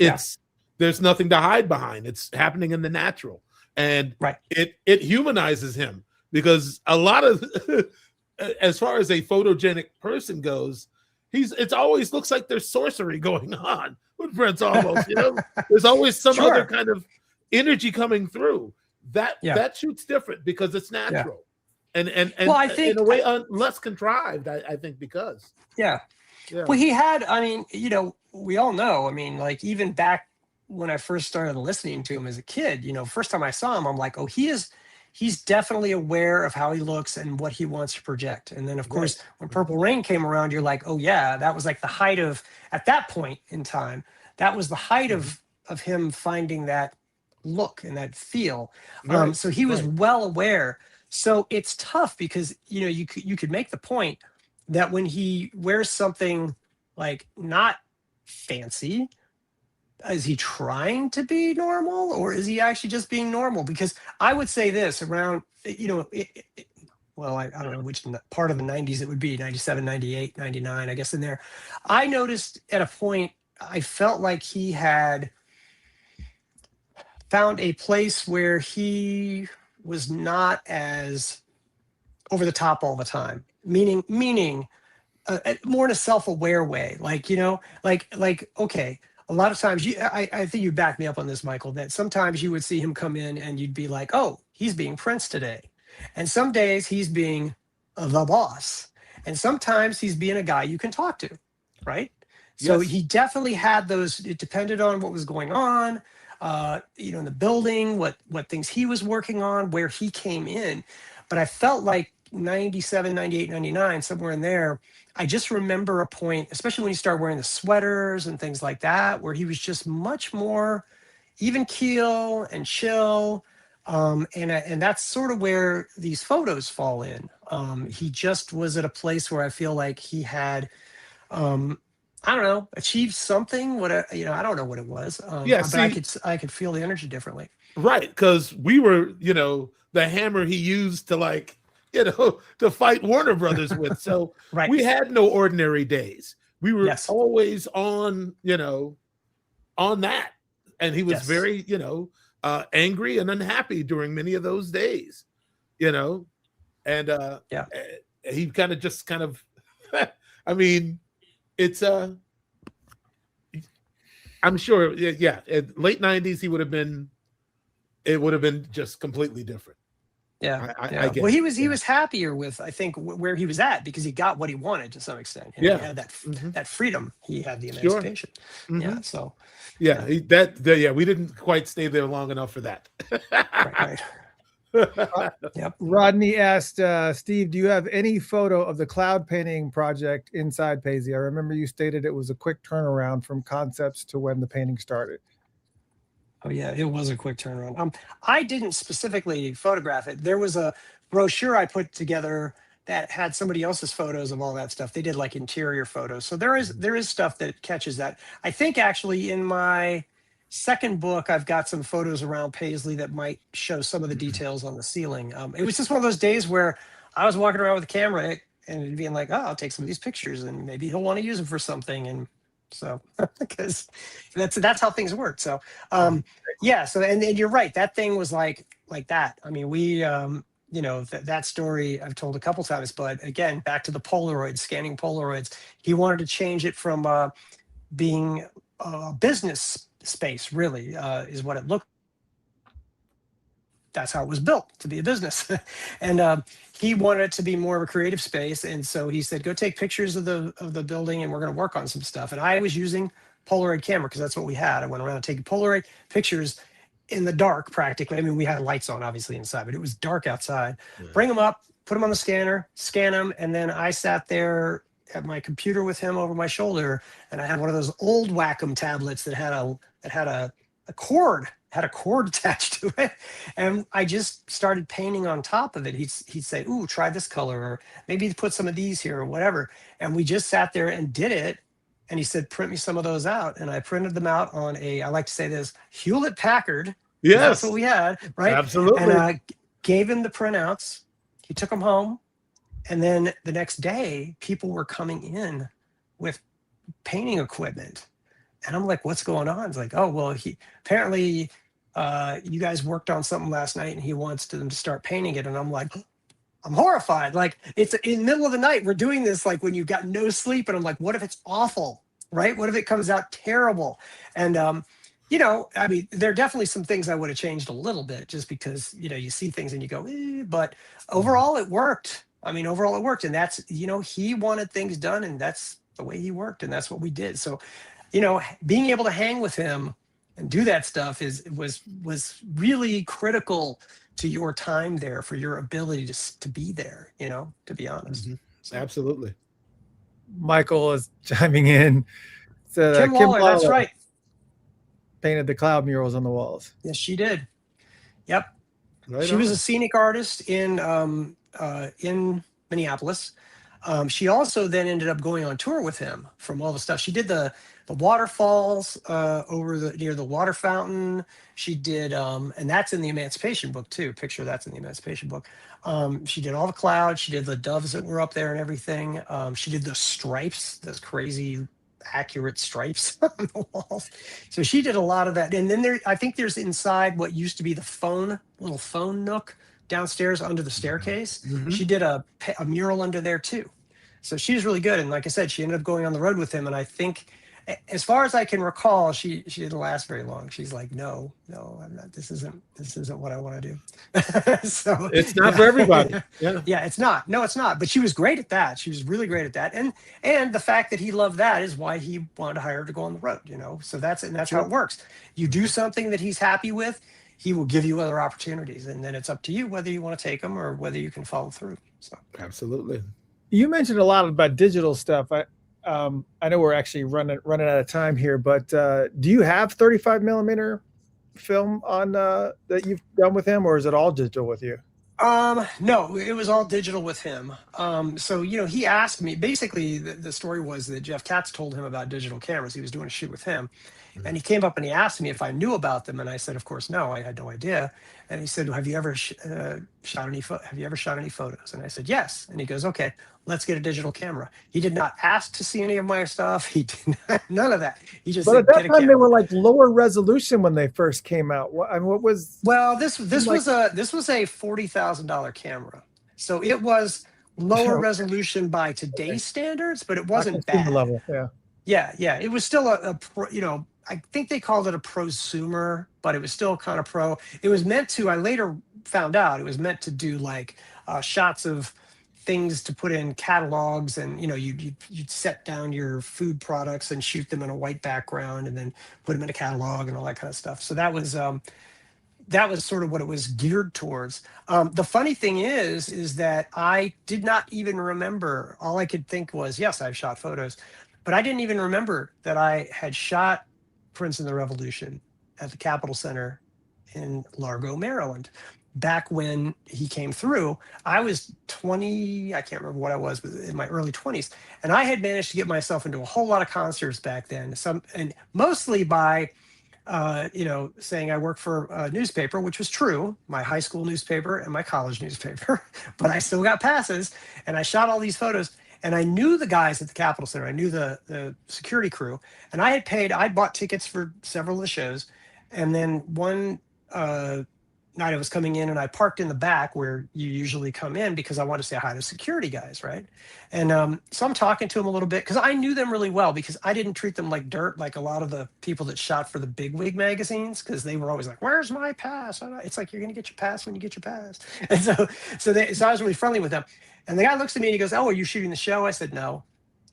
there's nothing to hide behind. It's happening in the natural, and it humanizes him, because a lot of as far as a photogenic person goes, it always looks like there's sorcery going on with Prince almost, There's always some other kind of energy coming through. That shoot's different because it's natural. And well, I think in a way less contrived, I think, because. Yeah. Well, he had, we all know, like even back when I first started listening to him as a kid, first time I saw him, I'm like, oh, he's definitely aware of how he looks and what he wants to project. And then, of course, when Purple Rain came around, you're like, oh, yeah, that was like the height of, at that point in time, that was the height of him finding that look and that feel. Right, So he was right. well aware. So it's tough because, you know, you could make the point that when he wears something like not fancy, is he trying to be normal or is he actually just being normal? Because I would say this around, you know, well, I don't know which part of the 90s it would be, 97, 98, 99, I guess in there. I noticed at a point, I felt like he had found a place where he was not as over the top all the time, meaning more in a self-aware way, like, you know, like okay, a lot of times I think you back me up on this, Michael, that sometimes you would see him come in and you'd be like, oh, he's being Prince today, and some days he's being the boss, and sometimes he's being a guy you can talk to, right? So Yes. he definitely had those. It depended on what was going on, you know, in the building, what things he was working on, where he came in. But I felt like 97, 98, 99, somewhere in there, I just remember a point, especially when he started wearing the sweaters and things like that, where he was just much more even keel and chill. And that's sort of where these photos fall in. He just was at a place where I feel like he had, I don't know, achieved something. What you know, I don't know what it was, Yeah, but see, I could feel the energy differently. right, because we were, you know, the hammer he used to, like, you know, to fight Warner Brothers with. So Right. we had no ordinary days. We were Yes. always on, you know, on that. And he was Yes. very, you know, angry and unhappy during many of those days, you know, and Yeah. he kind of just kind of, I mean, it's I'm sure, yeah, late 90s, he would have been, it would have been just completely different. Yeah, I yeah. get Well, it. he was happier with, I think, where he was at because he got what he wanted to some extent. You know, he Yeah. had that Mhm. that freedom. He had the Sure. emancipation. Hmm. Yeah. So Yeah, yeah. yeah, we didn't quite stay there long enough for that. Right. Yep. Rodney asked, Steve, do you have any photo of the cloud painting project inside Paisley? I remember you stated it was a quick turnaround from concepts to when the painting started. Oh yeah, it was a quick turnaround. I didn't specifically photograph it. There was a brochure I put together that had somebody else's photos of all that stuff. They did like interior photos. So there is stuff that catches that. I think actually in my second book, I've got some photos around Paisley that might show some of the details on the ceiling. It was just one of those days where I was walking around with a camera and being like, oh, I'll take some of these pictures and maybe he'll want to use them for something. And so because that's how things work. So yeah, so and you're right, that thing was like that. I mean, we you know, that story I've told a couple times, but again, back to the Polaroids, scanning Polaroids. He wanted to change it from being a business space, really, is what it looked. That's how it was built, to be a business. And he wanted it to be more of a creative space, and so he said, go take pictures of the building and we're going to work on some stuff. And I was using Polaroid camera because that's what we had. I went around taking Polaroid pictures in the dark practically. I mean, we had lights on obviously inside, but it was dark outside. Bring them up, put them on the scanner, scan them, and then I sat there at my computer with him over my shoulder, and I had one of those old Wacom tablets that had a cord, had a cord attached to it, and I just started painting on top of it. He'd say, ooh, try this color, or maybe put some of these here, or whatever. And we just sat there and did it. And he said, print me some of those out. And I printed them out on I like to say this, Hewlett Packard. That's Yes, what we had, right? absolutely. And gave him the printouts. He took them home. And then the next day, people were coming in with painting equipment. And I'm like, what's going on? It's like, oh, well, he apparently you guys worked on something last night and he wants them to start painting it. And I'm like, I'm horrified. Like, it's in the middle of the night. We're doing this like when you've got no sleep. And I'm like, what if it's awful, right? What if it comes out terrible? And, you know, I mean, there are definitely some things I would have changed a little bit just because, you know, you see things and you go, but overall it worked. I mean, overall it worked. And that's, you know, he wanted things done and that's the way he worked. And that's what we did. So, you know, being able to hang with him and do that stuff was really critical to your time there, for your ability to be there, you know, to be honest. Mm-hmm. So, Absolutely. Michael is chiming in. Kim Lawler, that's right. painted the cloud murals on the walls. Yes, she did. Yep. Right She was on. a scenic artist in Minneapolis. She also then ended up going on tour with him from all the stuff. She did the waterfalls over near the water fountain. She did, and that's in the Emancipation book too. Picture that's in the Emancipation book. She did all the clouds. She did the doves that were up there and everything. She did the stripes, those crazy accurate stripes on the walls. So she did a lot of that. And then I think there's inside what used to be the little phone nook downstairs under the staircase. Mhm. She did a mural under there too. So she was really good. And like I said, she ended up going on the road with him. And I think, as far as I can recall, she didn't last very long. She's like, no, I'm not. This isn't what I want to do. So It's not for everybody. Yeah. yeah, it's not. No, it's not. But she was great at that. She was really great at that. And the fact that he loved that is why he wanted to hire her to go on the road. So that's how it works. You do something that he's happy with, he will give you other opportunities, and then it's up to you whether you want to take them or whether you can follow through. So Absolutely. You mentioned a lot about digital stuff. I know we're actually running out of time here, but do you have 35 millimeter film on that you've done with him, or is it all digital with you? No, it was all digital with him. So, he asked me, basically the story was that Jeff Katz told him about digital cameras. He was doing a shoot with him, and he came up and he asked me if I knew about them. And I said, of course, no, I had no idea. And he said, have you ever shot any photos? And I said, yes. And he goes, okay, let's get a digital camera. He did not ask to see any of my stuff. He did none of that. He just But said, at that get a time, they camera. were like lower resolution when they first came out. What was? Well, this was a $40,000 camera, so it was lower resolution by today's standards, but it wasn't bad. Level, yeah. Yeah, it was still a pro, I think they called it a prosumer, but it was still kind of pro. It was meant to. I later found out it was meant to do like shots of things to put in catalogs, and you'd set down your food products and shoot them in a white background, and then put them in a catalog and all that kind of stuff. So that was sort of what it was geared towards. The funny thing is that I did not even remember. All I could think was, yes, I've shot photos, but I didn't even remember that I had shot Prince and the Revolution at the Capitol Center in Largo, Maryland. Back when he came through, I was 20, I can't remember what I was, but in my early 20s. And I had managed to get myself into a whole lot of concerts back then, and mostly by saying I work for a newspaper, which was true, my high school newspaper and my college newspaper, but I still got passes, and I shot all these photos, and I knew the guys at the Capitol Center. I knew the security crew, and I'd bought tickets for several of the shows. And then one night I was coming in, and I parked in the back where you usually come in because I wanted to say hi to security guys, right? And so I'm talking to them a little bit because I knew them really well, because I didn't treat them like dirt like a lot of the people that shot for the bigwig magazines, because they were always like, "Where's my pass?" It's like, you're gonna get your pass when you get your pass. And so I was really friendly with them. And the guy looks at me and he goes, "Oh, are you shooting the show?" I said, "No."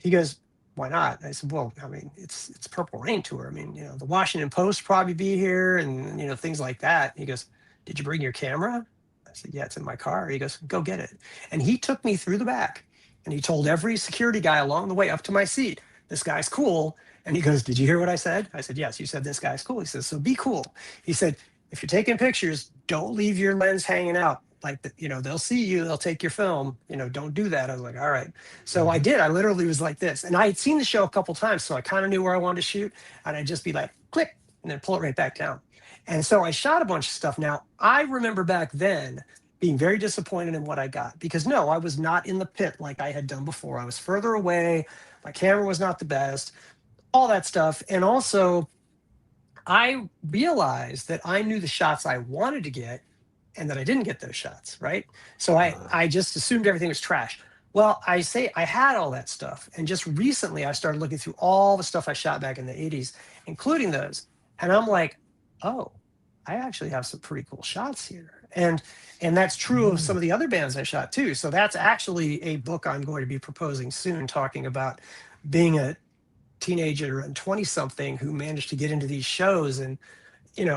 He goes, "Why not?" I said, "Well, I mean, it's Purple Rain tour. I mean, the Washington Post probably be here, and things like that." He goes, "Did you bring your camera?" I said, "Yeah, it's in my car." He goes, "Go get it." And he took me through the back, and he told every security guy along the way up to my seat, "This guy's cool." And he goes, "Did you hear what I said?" I said, "Yes, you said this guy's cool." He says, "So be cool." He said, "If you're taking pictures, don't leave your lens hanging out. Like, they'll see you, they'll take your film, don't do that." I was like, "All right." So I did. I literally was like this. And I had seen the show a couple times, so I kind of knew where I wanted to shoot. And I'd just be like, click, and then pull it right back down. And so I shot a bunch of stuff. Now, I remember back then being very disappointed in what I got, because no, I was not in the pit like I had done before. I was further away. My camera was not the best, all that stuff. And also, I realized that I knew the shots I wanted to get and that I didn't get those shots, right? So I just assumed everything was trash. Well, I had all that stuff. And just recently, I started looking through all the stuff I shot back in the 80s, including those. And I'm like, oh, I actually have some pretty cool shots here. And that's true of some of the other bands I shot too. So that's actually a book I'm going to be proposing soon, talking about being a teenager and 20-something who managed to get into these shows, and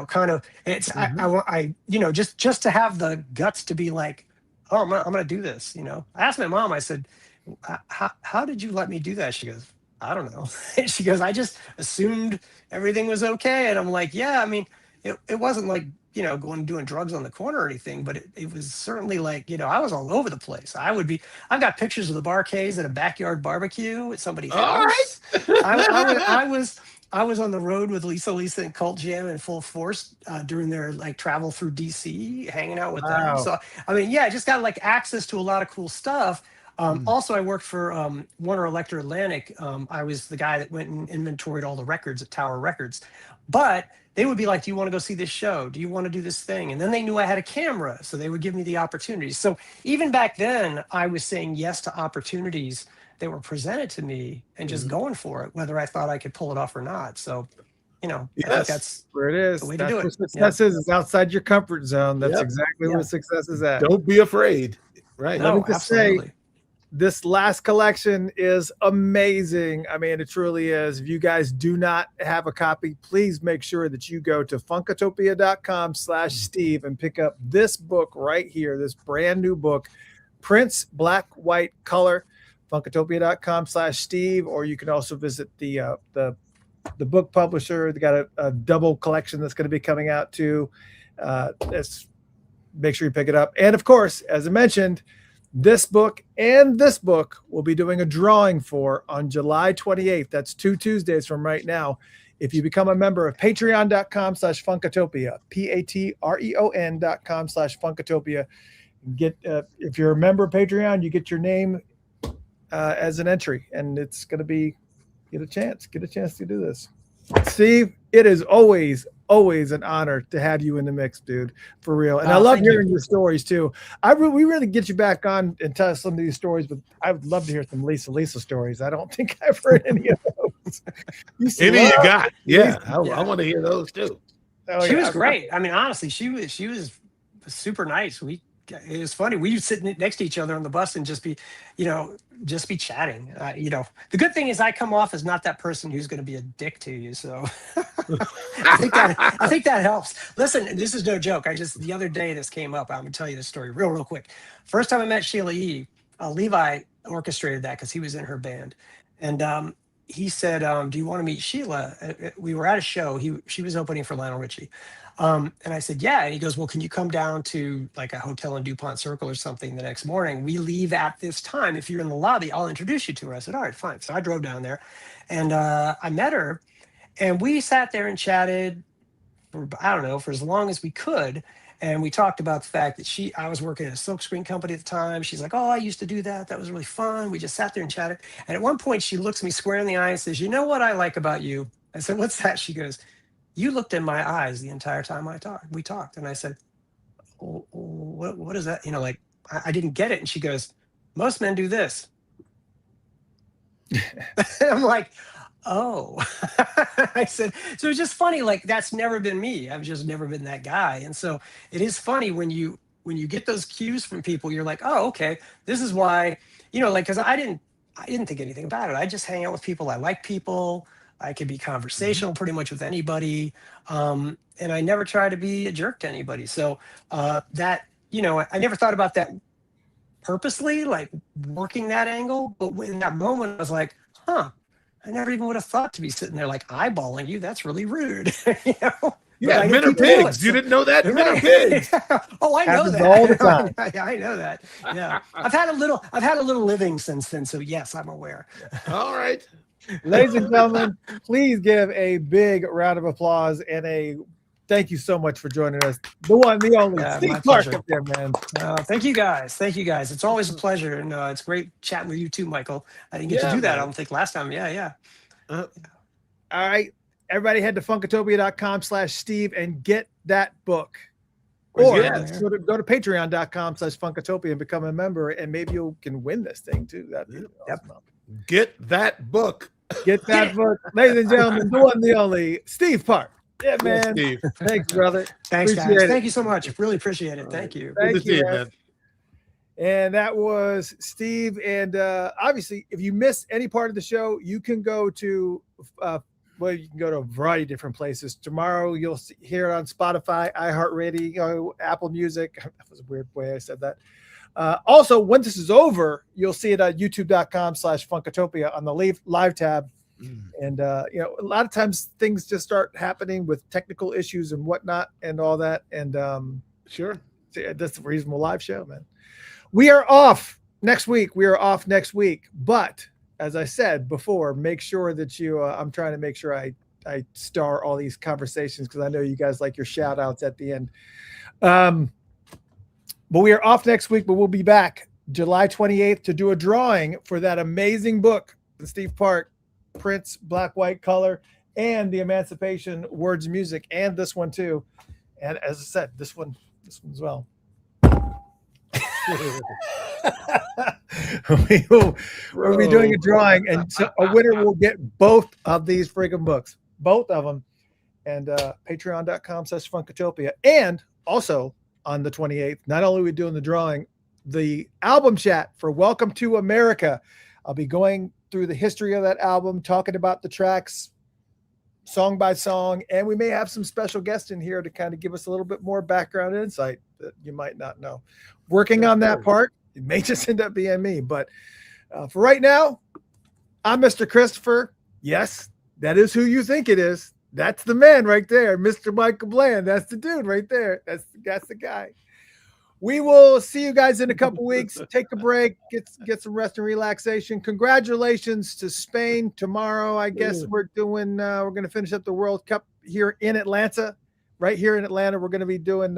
kind of, it's I just to have the guts to be like, "Oh, I'm gonna do this." I asked my mom. I said, how did you let me do that?" She goes, I don't know. And she goes, I just assumed everything was okay. And I'm like, yeah, I mean, it wasn't like, going doing drugs on the corner or anything, but it was certainly like, I was all over the place. I've got pictures of the Barkays at a backyard barbecue at somebody's All right. house. I was on the road with Lisa and Cult Jam in full force during their like travel through DC, hanging out with them. Wow. So, I mean, yeah, I just got like access to a lot of cool stuff. Also, I worked for Warner Electro Atlantic. I was the guy that went and inventoried all the records at Tower Records. But they would be like, do you want to go see this show? Do you want to do this thing? And then they knew I had a camera, so they would give me the opportunities. So even back then, I was saying yes to opportunities that were presented to me and just going for it, whether I thought I could pull it off or not. So, I think that's where it is. the way to That's do where it. success is. It's outside your comfort zone. That's Yep. exactly where success is at. Don't be afraid. Right. Let No, me just say, absolutely. this last collection is amazing. I mean, it truly is. If you guys do not have a copy, please make sure that you go to funkatopia.com/Steve and pick up this book right here, this brand new book, Prince Black, White, Color, funkatopia.com/Steve, or you can also visit the book publisher. They got a double collection that's going to be coming out too. Make sure you pick it up. And of course, as I mentioned, this book and this book we'll be doing a drawing for on July 28th. That's 2 Tuesdays from right now. If you become a member of patreon.com/Funkatopia, patreon.com/Funkatopia, if you're a member of Patreon, you get your name as an entry, and it's going to be get a chance to do this. Steve, it is always an honor to have you in the mix, dude, for real. And I love hearing your stories too. We really get you back on and tell us some of these stories, but I would love to hear some Lisa stories. I don't think I've heard any of those. Any you got? Yeah, I want to hear those too. Oh, She was great. I mean, honestly, she was super nice. It was funny. We would sit next to each other on the bus and just be chatting. The good thing is I come off as not that person who's going to be a dick to you. So I think that helps. Listen, this is no joke. The other day this came up. I'm going to tell you this story real quick. First time I met Sheila E., Levi orchestrated that because he was in her band. And he said, do you want to meet Sheila? We were at a show. She was opening for Lionel Richie. And I said, yeah. And he goes, well, can you come down to like a hotel in DuPont Circle or something the next morning? We leave at this time. If you're in the lobby, I'll introduce you to her. I said, all right, fine. So I drove down there and I met her and we sat there and chatted for as long as we could. And we talked about the fact that I was working at a silkscreen company at the time. She's like, oh, I used to do that. That was really fun. We just sat there and chatted. And at one point she looks me square in the eye and says, you know what I like about you? I said, what's that? She goes, you looked in my eyes the entire time we talked. And I said, oh, what is that? I didn't get it. And she goes, most men do this. And I'm like, oh. I said, so it's just funny. Like, that's never been me. I've just never been that guy. And so it is funny when you get those cues from people, you're like, oh, okay, this is why, because I didn't think anything about it. I just hang out with people. I like people. I could be conversational pretty much with anybody. And I never try to be a jerk to anybody. So I never thought about that purposely, like working that angle. But in that moment, I was like, I never even would have thought to be sitting there like eyeballing you. That's really rude. Yeah, men are pigs. You didn't know that? Men are pigs. Oh, I know that. All the time. I know that. Yeah. I've had a little living since then. So yes, I'm aware. All right. Ladies and gentlemen, please give a big round of applause and a thank you so much for joining us. The one, the only, Steve Parke up there, man. Thank you guys. It's always a pleasure. And it's great chatting with you too, Michael. I didn't get to do that, man. I don't think last time. Yeah. All right. Everybody head to funkatopia.com/Steve and get that book. Or go to patreon.com/Funkatopia and become a member, and maybe you can win this thing too. That'd be awesome. Get that book. Get that book. Ladies and gentlemen, the one, the only, Steve Parke. Yeah, man. Steve. Thanks, brother. Thanks, appreciate guys. it. Thank you so much. Really appreciate it. Thank you. Thank you, man. And that was Steve. And obviously, if you missed any part of the show, you can go to you can go to a variety of different places. Tomorrow, you'll hear it on Spotify, iHeartRadio, Apple Music. That was a weird way I said that. Also, when this is over, you'll see it at youtube.com/Funkatopia on the live tab. And, you know, a lot of times things just start happening with technical issues and whatnot and all that. And Sure. That's a reasonable live show, man. We are off next week. But as I said before, make sure that you, I'm trying to make sure I star all these conversations because I know you guys like your shout outs at the end. But we are off next week, but we'll be back July 28th to do a drawing for that amazing book, the Steve Parke Prince, Black, White, Color, and the Emancipation Words, Music, and this one too. And as I said, this one as well. We'll be doing a drawing, and so a winner will get both of these friggin' books, both of them. And patreon.com/Funkatopia. And also on the 28th, not only are we doing the drawing, the album chat for Welcome to America. I'll be going through the history of that album, talking about the tracks song by song, and we may have some special guests in here to kind of give us a little bit more background insight that you might not know. Working on that part, it may just end up being me, but for right now, I'm Mr. Christopher. Yes, that is who you think it is. That's the man right there, Mr. Michael Bland. That's the dude right there. That's the guy. We will see you guys in a couple weeks. Take a break, get some rest and relaxation. Congratulations to Spain. Tomorrow, I guess we're going to finish up the World Cup here in Atlanta. Right here in Atlanta, we're going to be doing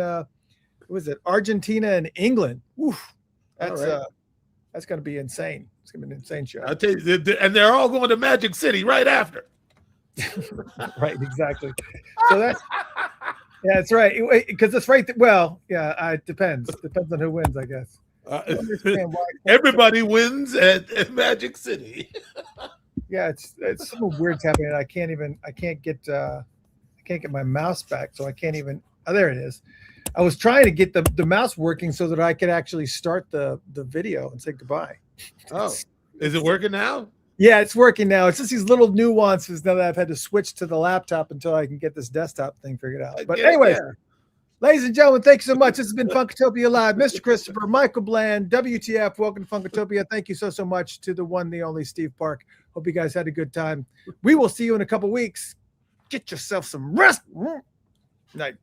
Argentina and England. Oof, that's going to be insane. It's going to be an insane show. I'll tell you, and they're all going to Magic City right after. Right, exactly. So that's that's right, because it's right. Well, yeah, it depends on who wins, I guess. Everybody wins at Magic City. Yeah, it's something weird's happening. I can't get my mouse back, so I can't even. Oh, there it is. I was trying to get the mouse working so that I could actually start the video and say goodbye. Oh, is it working now? Yeah, it's working now. It's just these little nuances now that I've had to switch to the laptop until I can get this desktop thing figured out. But anyways, ladies and gentlemen, thank you so much. This has been Funkatopia Live. Mr. Christopher, Michael Bland, WTF, welcome to Funkatopia. Thank you so much to the one, the only Steve Parke. Hope you guys had a good time. We will see you in a couple weeks. Get yourself some rest. Night.